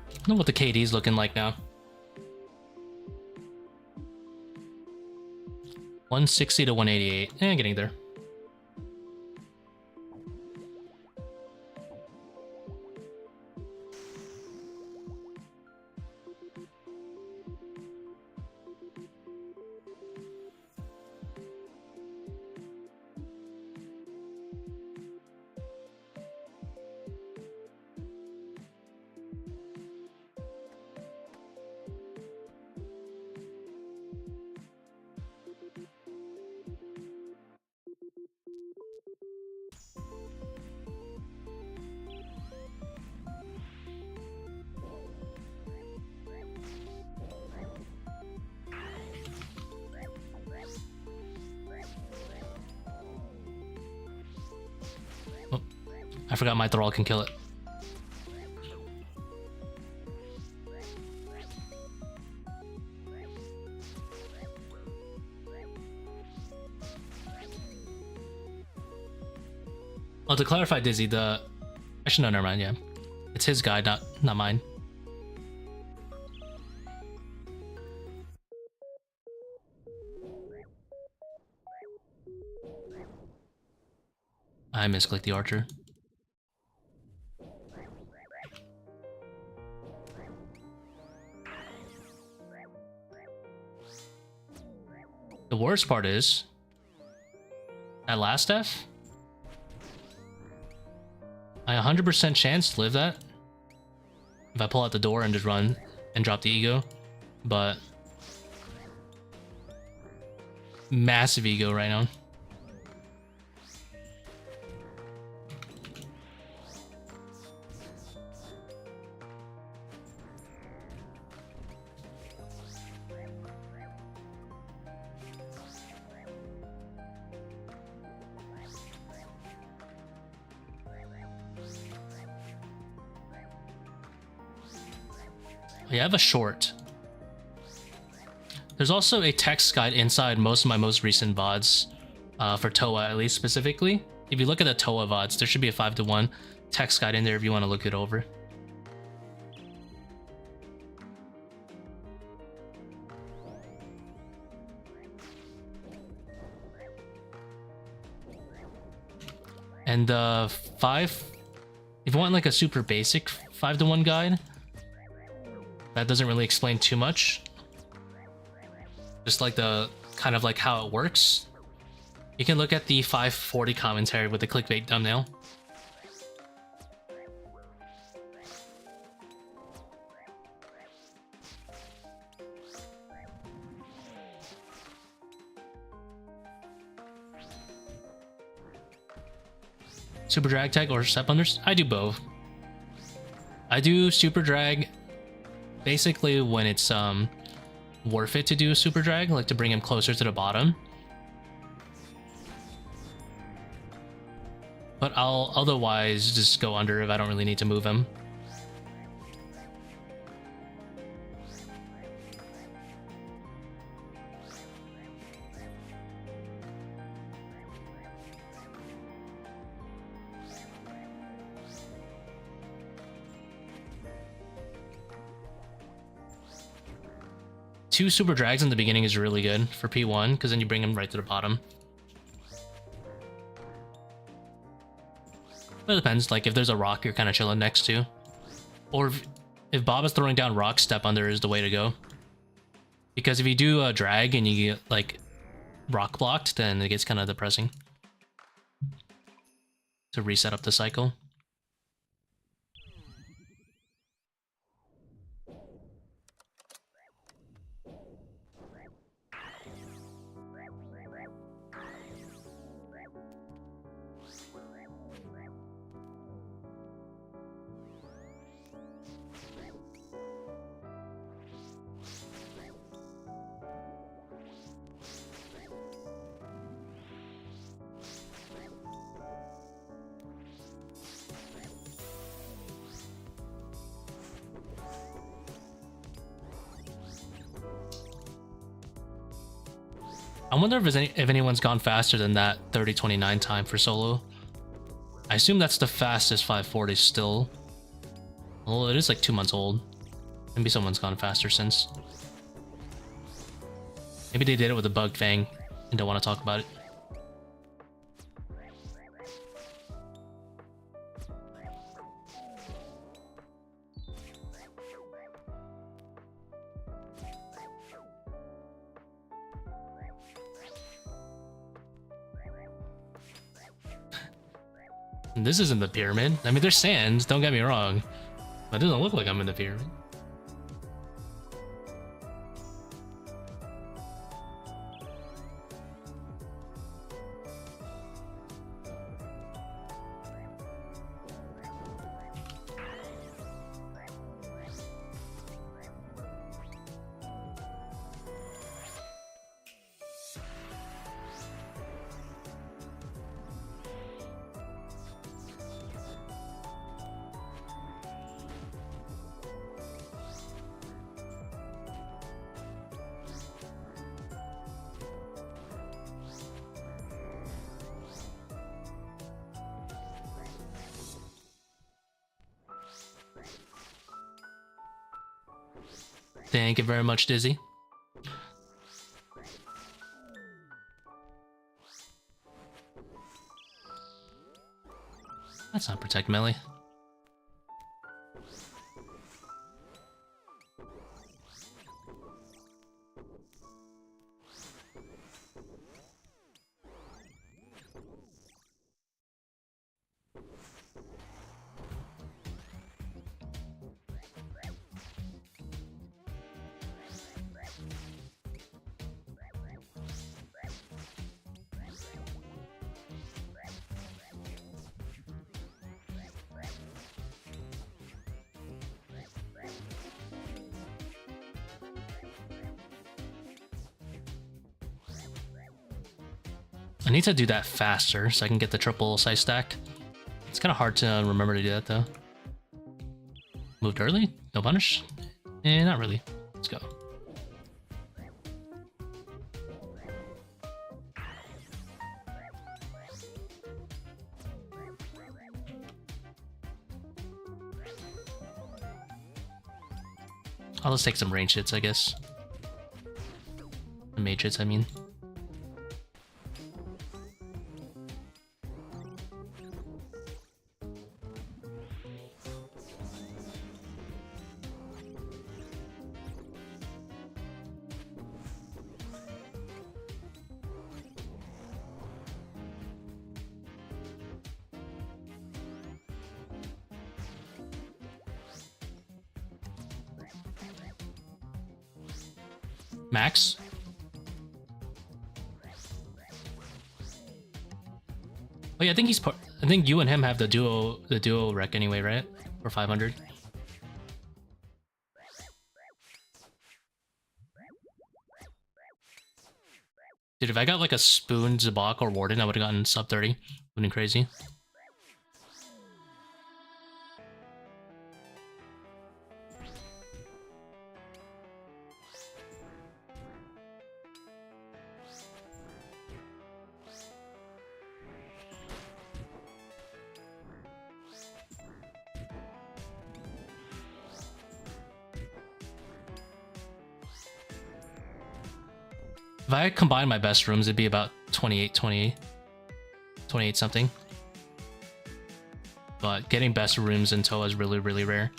I don't know what the KD's looking like now. 160 to 188. Getting there. I forgot my thrall can kill it. Oh, to clarify, Dizzy, actually, no, never mind, yeah. It's his guide, not mine. I misclicked the archer. The worst part is, that last F, I 100% chance to live that if I pull out the door and just run and drop the ego, but massive ego right now. Yeah, I have a short. There's also a text guide inside most of my most recent VODs, for Toa at least specifically. If you look at the Toa VODs, there should be a 5-to-1 text guide in there if you want to look it over. And if you want like a super basic 5-to-1 guide, that doesn't really explain too much. Just like the kind of like how it works. You can look at the 540 commentary with the clickbait thumbnail. Super drag tag or step unders? I do both. I do super drag basically when it's worth it to do a super drag, like to bring him closer to the bottom. But I'll otherwise just go under if I don't really need to move him. Two super drags in the beginning is really good for P1, because then you bring him right to the bottom. But it depends, like if there's a rock you're kind of chilling next to. Or if Bob is throwing down rocks, step under is the way to go. Because if you do a drag and you get like rock blocked, then it gets kind of depressing. To reset up the cycle. I wonder if anyone's gone faster than that 30:29 time for solo. I assume that's the fastest 540 still. Well, it is like 2 months old. Maybe someone's gone faster since. Maybe they did it with a bugged Fang and don't want to talk about it. This isn't the pyramid. I mean, there's sands, don't get me wrong. But it doesn't look like I'm in the pyramid. Thank you very much, Dizzy. That's not protect melee. I need to do that faster so I can get the triple size stack. It's kind of hard to remember to do that though. Moved early? No punish? Eh, not really. Let's go. I'll just take some range hits, I guess. Mage hits, I mean. Max? Oh yeah, I think he's part. I think you and him have the duo rec anyway, right? For 500. Dude, if I got like a Spoon, Zabak, or Warden, I would have gotten sub 30. Would have been crazy. If I combine my best rooms, it'd be about 28 something. But getting best rooms in Toa is really, really rare.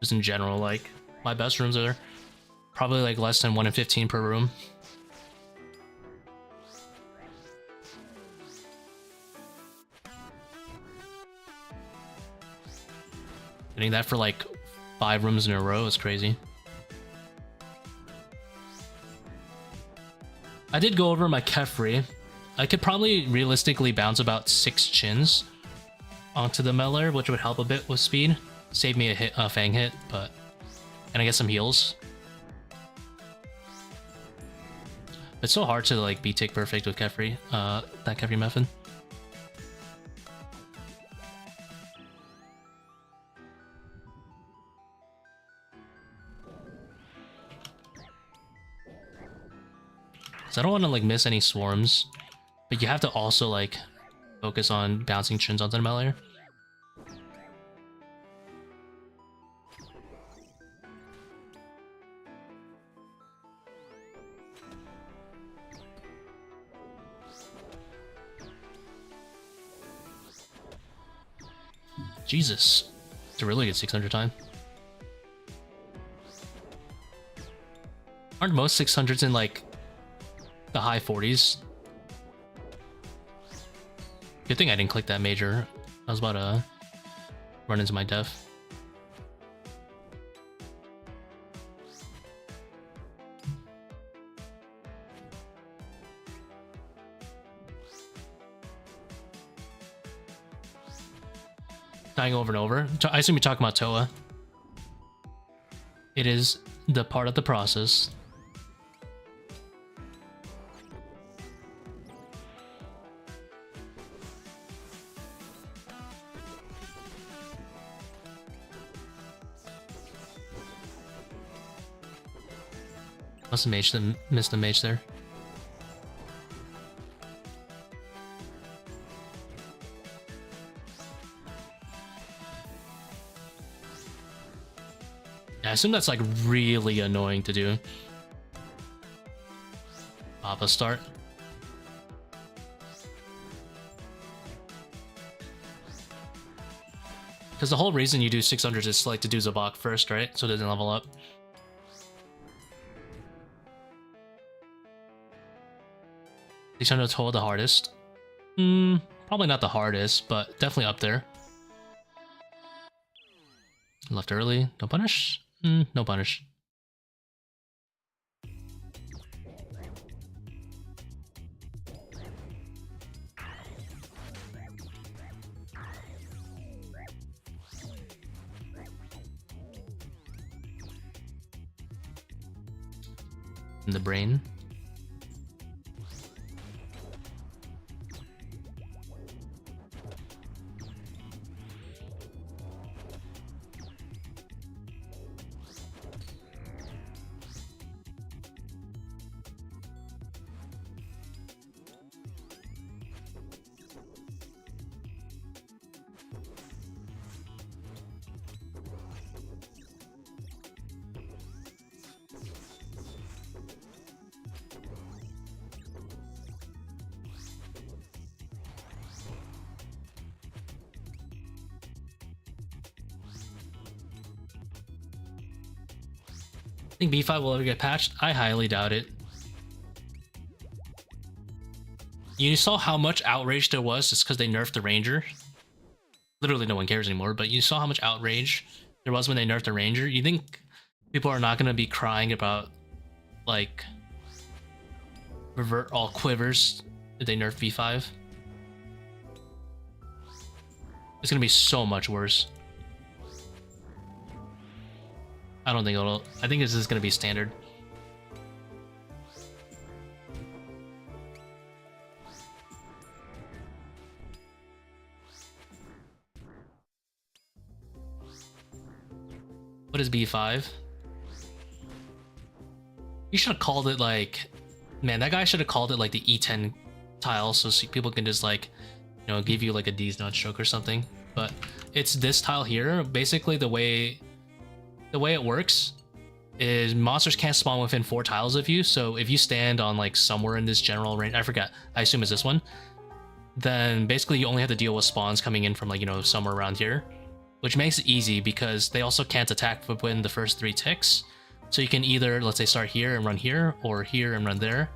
Just in general, like, my best rooms are probably like less than 1 in 15 per room. Getting that for like 5 rooms in a row is crazy. I did go over my Kefri. I could probably realistically bounce about 6 chins onto the Meller, which would help a bit with speed. Save me a Fang hit, but... And I get some heals. It's so hard to like be tick perfect with Kefri, that Kefri method. So I don't want to like miss any swarms, but you have to also like focus on bouncing chins onto the melee. Jesus, it's a really good 600 time. Aren't most 600s in like the high 40s? Good thing I didn't click that major. I was about to run into my death. Dying over and over. I assume you're talking about Toa. It is the part of the process. Must have missed the mage there. I assume that's like really annoying to do. Papa start. Because the whole reason you do 600s is like to do Zabak first, right? So it doesn't level up. These are total the hardest. Probably not the hardest, but definitely up there. Left early. No punish? No punish. In the brain. Think B5 will ever get patched? I highly doubt it. You saw how much outrage there was just because they nerfed the Ranger. Literally no one cares anymore, but you saw how much outrage there was when they nerfed the Ranger. You think people are not going to be crying about, like, revert all quivers if they nerf B5? It's going to be so much worse. I don't think it'll... I think this is going to be standard. What is B5? You should have called it like... Man, that guy should have called it like the E10 tile so people can just like, you know, give you like a D's nut stroke or something. But it's this tile here. Basically the way it works is monsters can't spawn within 4 tiles of you. So if you stand on like somewhere in this general range, I forgot, I assume it's this one, then basically you only have to deal with spawns coming in from like, you know, somewhere around here, which makes it easy because they also can't attack within the first 3 ticks. So you can either, let's say, start here and run here, or here and run there,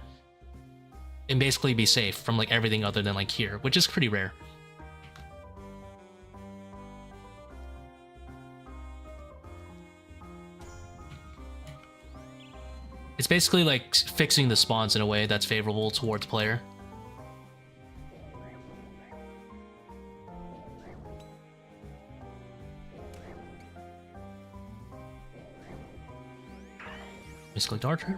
and basically be safe from like everything other than like here, which is pretty rare. It's basically like fixing the spawns in a way that's favorable towards player. Misclicked Archer.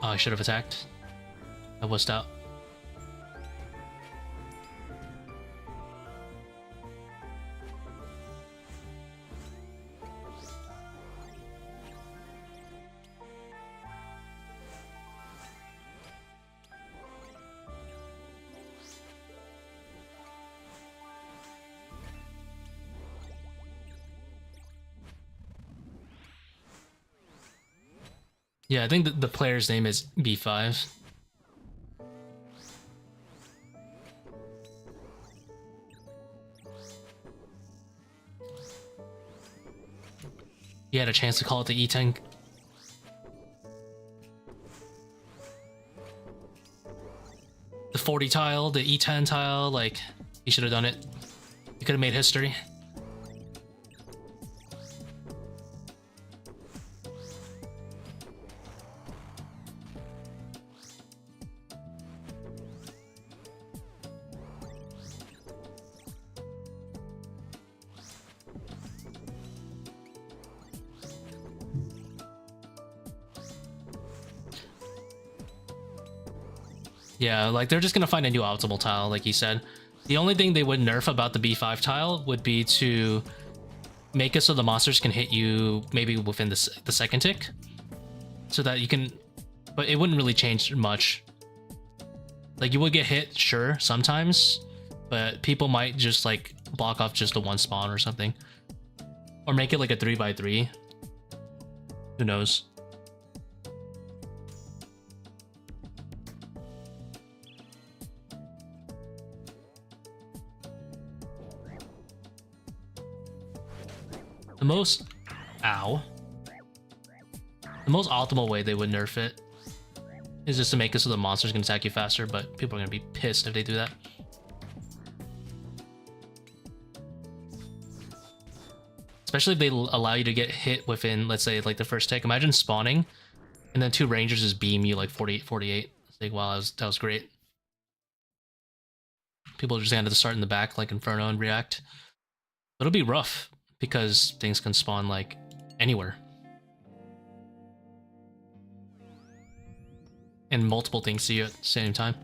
Oh, I should have attacked. I wussed out. Yeah, I think the player's name is B5. He had a chance to call it the E10. The 40 tile, the E10 tile, like, he should have done it. He could have made history. Yeah, like they're just gonna find a new optimal tile, like you said. The only thing they would nerf about the B5 tile would be to make it so the monsters can hit you maybe within the second tick, so that you can. But it wouldn't really change much. Like you would get hit, sure, sometimes, but people might just like block off just the one spawn or something, or make it like a 3x3. Who knows? The most optimal way they would nerf it is just to make it so the monsters can attack you faster, but people are gonna be pissed if they do that. Especially if they allow you to get hit within, let's say, like the first tick. Imagine spawning and then 2 rangers just beam you like 48. It's like, wow, that was great. People are just gonna start in the back like Inferno and react. But it'll be rough because things can spawn like anywhere. And multiple things see you at the same time.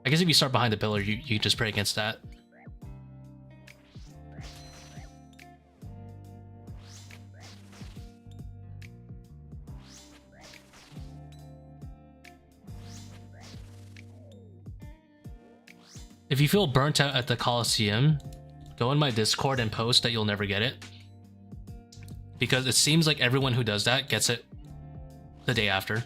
I guess if you start behind the pillar, you just pray against that. If you feel burnt out at the Coliseum, go in my Discord and post that you'll never get it. Because it seems like everyone who does that gets it the day after.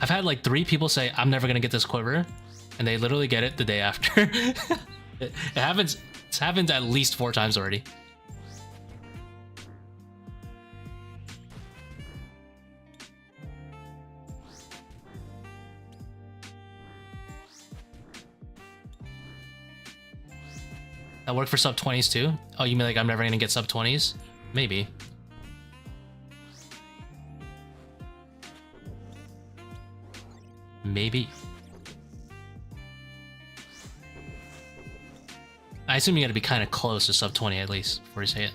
I've had like 3 people say, I'm never gonna get this quiver, and they literally get it the day after. It happens. It's happened at least 4 times already. That worked for sub 20s too? Oh, you mean like I'm never gonna get sub 20s? Maybe. Maybe. I assume you gotta be kind of close to sub 20 at least before you say it.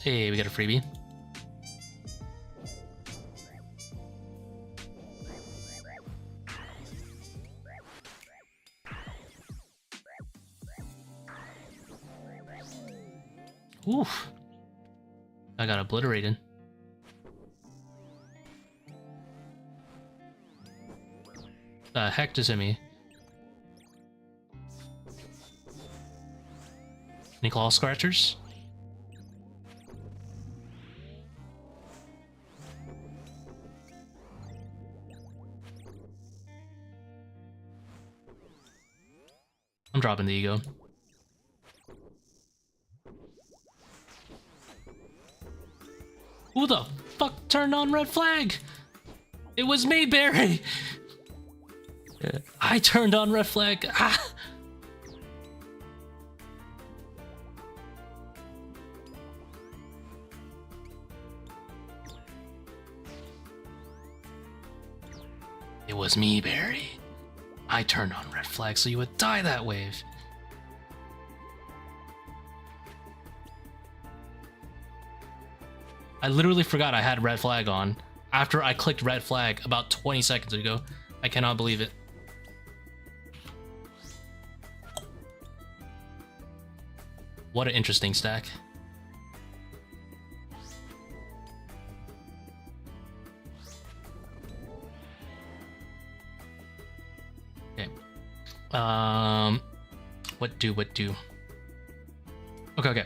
Hey, we got a freebie. Oof. I got obliterated. The heck does it mean? Any claw scratchers? I'm dropping the ego. Who the fuck turned on red flag? It was me, Barry! I turned on red flag. Ah! It was me, Barry. I turned on red flag so you would die that wave. I literally forgot I had red flag on after I clicked red flag about 20 seconds ago. I cannot believe it. What an interesting stack. Okay. What do? Okay.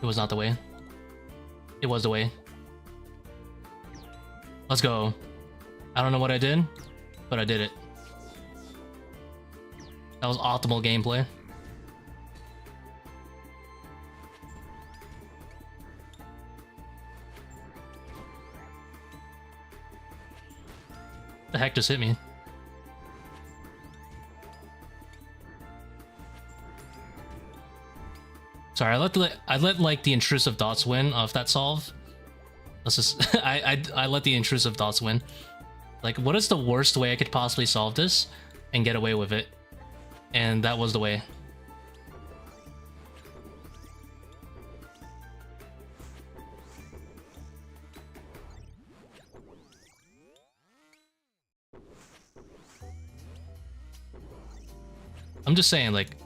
It was not the way. It was the way. Let's go. I don't know what I did, but I did it. That was optimal gameplay. The heck just hit me? Sorry, I let like the intrusive dots win off that solve. Let's just I let the intrusive dots win. Like, what is the worst way I could possibly solve this and get away with it? And that was the way. I'm just saying, like,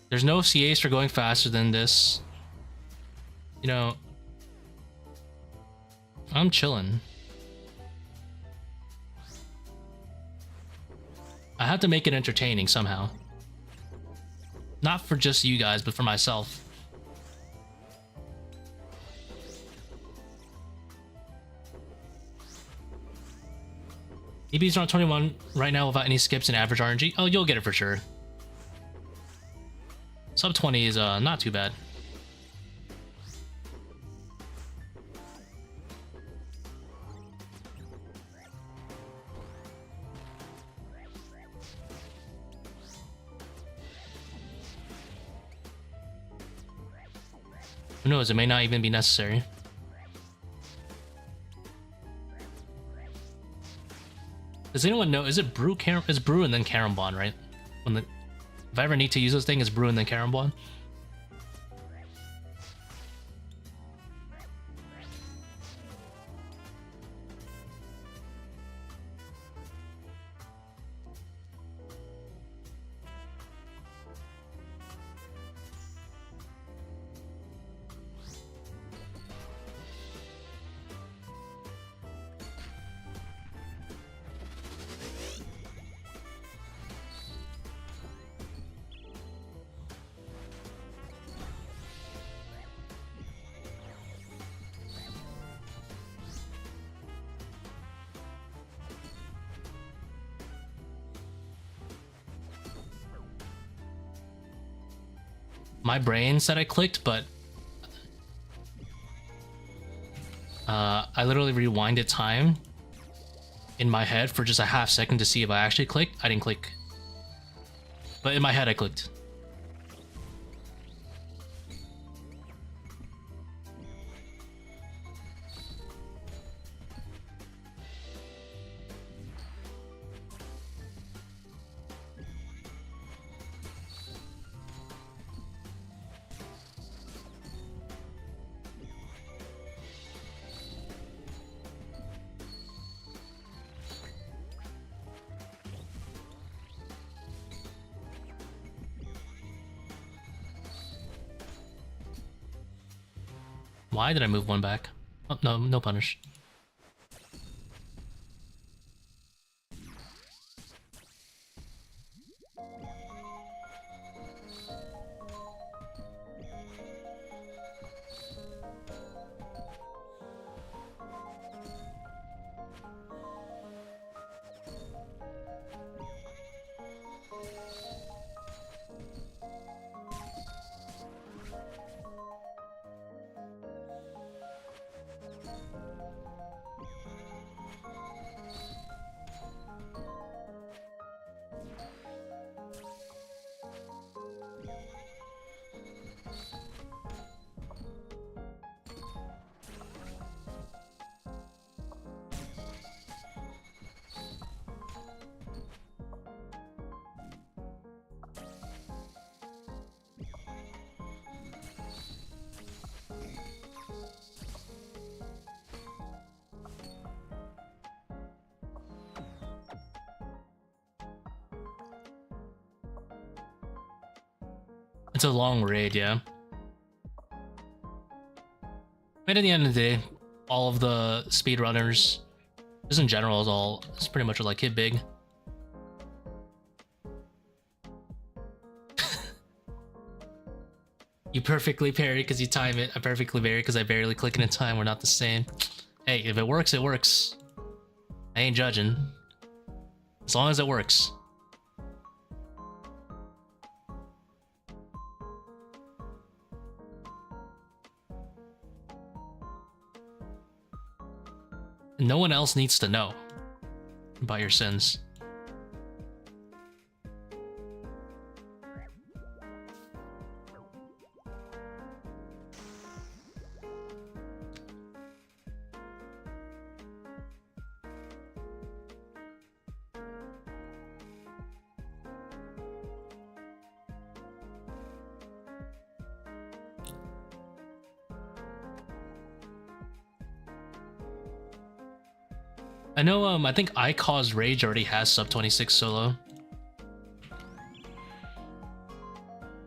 there's no CAs for going faster than this. You know, I'm chilling. I have to make it entertaining somehow. Not for just you guys, but for myself. EB's around 21 right now without any skips and average RNG. Oh, you'll get it for sure. Sub 20 is not too bad. Who knows, it may not even be necessary. Does anyone know, is it brew it's brew and then Karambon, right? When the if I ever need to use this thing, it's brew and then Karambon. My brain said I clicked, but I literally rewinded time in my head for just a half second to see if I actually clicked. I didn't click, but in my head I clicked. Why did I move one back? Oh, no, no punish. It's a long raid, yeah. But at the end of the day, all of the speedrunners, just in general, it's pretty much like hit big. You perfectly parry because you time it. I perfectly parry because I barely click it in time. We're not the same. Hey, if it works, it works. I ain't judging. As long as it works. No one else needs to know about your sins. I know, I think I Cause Rage already has sub 26 solo.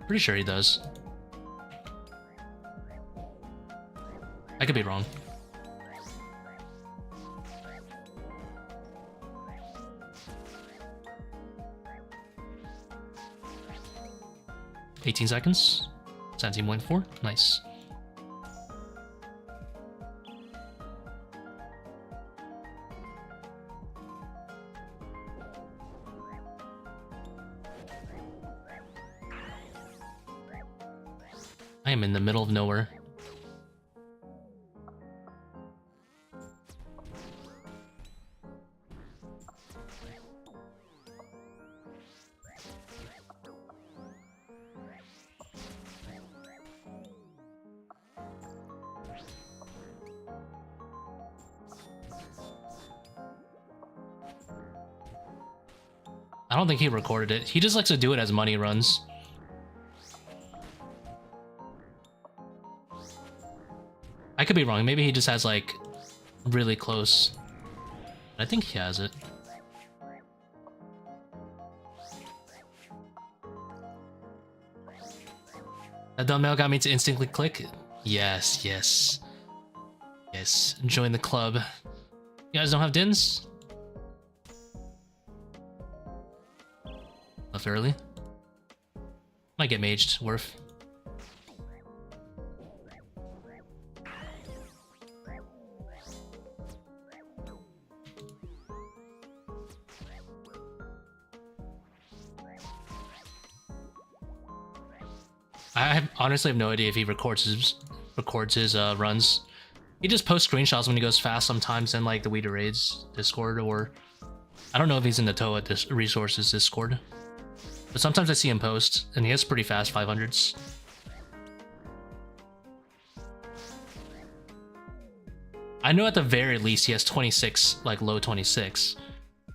Pretty sure he does. I could be wrong. $18 seconds. 17.4. Nice. I am in the middle of nowhere. I don't think he recorded it. He just likes to do it as money runs. I could be wrong. Maybe he just has like really close. I think he has it. That thumbnail got me to instantly click. Yes, yes. Yes, join the club. You guys don't have dins? Left early. Might get maged, worth. I honestly have no idea if he records his runs. He just posts screenshots when he goes fast sometimes in like the We Do Raids Discord, or I don't know if he's in the Toa Resources Discord. But sometimes I see him post, and he has pretty fast 500s. I know at the very least he has 26, like low 26.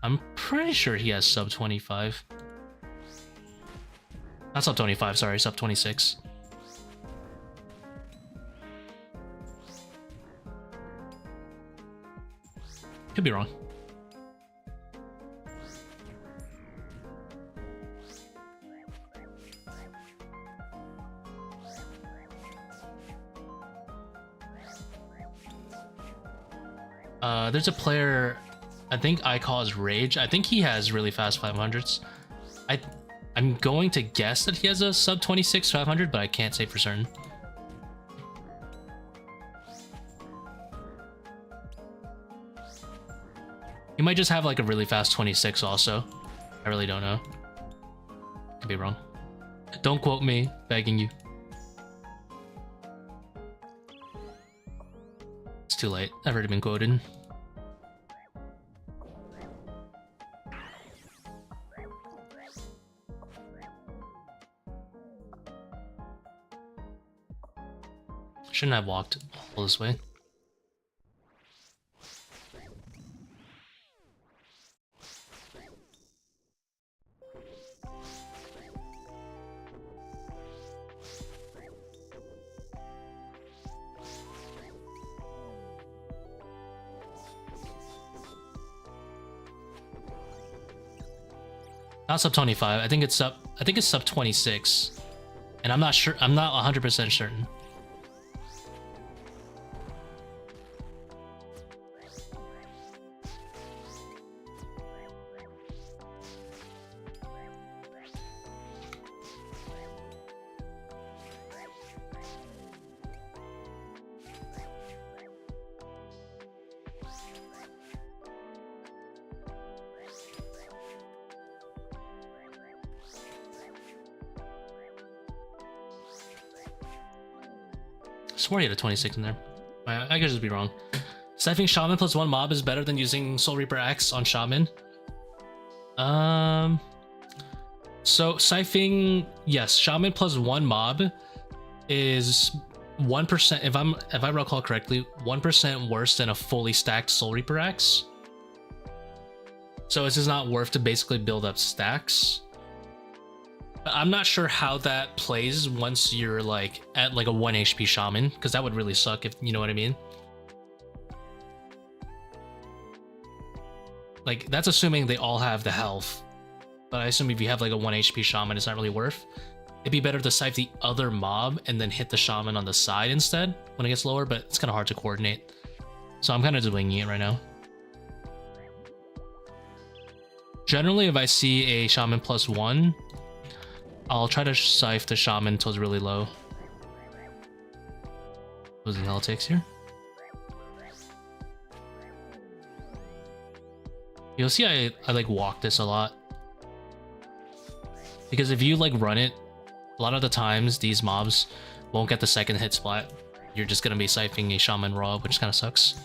I'm pretty sure he has sub 25. Not sub 25, sorry, sub 26. Could be wrong. There's a player, I think I Cause Rage. I think he has really fast 500s. I'm going to guess that he has a sub 26 500, but I can't say for certain. He might just have like a really fast 26 also. I really don't know. Could be wrong. Don't quote me, begging you. It's too late. I've already been quoted. Shouldn't have walked all this way. Not sub 25. I think it's sub 26. And I'm not sure. I'm not 100% certain. I swore he had a 26 in there. I could just be wrong. Siphoning Shaman plus 1 mob is better than using Soul Reaper Axe on Shaman. So siphoning, yes, Shaman plus 1 mob is 1%. If I recall correctly, 1% worse than a fully stacked Soul Reaper Axe. So it's just not worth to basically build up stacks. I'm not sure how that plays once you're like at like a 1 HP shaman, because that would really suck, if you know what I mean. Like, that's assuming they all have the health. But I assume if you have like a 1 HP shaman, it's not really worth. It'd be better to scythe the other mob and then hit the shaman on the side instead when it gets lower, but it's kind of hard to coordinate. So I'm kind of just winging it right now. Generally, if I see a shaman plus 1, I'll try to scythe the shaman until it's really low. Losing hell takes here. You'll see I like walk this a lot. Because if you like run it, a lot of the times these mobs won't get the second hit splat. You're just gonna be siphoning a shaman raw, which kind of sucks.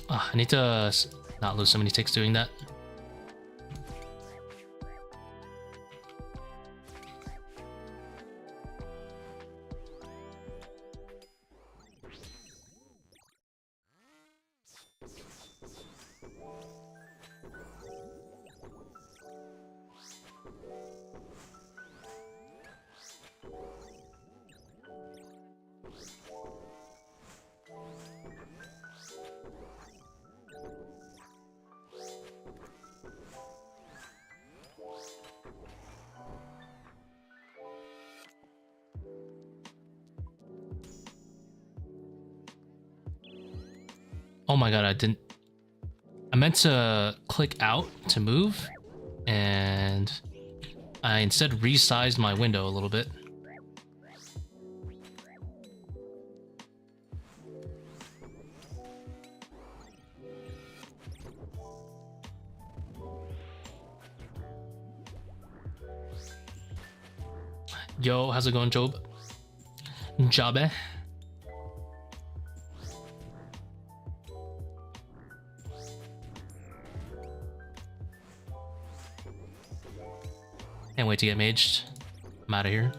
I need to not lose so many ticks doing that. Oh my god, I meant to click out to move, and I instead resized my window a little bit. Yo, how's it going, Job? Jobe? Can't wait to get maged. I'm out of here.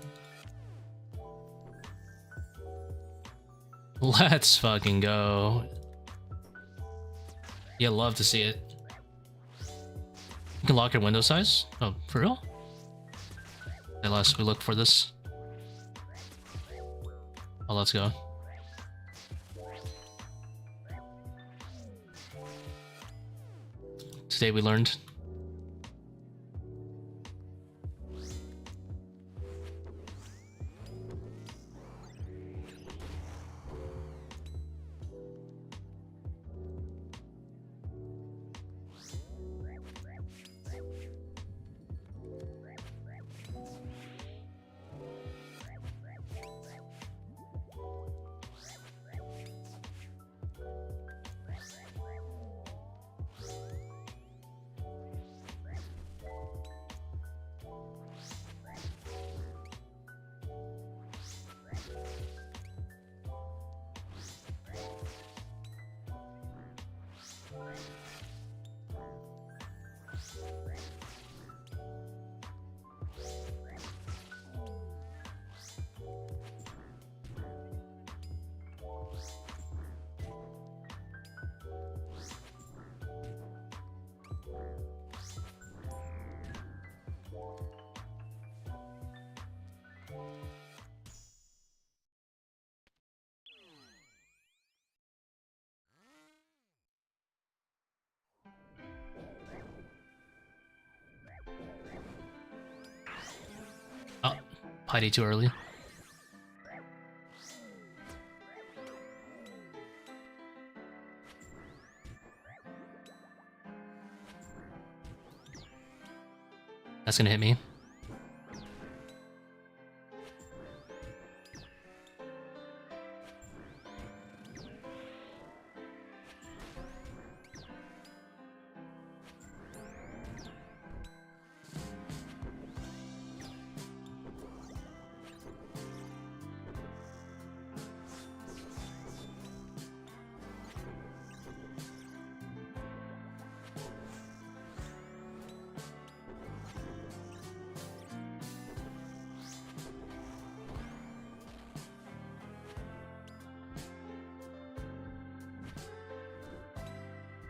Let's fucking go. Yeah, love to see it. You can lock your window size? Oh, for real? Unless we look for this. Oh, let's go. Today we learned. Heidi too early. That's gonna hit me.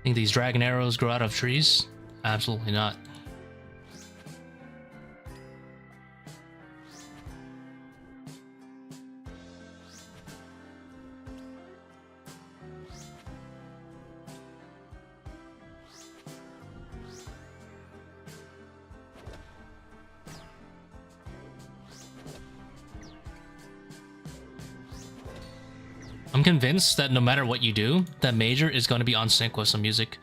Think these dragon arrows grow out of trees? Absolutely not. I'm convinced that no matter what you do, that major is going to be on sync with some music.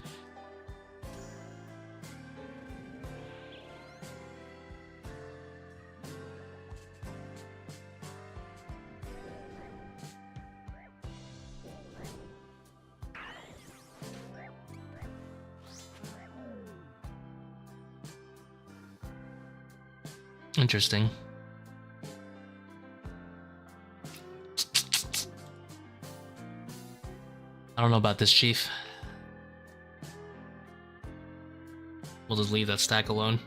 Interesting. I don't know about this, Chief. We'll just leave that stack alone.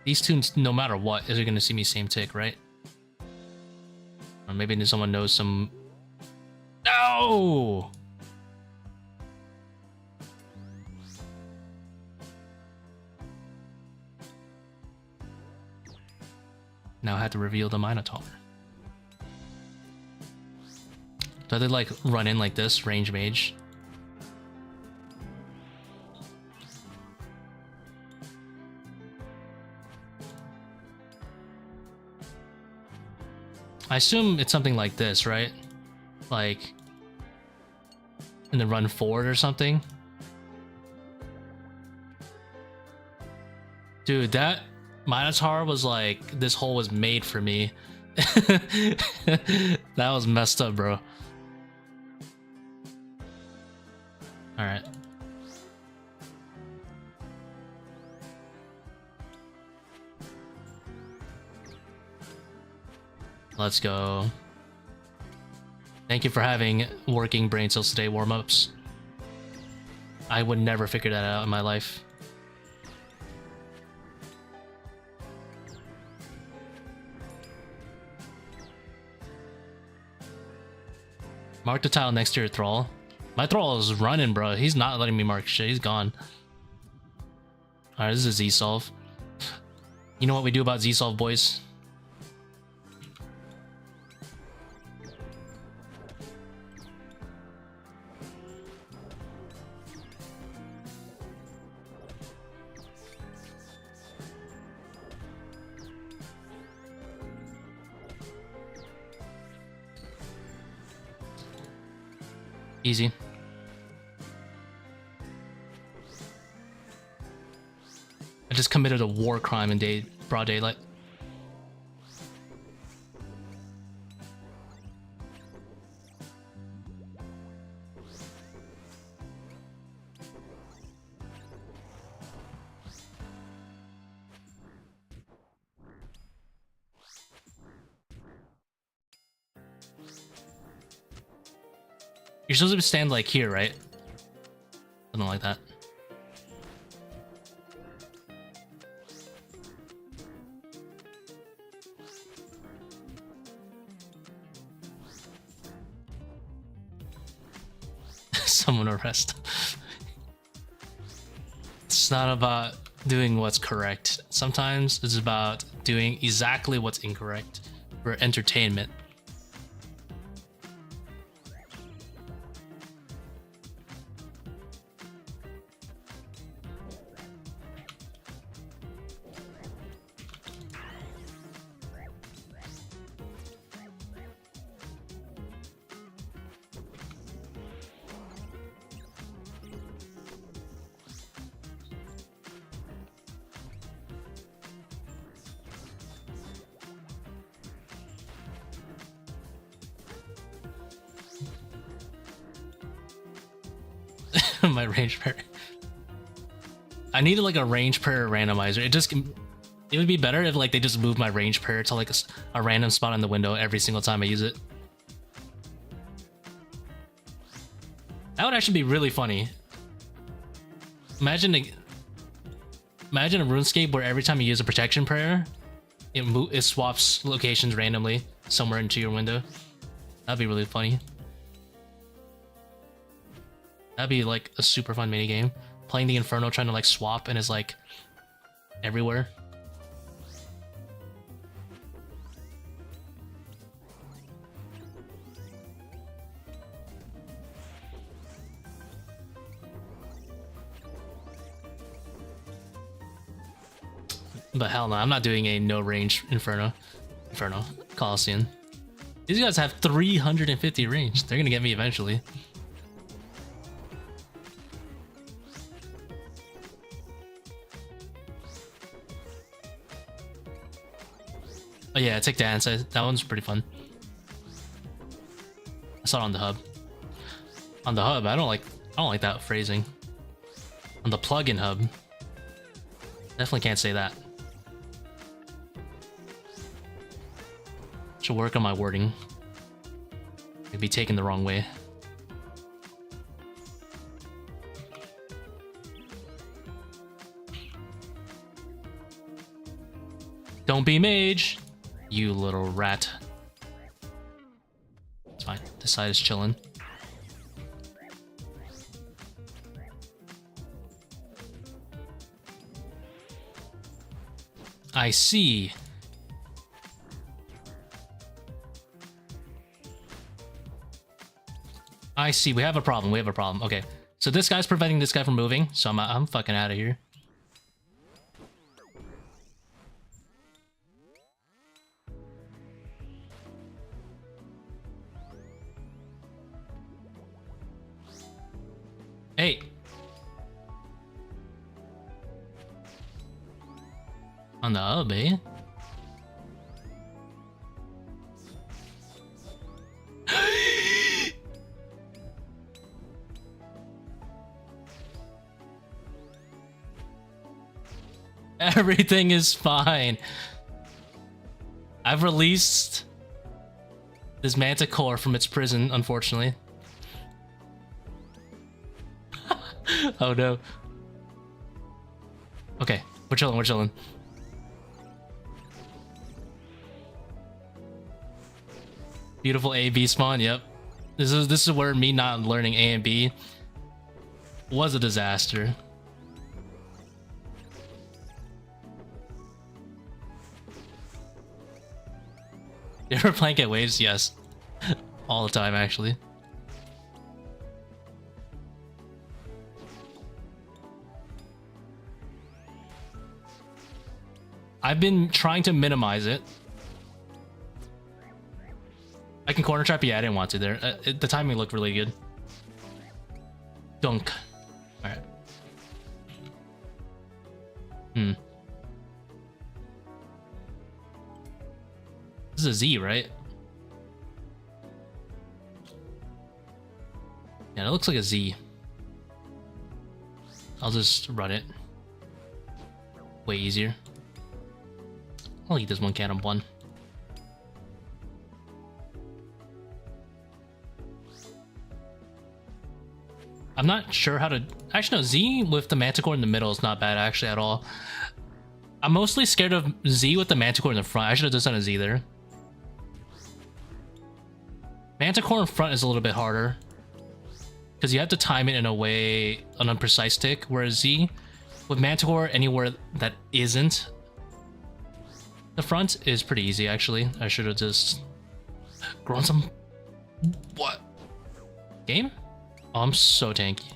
These two, no matter what, is going to see me same tick, right? Or maybe someone knows some... No! Now I had to reveal the Minotaur. So they like run in like this, range mage. I assume it's something like this, right? Like, and then run forward or something. Dude, that Minotaur was like, this hole was made for me. That was messed up, bro. Alright. Let's go. Thank you for having working brain cells today, warm-ups. I would never figure that out in my life. Mark the tile next to your thrall. My thrall is running, bro. He's not letting me mark shit. He's gone. Alright, this is a Z-solve. You know what we do about Z-solve, boys? Easy. I just committed a war crime in broad daylight. You're supposed to stand like here, right? Something like that. Someone arrest. It's not about doing what's correct. Sometimes it's about doing exactly what's incorrect for entertainment. My range prayer. I needed like a range prayer randomizer. It would be better if like they just moved my range prayer to like a random spot on the window every single time I use it. That would actually be really funny. Imagine a RuneScape where every time you use a protection prayer, it swaps locations randomly somewhere into your window. That'd be really funny. That'd be like a super fun mini game. Playing the Inferno, trying to like swap, and it's like everywhere. But hell no, I'm not doing a no range Inferno Coliseum. These guys have 350 range. They're gonna get me eventually. Oh yeah, Tick Dance. That one's pretty fun. I saw it on the hub. On the hub, I don't like that phrasing. On the plugin hub, definitely can't say that. Should work on my wording. It'd be taken the wrong way. Don't be mage, you little rat. It's fine. This side is chilling. I see. I see. We have a problem. We have a problem. Okay. So this guy's preventing this guy from moving. So I'm fucking out of here. Hey. On the hub, eh? Everything is fine. I've released this manticore from its prison, unfortunately. Oh no. Okay, we're chilling, we're chilling. Beautiful A-B spawn, yep. This is where me not learning A and B was a disaster. You ever blanket waves? Yes. All the time, actually. I've been trying to minimize it. I can corner trap? Yeah, I didn't want to there. The timing looked really good. Dunk. Alright. This is a Z, right? Yeah, it looks like a Z. I'll just run it. Way easier. I'll eat this one can of one. I'm not sure how to... Actually, no, Z with the Manticore in the middle is not bad, actually, at all. I'm mostly scared of Z with the Manticore in the front. I should have just done a Z there. Manticore in front is a little bit harder, because you have to time it in a way, an unprecise tick, whereas Z, with Manticore, anywhere that isn't the front is pretty easy, actually. I should have just grown some... What? Game? Oh, I'm so tanky.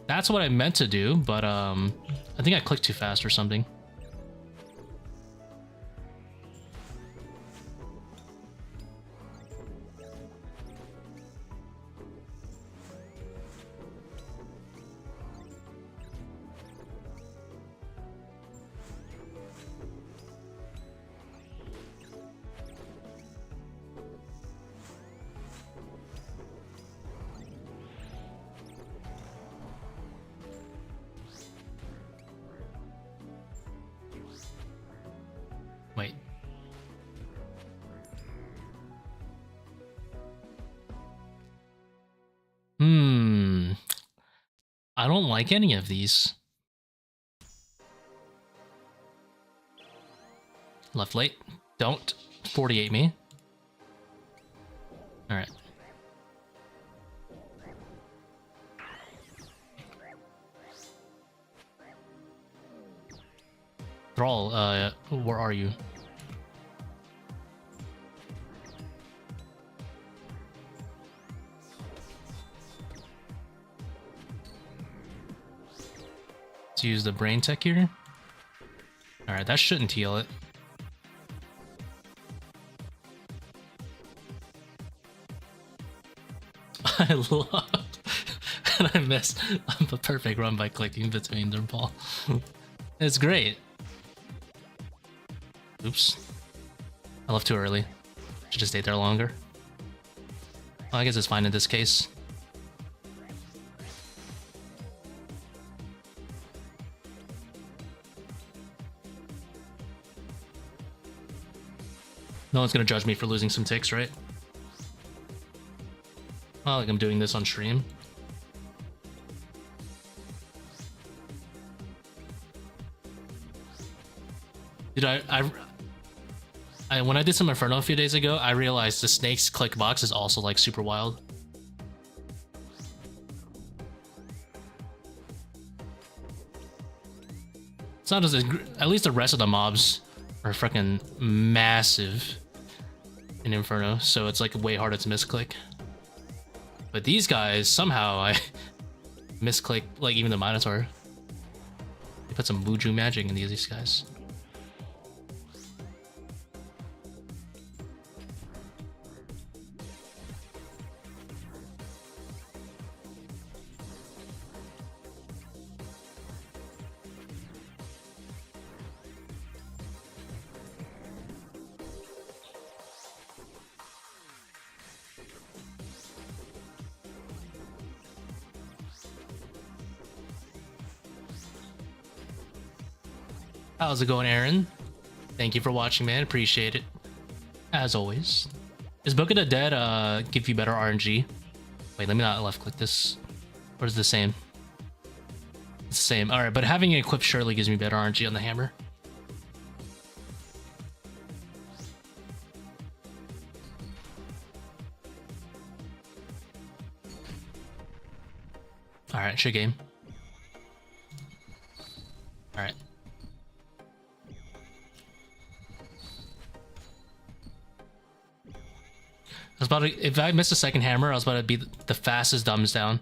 That's what I meant to do, but I think I clicked too fast or something. I don't like any of these. Left late. Don't 48 me. Alright. Thrall, where are you? Let's use the brain tech here. Alright, that shouldn't heal it. I love and I missed a perfect run by clicking between their ball. It's great. Oops. I left too early. Should just stay there longer. Well, I guess it's fine in this case. No one's gonna judge me for losing some ticks, right? Well, like I'm doing this on stream. Dude, I when I did some Inferno a few days ago, I realized the snake's click box is also like super wild. It's not as at least the rest of the mobs are freaking massive in Inferno, so it's like way harder to misclick. But these guys, somehow I misclick like even the Minotaur. They put some Buju magic in these guys. How's it going, Aaron? Thank you for watching, man. Appreciate it. As always. Is Book of the Dead give you better RNG? Wait, let me not left click this. Or is it the same? It's the same. Alright, but having it equipped surely gives me better RNG on the hammer. Alright, shit game. Alright. I was about to, if I missed a second hammer, I was about to be the fastest thumbs down.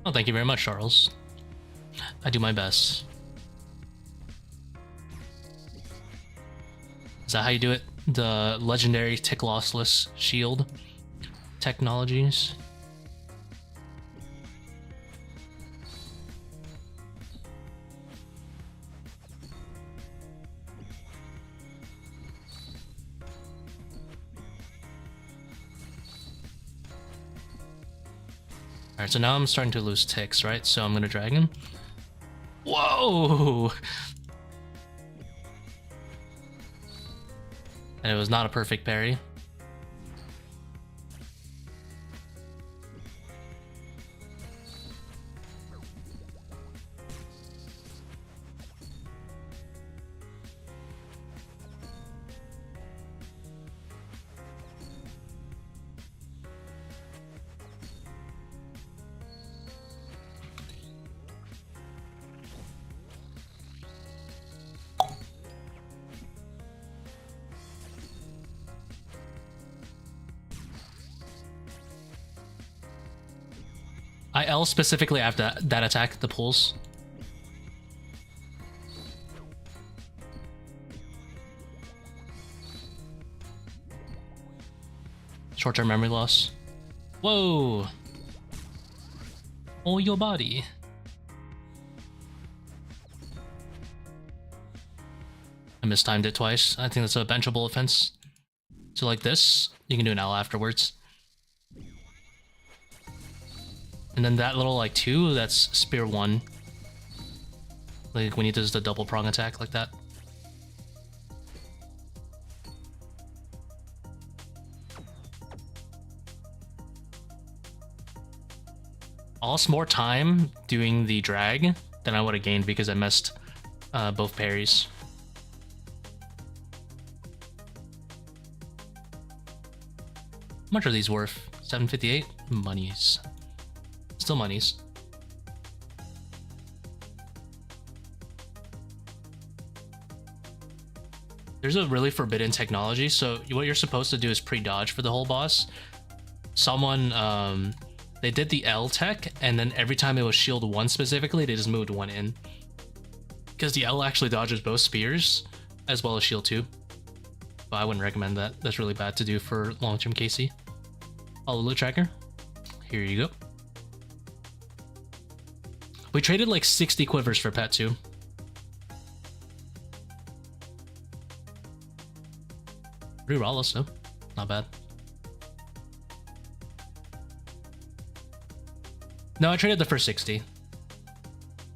Oh, thank you very much, Charles. I do my best. Is that how you do it? The legendary tick lossless shield technologies. Alright, so now I'm starting to lose ticks, right? So I'm gonna drag him. Whoa! And it was not a perfect parry. I L specifically after that attack, the pulls. Short-term memory loss. Whoa! Oh, your body. I mistimed it twice. I think that's a benchable offense. So like this, you can do an L afterwards. And then that little like 2, that's spear 1. Like when he does the double prong attack like that. I lost more time doing the drag than I would have gained because I missed both parries. How much are these worth? 758? Monies. Still monies. There's a really forbidden technology, so what you're supposed to do is pre-dodge for the whole boss. Someone, they did the L tech, and then every time it was shield 1 specifically, they just moved 1 in. Because the L actually dodges both spears, as well as shield 2. But I wouldn't recommend that. That's really bad to do for long-term KC. Follow loot tracker. Here you go. We traded like 60 quivers for pet 2. Reroll us, though. Not bad. No, I traded the first 60.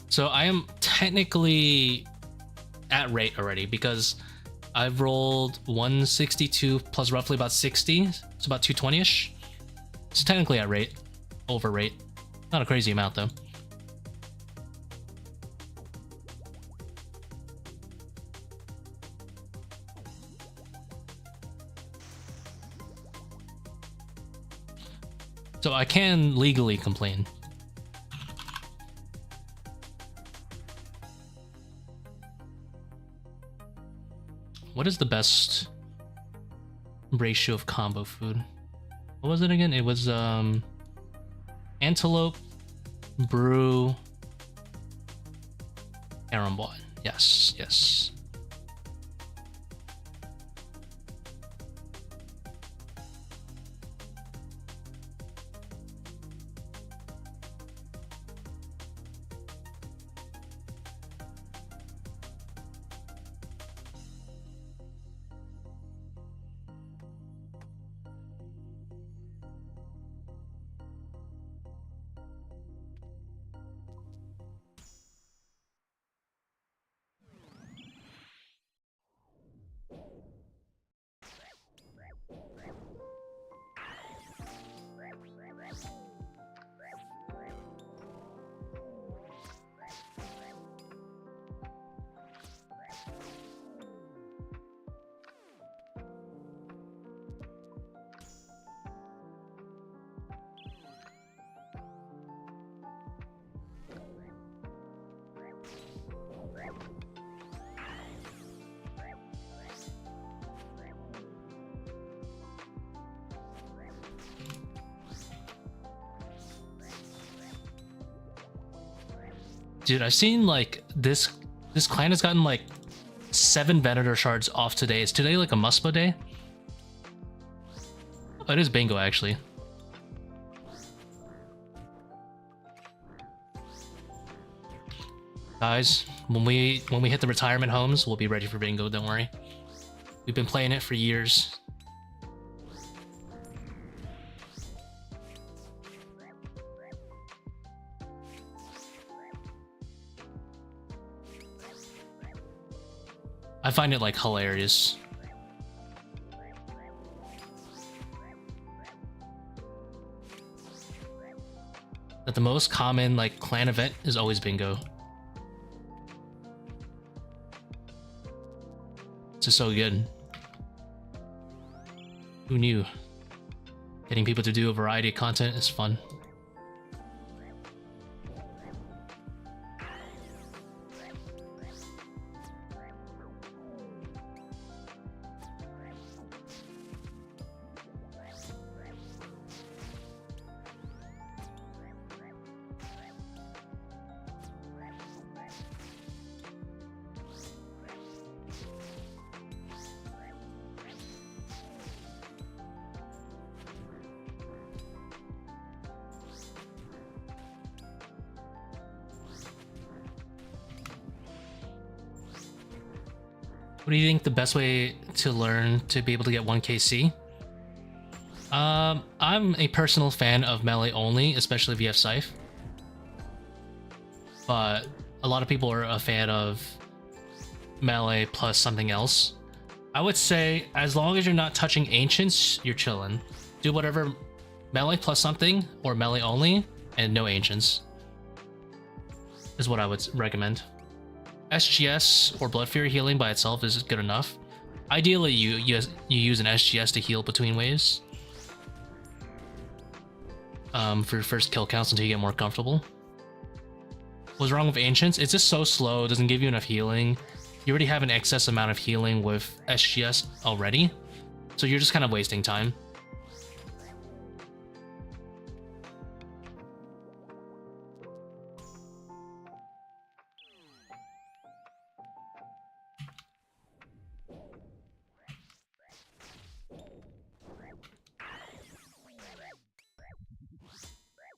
So I am technically at rate already because I've rolled 162 plus roughly about 60. It's about 220-ish. It's technically at rate. Over rate. Not a crazy amount, though. So I can legally complain. What is the best ratio of combo food? What was it again? It was antelope, brew, caramboy. Yes, yes. Dude, I've seen like this clan has gotten like 7 Venator shards off today. Is today like a Muspa day? Oh, it is bingo actually. Guys, when we hit the retirement homes, we'll be ready for bingo, don't worry. We've been playing it for years. I find it like hilarious. That the most common like clan event is always bingo. It's just so good. Who knew? Getting people to do a variety of content is fun. What do you think the best way to learn to be able to get 1kc? I'm a personal fan of melee only, especially if you have Scythe. But a lot of people are a fan of melee plus something else. I would say as long as you're not touching ancients, you're chilling. Do whatever melee plus something or melee only and no ancients is what I would recommend. SGS or Blood Fury healing by itself is good enough. Ideally, you use an SGS to heal between waves for your first kill counts until you get more comfortable. What's wrong with Ancients? It's just so slow, it doesn't give you enough healing. You already have an excess amount of healing with SGS already, so you're just kind of wasting time.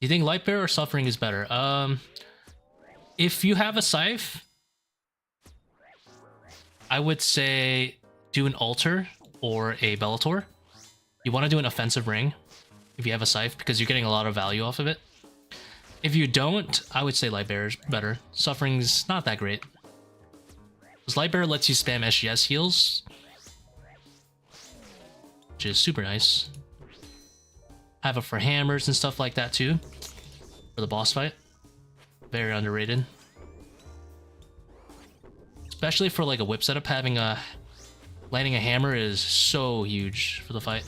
Do you think Lightbearer or Suffering is better? If you have a Scythe, I would say do an Altar or a Bellator. You want to do an offensive ring if you have a Scythe, because you're getting a lot of value off of it. If you don't, I would say Lightbearer is better. Suffering's not that great. Because Lightbearer lets you spam SGS heals, which is super nice. Have it for hammers and stuff like that too, for the boss fight. Very underrated. Especially for like a whip setup, having a landing a hammer is so huge for the fight.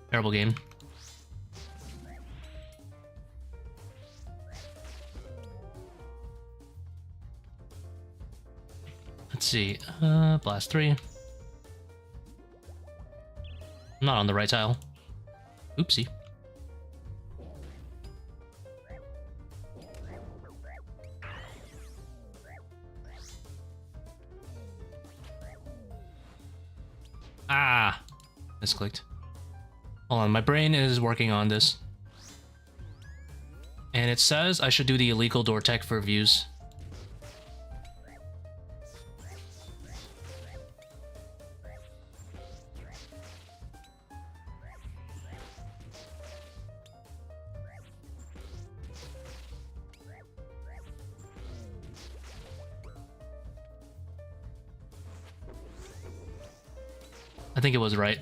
Terrible game. Let's see. Blast 3. I'm not on the right tile. Oopsie. Ah! Misclicked. Hold on, my brain is working on this. And it says I should do the illegal door tech for views. I think it was right.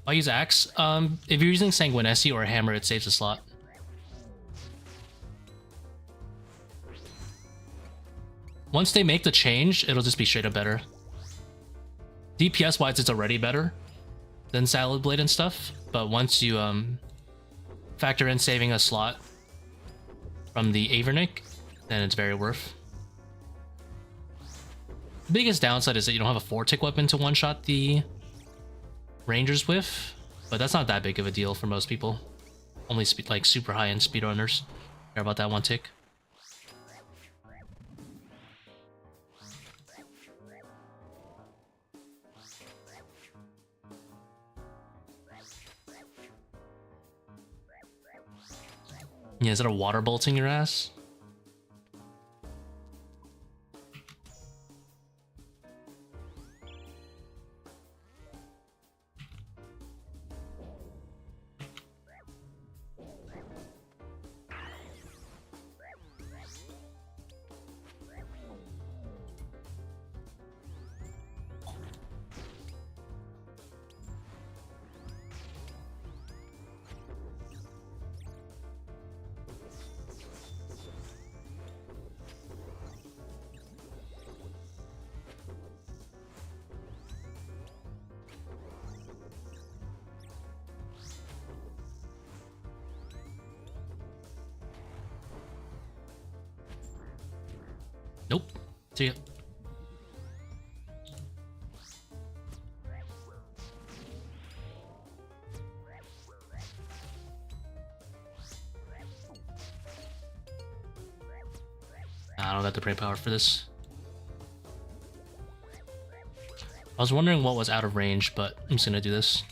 I'll use Axe. If you're using Sanguinesi or a hammer, it saves a slot. Once they make the change, it'll just be straight up better. DPS wise, it's already better than Salad Blade and stuff, but once you factor in saving a slot from the Avernic, then it's very worth. The biggest downside is that you don't have a 4-tick weapon to one-shot the Rangers with, but that's not that big of a deal for most people. Only like super high-end speedrunners care about that 1 tick. Yeah, is that a water bolting your ass? Nope. See ya. I don't got the brain power for this. I was wondering what was out of range, but I'm just gonna do this.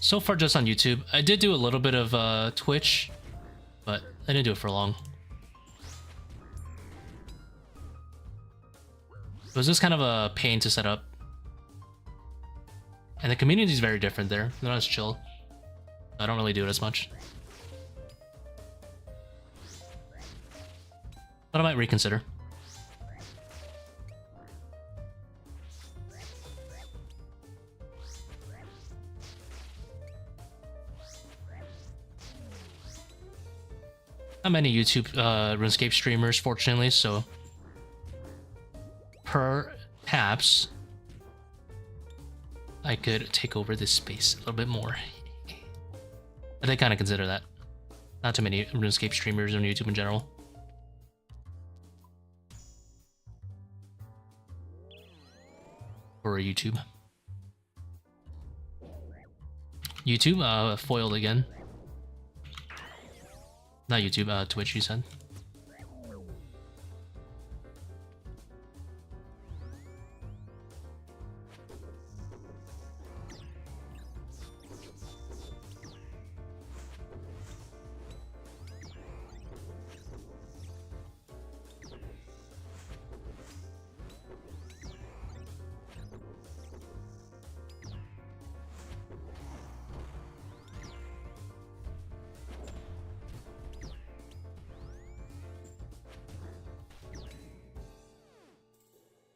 So far just on YouTube. I did do a little bit of Twitch, but I didn't do it for long. It was just kind of a pain to set up. And the community is very different there. They're not as chill. I don't really do it as much. But I might reconsider. Not many YouTube RuneScape streamers, fortunately, so perhaps I could take over this space a little bit more. But I kind of consider that. Not too many RuneScape streamers on YouTube in general. Or YouTube. YouTube, foiled again. Not YouTube, Twitch, you said.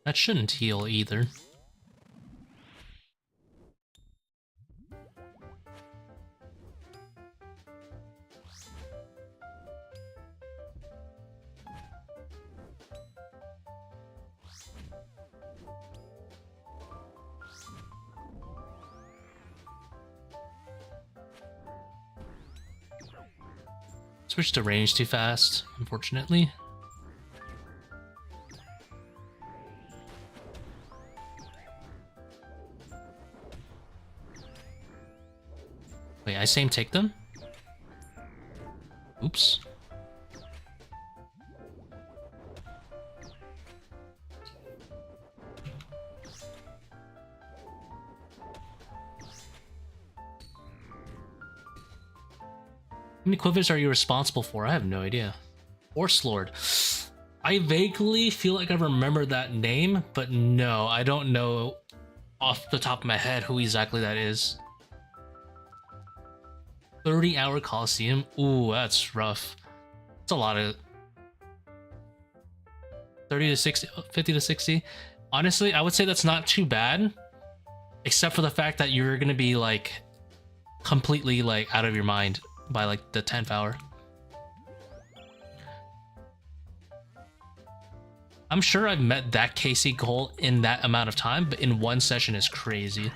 That shouldn't heal either. Switched to range too fast, unfortunately. Wait, I same take them? Oops. How many quivers are you responsible for? I have no idea. Horse Lord. I vaguely feel like I remember that name, but no, I don't know off the top of my head who exactly that is. 30-hour Coliseum? Ooh, that's rough. It's a lot of 30 to 60, 50 to 60. Honestly, I would say that's not too bad, except for the fact that you're gonna be like completely like out of your mind by like the 10th hour. I'm sure I've met that KC goal in that amount of time, but in one session is crazy.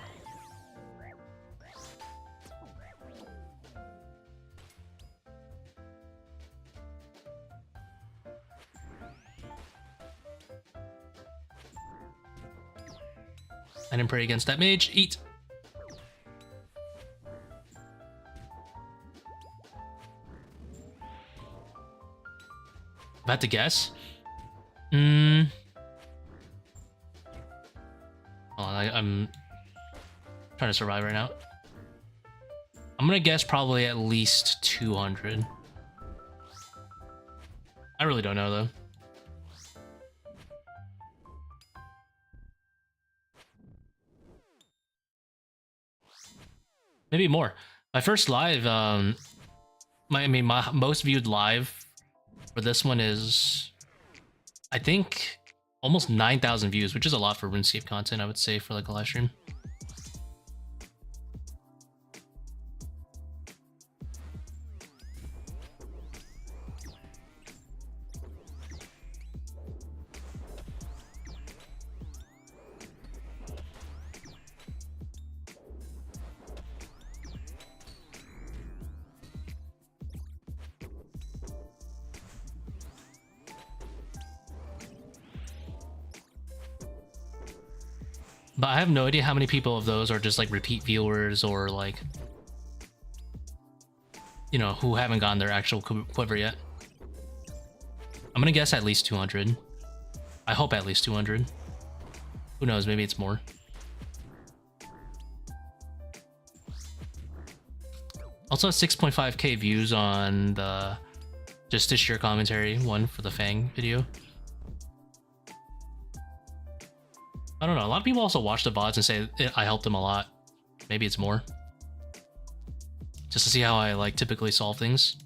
I didn't pray against that mage. Eat. If I had to guess. Well, I'm trying to survive right now. I'm gonna guess probably at least 200. I really don't know though. Maybe more. My first live, my most viewed live for this one is, I think, almost 9,000 views, which is a lot for RuneScape content, I would say, for like a live stream. But I have no idea how many people of those are just like repeat viewers or like, you know, who haven't gotten their actual quiver yet. I'm gonna guess at least 200. I hope at least 200. Who knows, maybe it's more. Also 6.5k views on the just this year commentary one for the Fang video. I don't know, a lot of people also watch the VODs and say I helped them a lot. Maybe it's more. Just to see how I like typically solve things.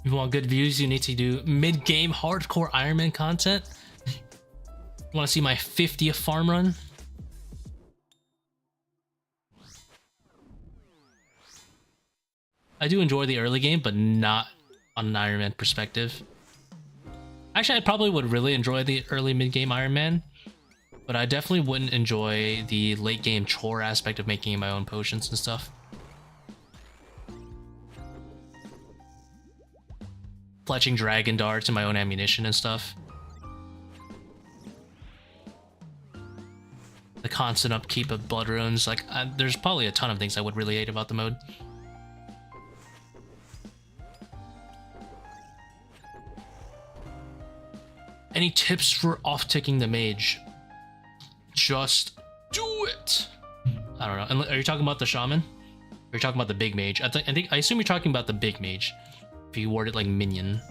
If you want good views, you need to do mid-game hardcore Iron Man content. You want to see my 50th farm run? I do enjoy the early game, but not on an Iron Man perspective. Actually, I probably would really enjoy the early mid-game Iron Man, but I definitely wouldn't enjoy the late-game chore aspect of making my own potions and stuff. Fletching dragon darts and my own ammunition and stuff. The constant upkeep of blood runes, like there's probably a ton of things I would really hate about the mode. Any tips for off-ticking the mage? Just do it. I don't know. Are you talking about the shaman? Or are you talking about the big mage? I assume you're talking about the big mage. If you word it like minion.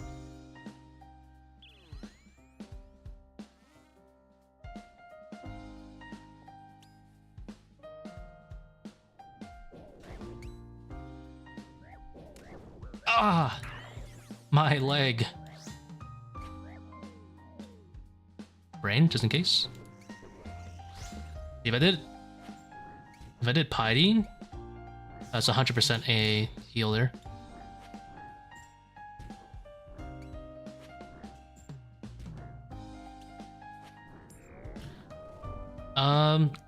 Ah! My leg. Brain, just in case. If I did piety, that's 100% a heal there.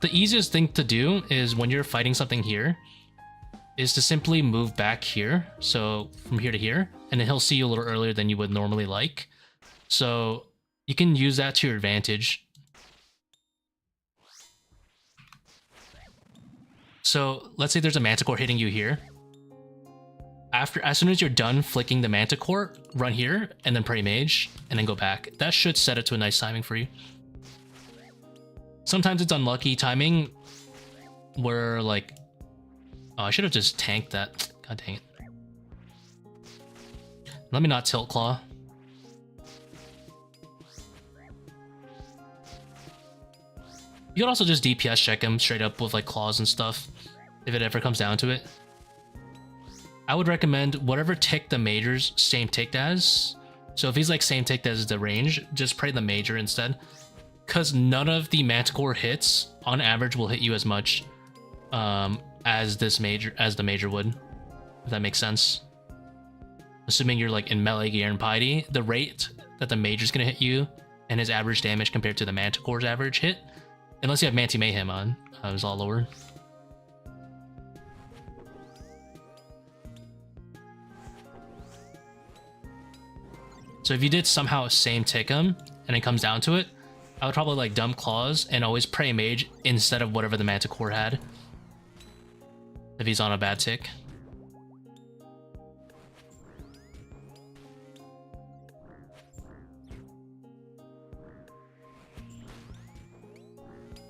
The easiest thing to do is when you're fighting something here, is to simply move back here. So from here to here, and then he'll see you a little earlier than you would normally like. So you can use that to your advantage. So let's say there's a manticore hitting you here. As soon as you're done flicking the manticore, run here and then pray mage and then go back. That should set it to a nice timing for you. Sometimes it's unlucky timing where like, oh, I should have just tanked that. God dang it. Let me not tilt claw. You could also just DPS check him straight up with like claws and stuff if it ever comes down to it. I would recommend whatever tick the major's same ticked as. So if he's like same ticked as the range, just pray the major instead. Because none of the manticore hits on average will hit you as much as the major would, if that makes sense. Assuming you're like in melee gear and piety, the rate that the major's gonna hit you and his average damage compared to the manticore's average hit, unless you have Manti Mayhem on, is all lower. So if you did somehow same tick him and it comes down to it, I would probably like dump claws and always pray mage instead of whatever the manticore had. If he's on a bad tick.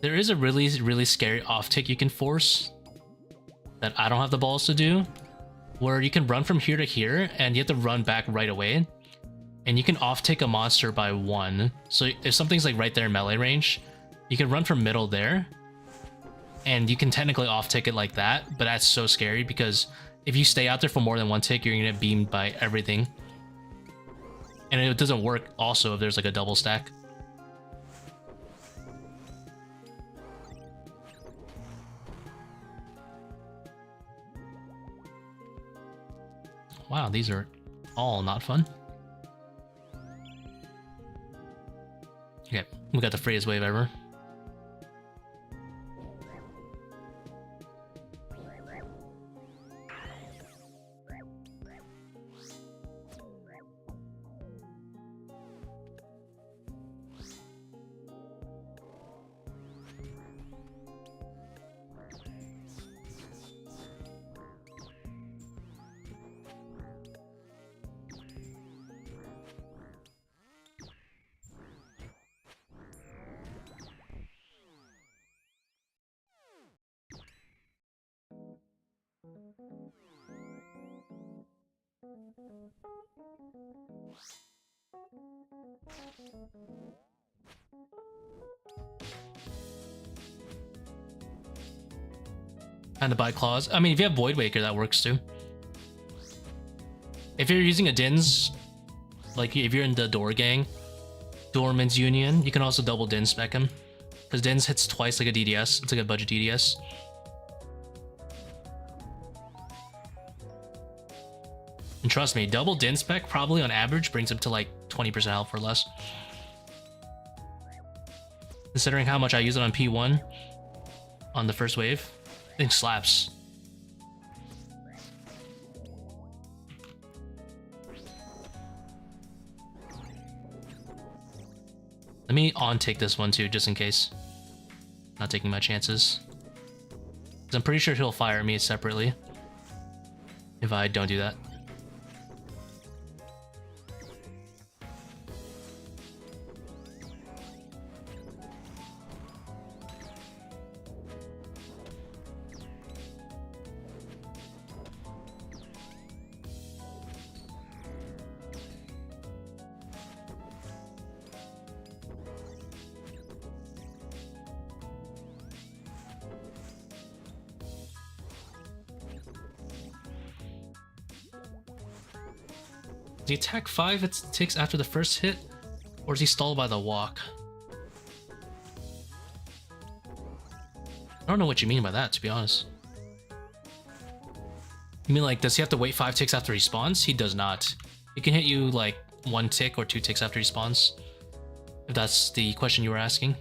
There is a really, really scary off tick you can force that I don't have the balls to do. where you can run from here to here, and you have to run back right away. And you can off-take a monster by 1. So if something's like right there in melee range, you can run from middle there. And you can technically off-take it like that, but that's so scary because if you stay out there for more than 1 tick, you're gonna get beamed by everything. And it doesn't work also if there's like a double stack. Wow, these are all not fun. Okay, we got the freest wave ever. And to buy claws. I mean, if you have Void Waker, that works too. If you're using a Din's, like if you're in the Door Gang, Doorman's Union, you can also double Din spec him. Because Din's hits twice like a DDS. It's like a budget DDS. And trust me, double Din spec probably on average brings him to like 20% health or less. Considering how much I use it on P1 on the first wave, I think slaps. Let me on-take this one too, just in case. Not taking my chances. Because I'm pretty sure he'll fire me separately if I don't do that. Does he attack 5 it takes after the first hit? Or is he stalled by the walk? I don't know what you mean by that, to be honest. You mean like, does he have to wait 5 ticks after he spawns? He does not. He can hit you like 1 tick or 2 ticks after he spawns. If that's the question you were asking.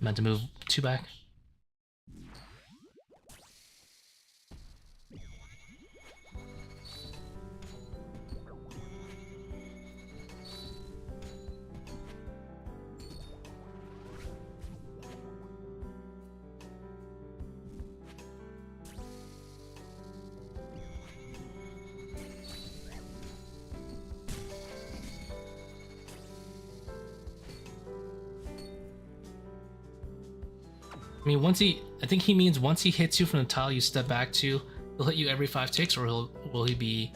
Meant to move 2 back. I mean, I think he means once he hits you from the tile you step back to, he'll hit you every 5 ticks, or will he be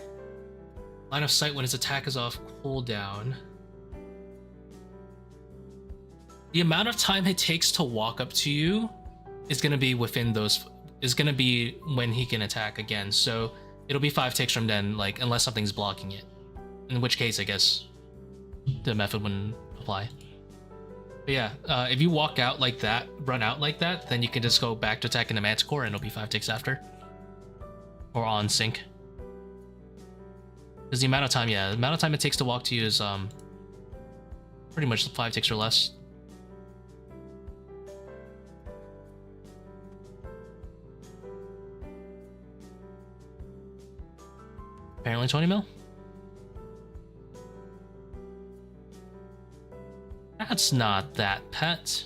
line of sight when his attack is off cooldown? The amount of time it takes to walk up to you is gonna be within those. Is gonna be when he can attack again. So it'll be 5 ticks from then, like unless something's blocking it. In which case, I guess the method wouldn't apply. But yeah, if you walk out like that, run out like that, then you can just go back to attacking the Manticore and it'll be 5 ticks after. Or on sync. Because the amount of time, yeah, the amount of time it takes to walk to you is pretty much 5 ticks or less. Apparently 20 mil? That's not that pet.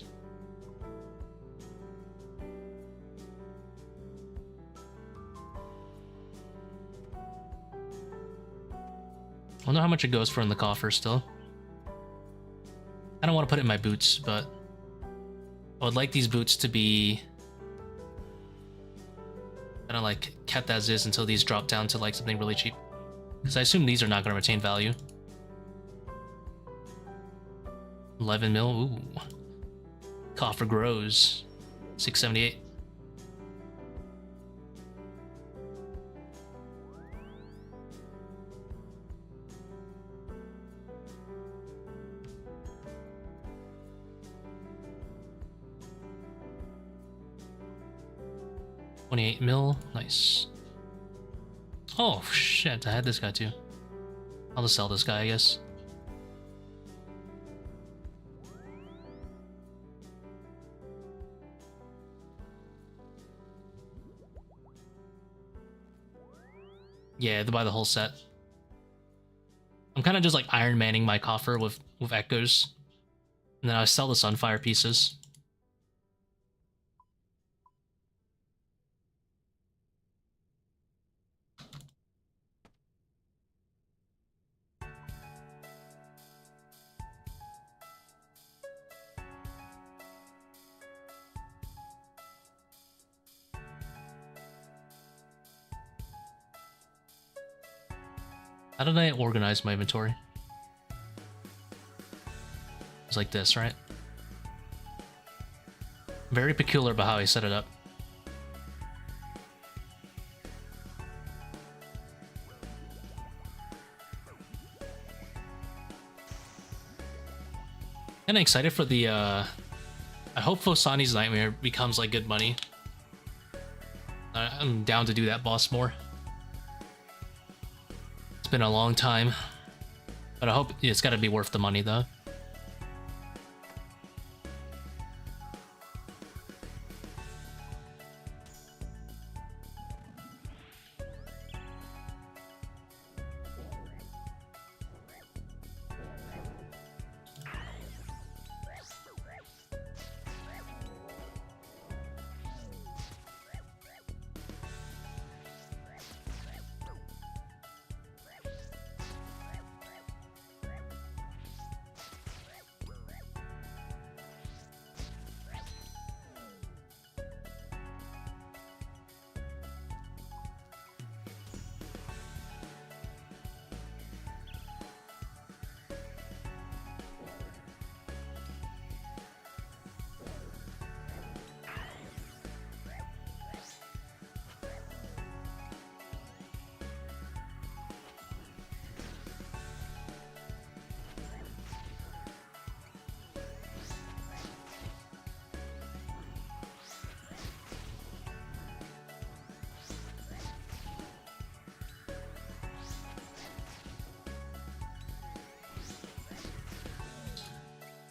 I wonder how much it goes for in the coffer still. I don't want to put it in my boots, but I would like these boots to be kind of like kept as is until these drop down to like something really cheap. Because I assume these are not going to retain value. 11 mil, ooh. Coffer grows. 678. $28 mil, nice. Oh shit, I had this guy too. I'll just sell this guy, I guess. Yeah, to buy the whole set. I'm kind of just like Iron Manning my coffer with echoes. And then I sell the Sunfire pieces. How did I organize my inventory? It's like this, right? Very peculiar about how I set it up. Kinda excited for the, I hope Fosani's Nightmare becomes like good money. I'm down to do that boss more. It's been a long time, but I hope it's gotta be worth the money though.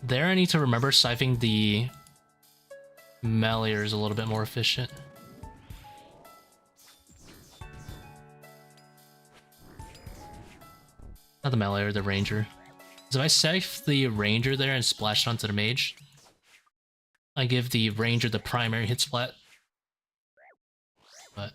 There, I need to remember siphoning the Melior is a little bit more efficient. Not the Melior, the Ranger. So if I scythe the Ranger there and splash it onto the Mage, I give the Ranger the primary hit splat. But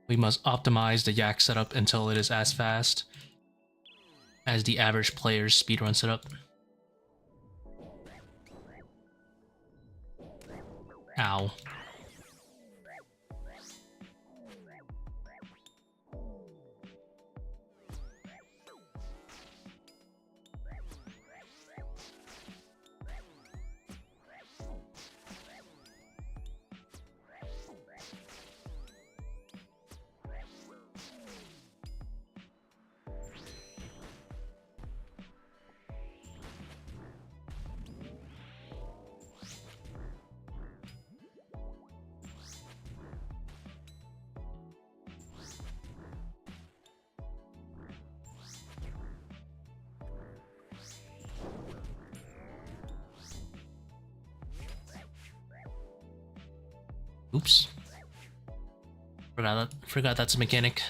We must optimize the yak setup until it is as fast as the average player's speedrun setup. Ow. Oops. Forgot that's a mechanic.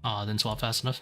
Ah, didn't swap fast enough.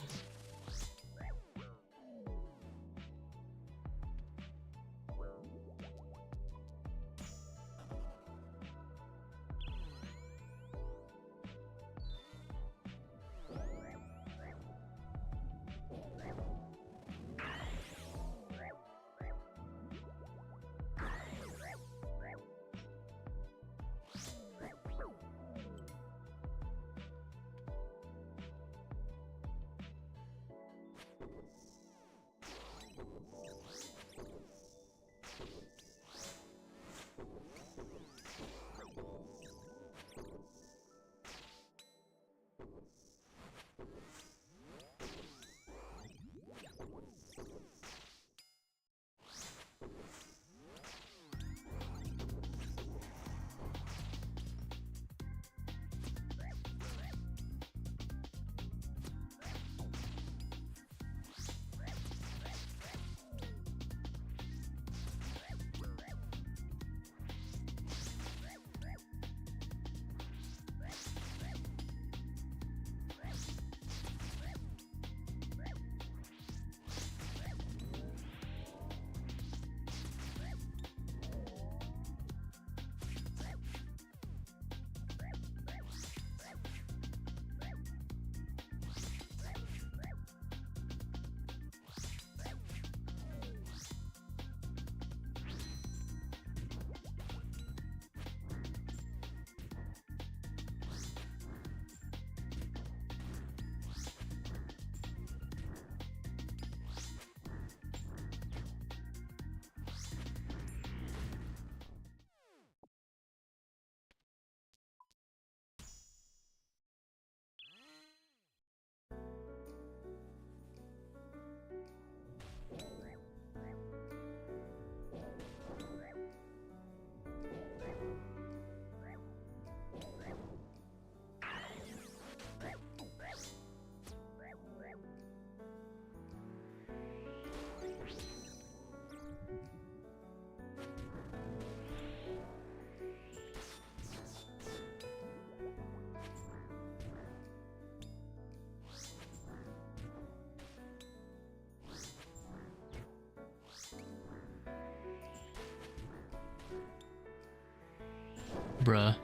bruh.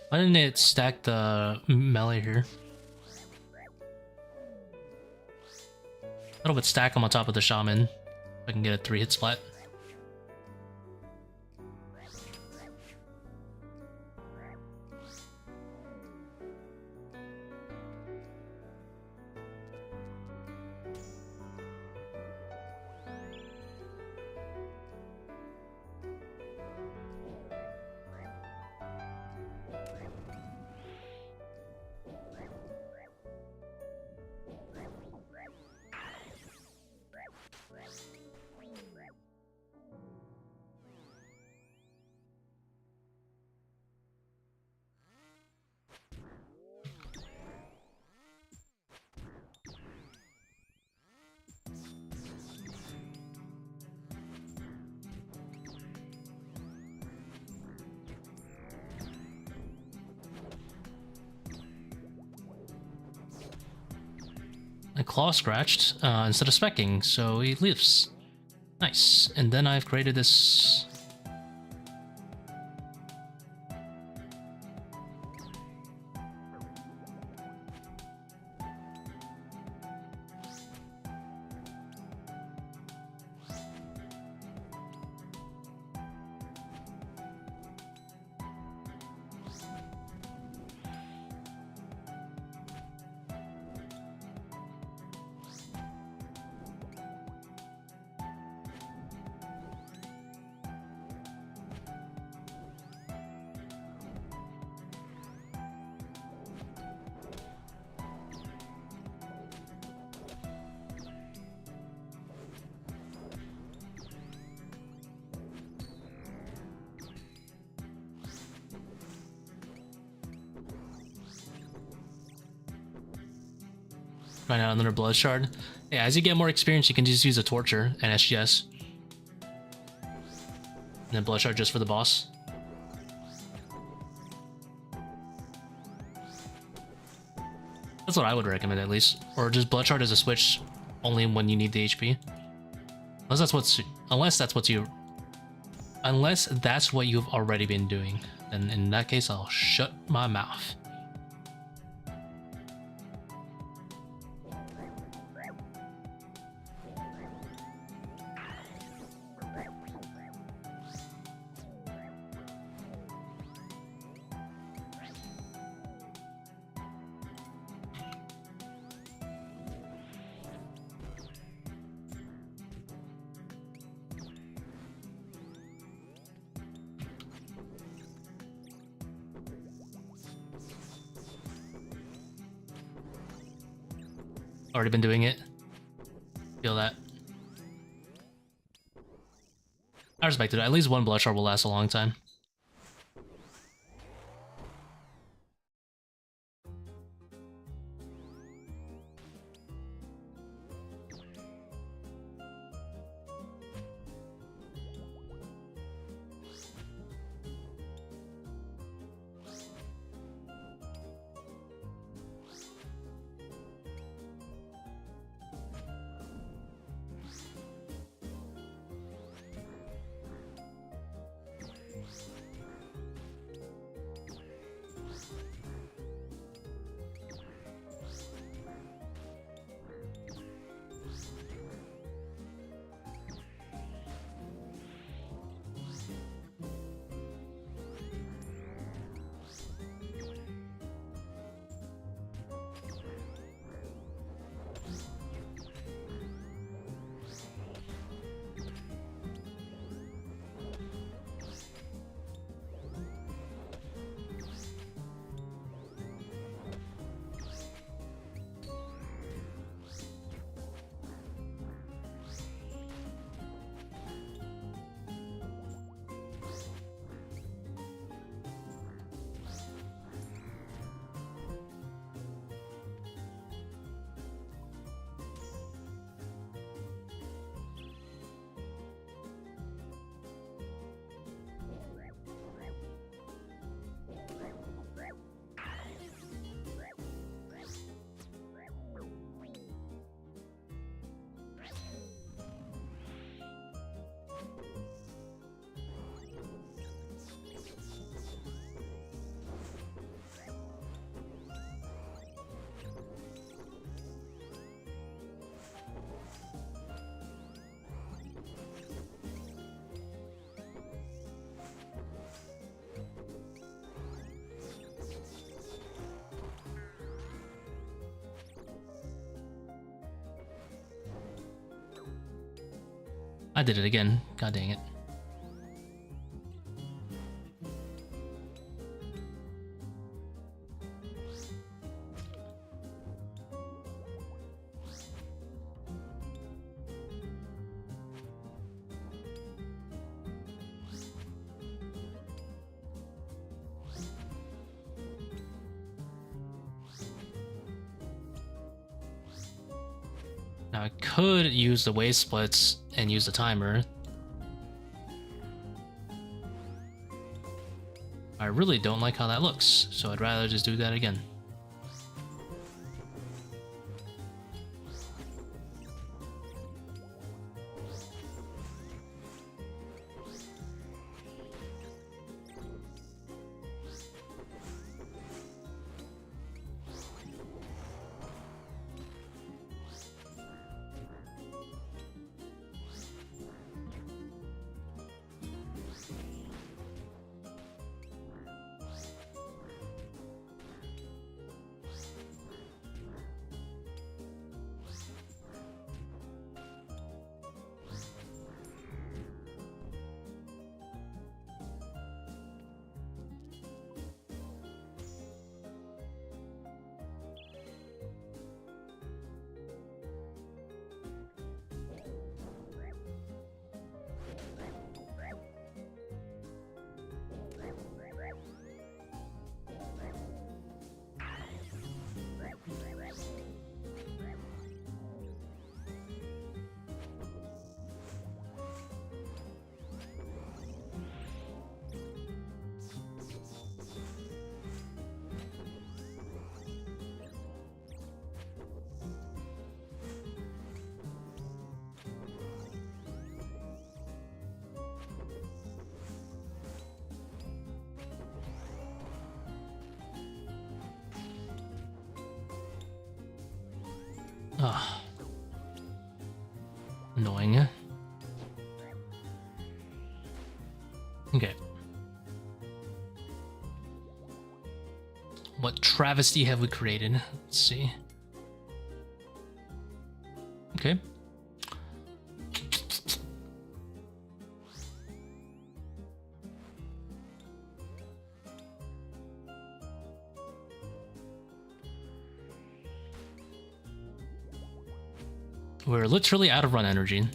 Why didn't it stack the melee here? I would stack them on top of the shaman. If I can get a 3-hit splat. A claw scratched instead of specking, so he lives. Nice. And then I've created this. Find out another blood shard. Yeah, as you get more experience, you can just use a torture and SGS. And then blood shard just for the boss. That's what I would recommend at least. Or just blood shard as a switch only when you need the HP. Unless that's what you've already been doing. Then in that case, I'll shut my mouth. Already been doing it. Feel that. I respect it. At least one blood shard will last a long time. I did it again. God dang it. Now I could use the wave splits and use the timer. I really don't like how that looks, so I'd rather just do that again. Ah, annoying. Okay. What travesty have we created? Let's see. Okay. We're literally out of run energy.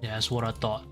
Yeah, that's what I thought.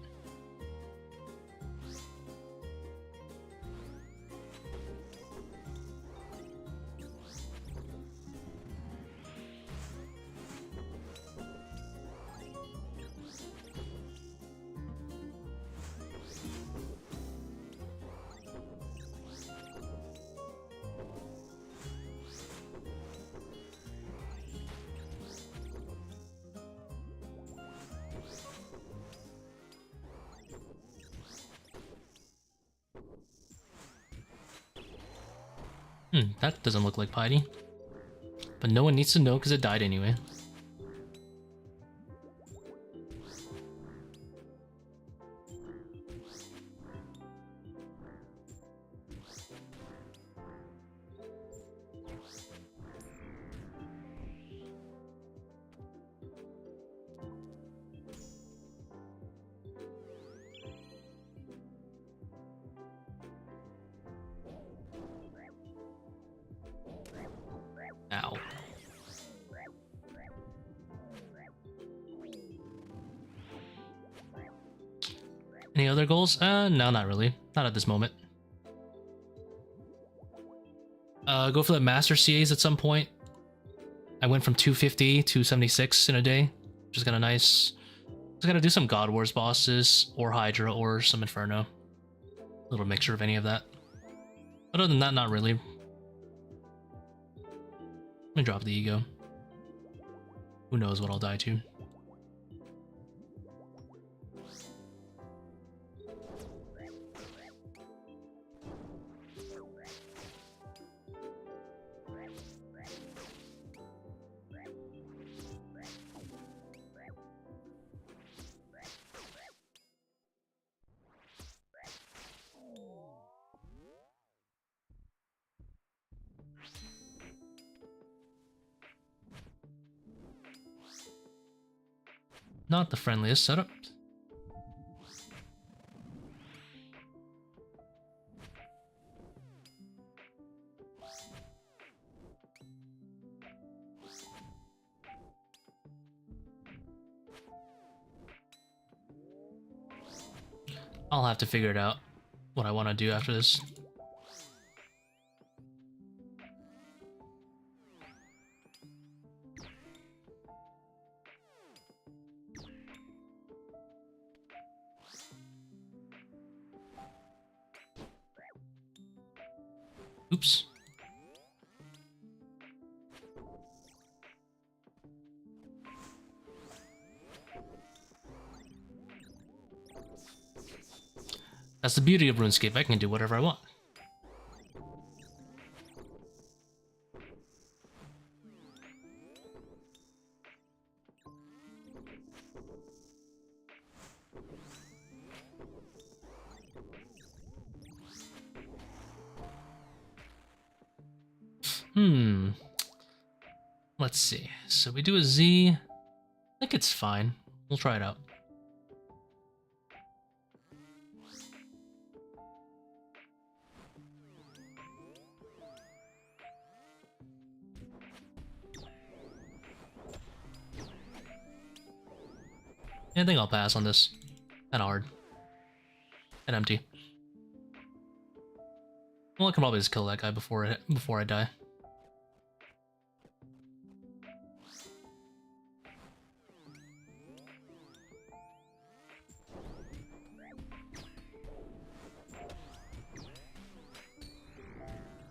That doesn't look like piety. But no one needs to know because it died anyway. Ow. Any other goals? No, not really. Not at this moment. Go for the Master CAs at some point. I went from 250 to 76 in a day, which is kind of nice. Just gotta do some God Wars bosses, or Hydra, or some Inferno. A little mixture of any of that. Other than that, not really. Let me drop the ego. Who knows what I'll die to. Not the friendliest setup. I'll have to figure it out, what I want to do after this. Oops. That's the beauty of RuneScape, I can do whatever I want. Let's see. So we do a Z. I think it's fine. We'll try it out. I think I'll pass on this. Kinda hard. And empty. Well, I can probably just kill that guy before I die.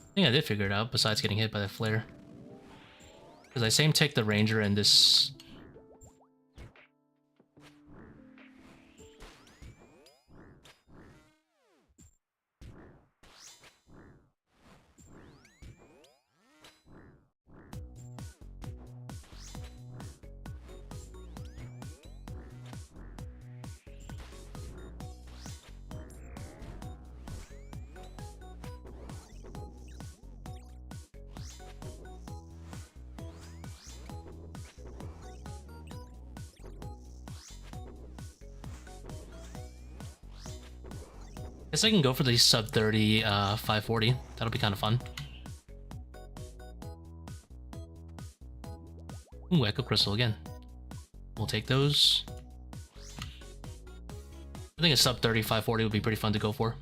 I think I did figure it out, besides getting hit by the flare. Because I same take the ranger and this... Guess I can go for the sub 30 540. That'll be kind of fun. Ooh, Echo Crystal again. We'll take those. I think a sub 30 540 would be pretty fun to go for.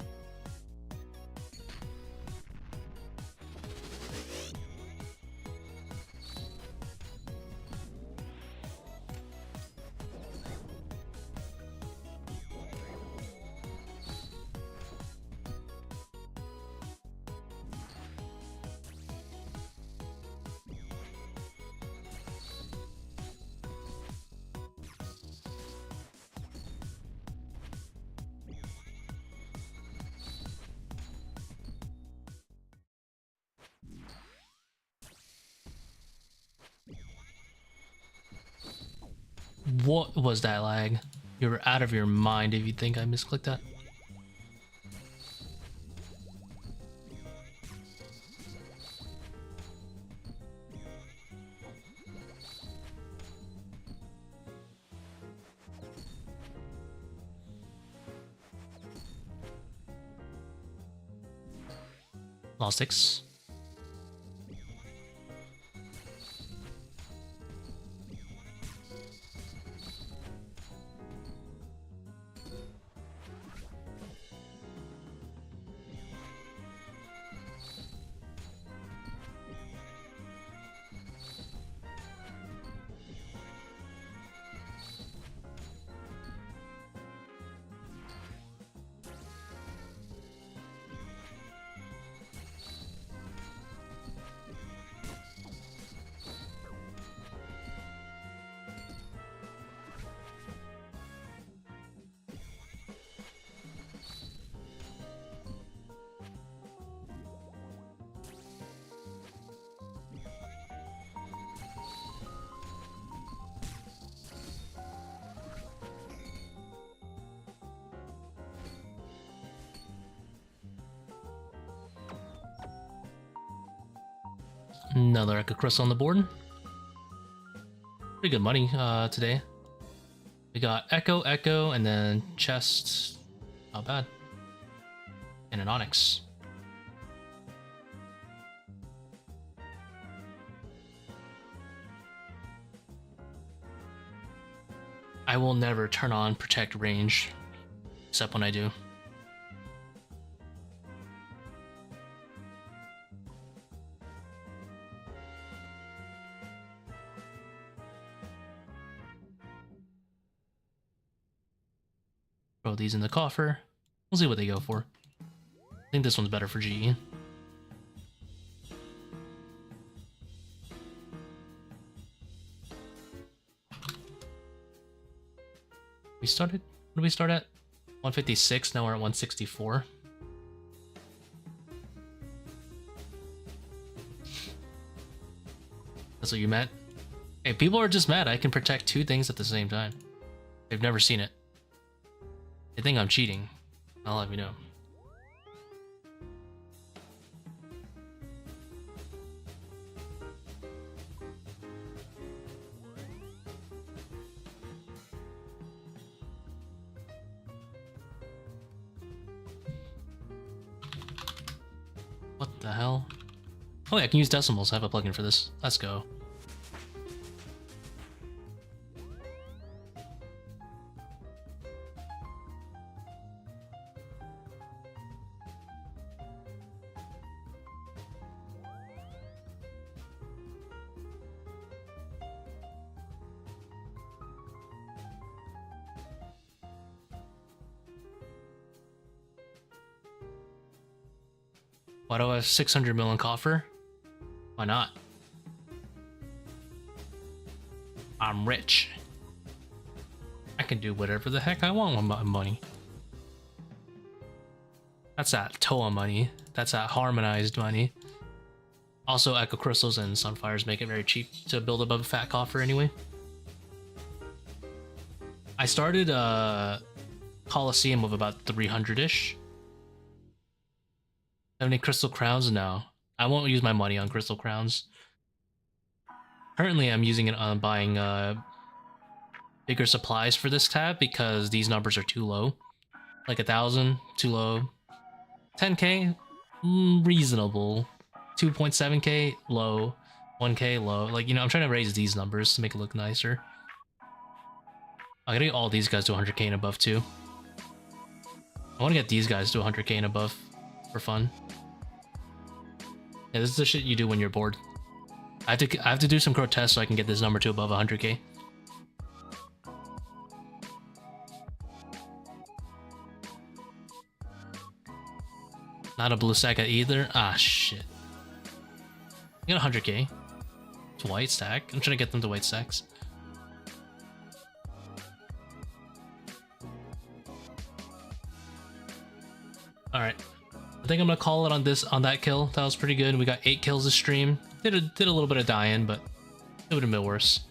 What was that lag? You're out of your mind if you think I misclicked that. Lost 6. Another Echo Crystal on the board. Pretty good money today. We got Echo, Echo, and then chest. Not bad. And an Onyx. I will never turn on Protect Range, except when I do. Throw these in the coffer. We'll see what they go for. I think this one's better for GE. We started, what did we start at? 156, now we're at 164. That's what you meant? Hey, people are just mad I can protect two things at the same time. They've never seen it. They think I'm cheating. I'll let you know. What the hell? Oh yeah, I can use decimals. I have a plugin for this. Let's go. Why do I have 600 mil in coffer? Why not? I'm rich. I can do whatever the heck I want with my money. That's that Toa money. That's that harmonized money. Also, Echo Crystals and Sunfires make it very cheap to build above a fat coffer anyway. I started Coliseum with about 300-ish. Have any crystal crowns? No. I won't use my money on crystal crowns. Currently, I'm using it on buying bigger supplies for this tab because these numbers are too low. Like 1,000, too low. 10k, reasonable. 2.7k, low. 1k, low. Like, you know, I'm trying to raise these numbers to make it look nicer. I gotta get all these guys to 100k and above too. I want to get these guys to 100k and above for fun. Yeah, this is the shit you do when you're bored. I have to do some protests so I can get this number to above 100k. Not a blue stack either. Ah, shit. I got 100k. It's white stack. I'm trying to get them to white stacks. Alright. I think I'm gonna call it on that kill. That was pretty good. We got 8 kills this stream. Did a little bit of die-in, but it would have been worse.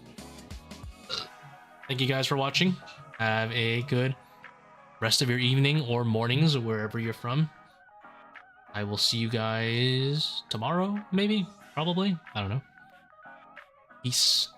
Thank you guys for watching. Have a good rest of your evening or mornings, wherever you're from. I will see you guys tomorrow, maybe? Probably? I don't know. Peace.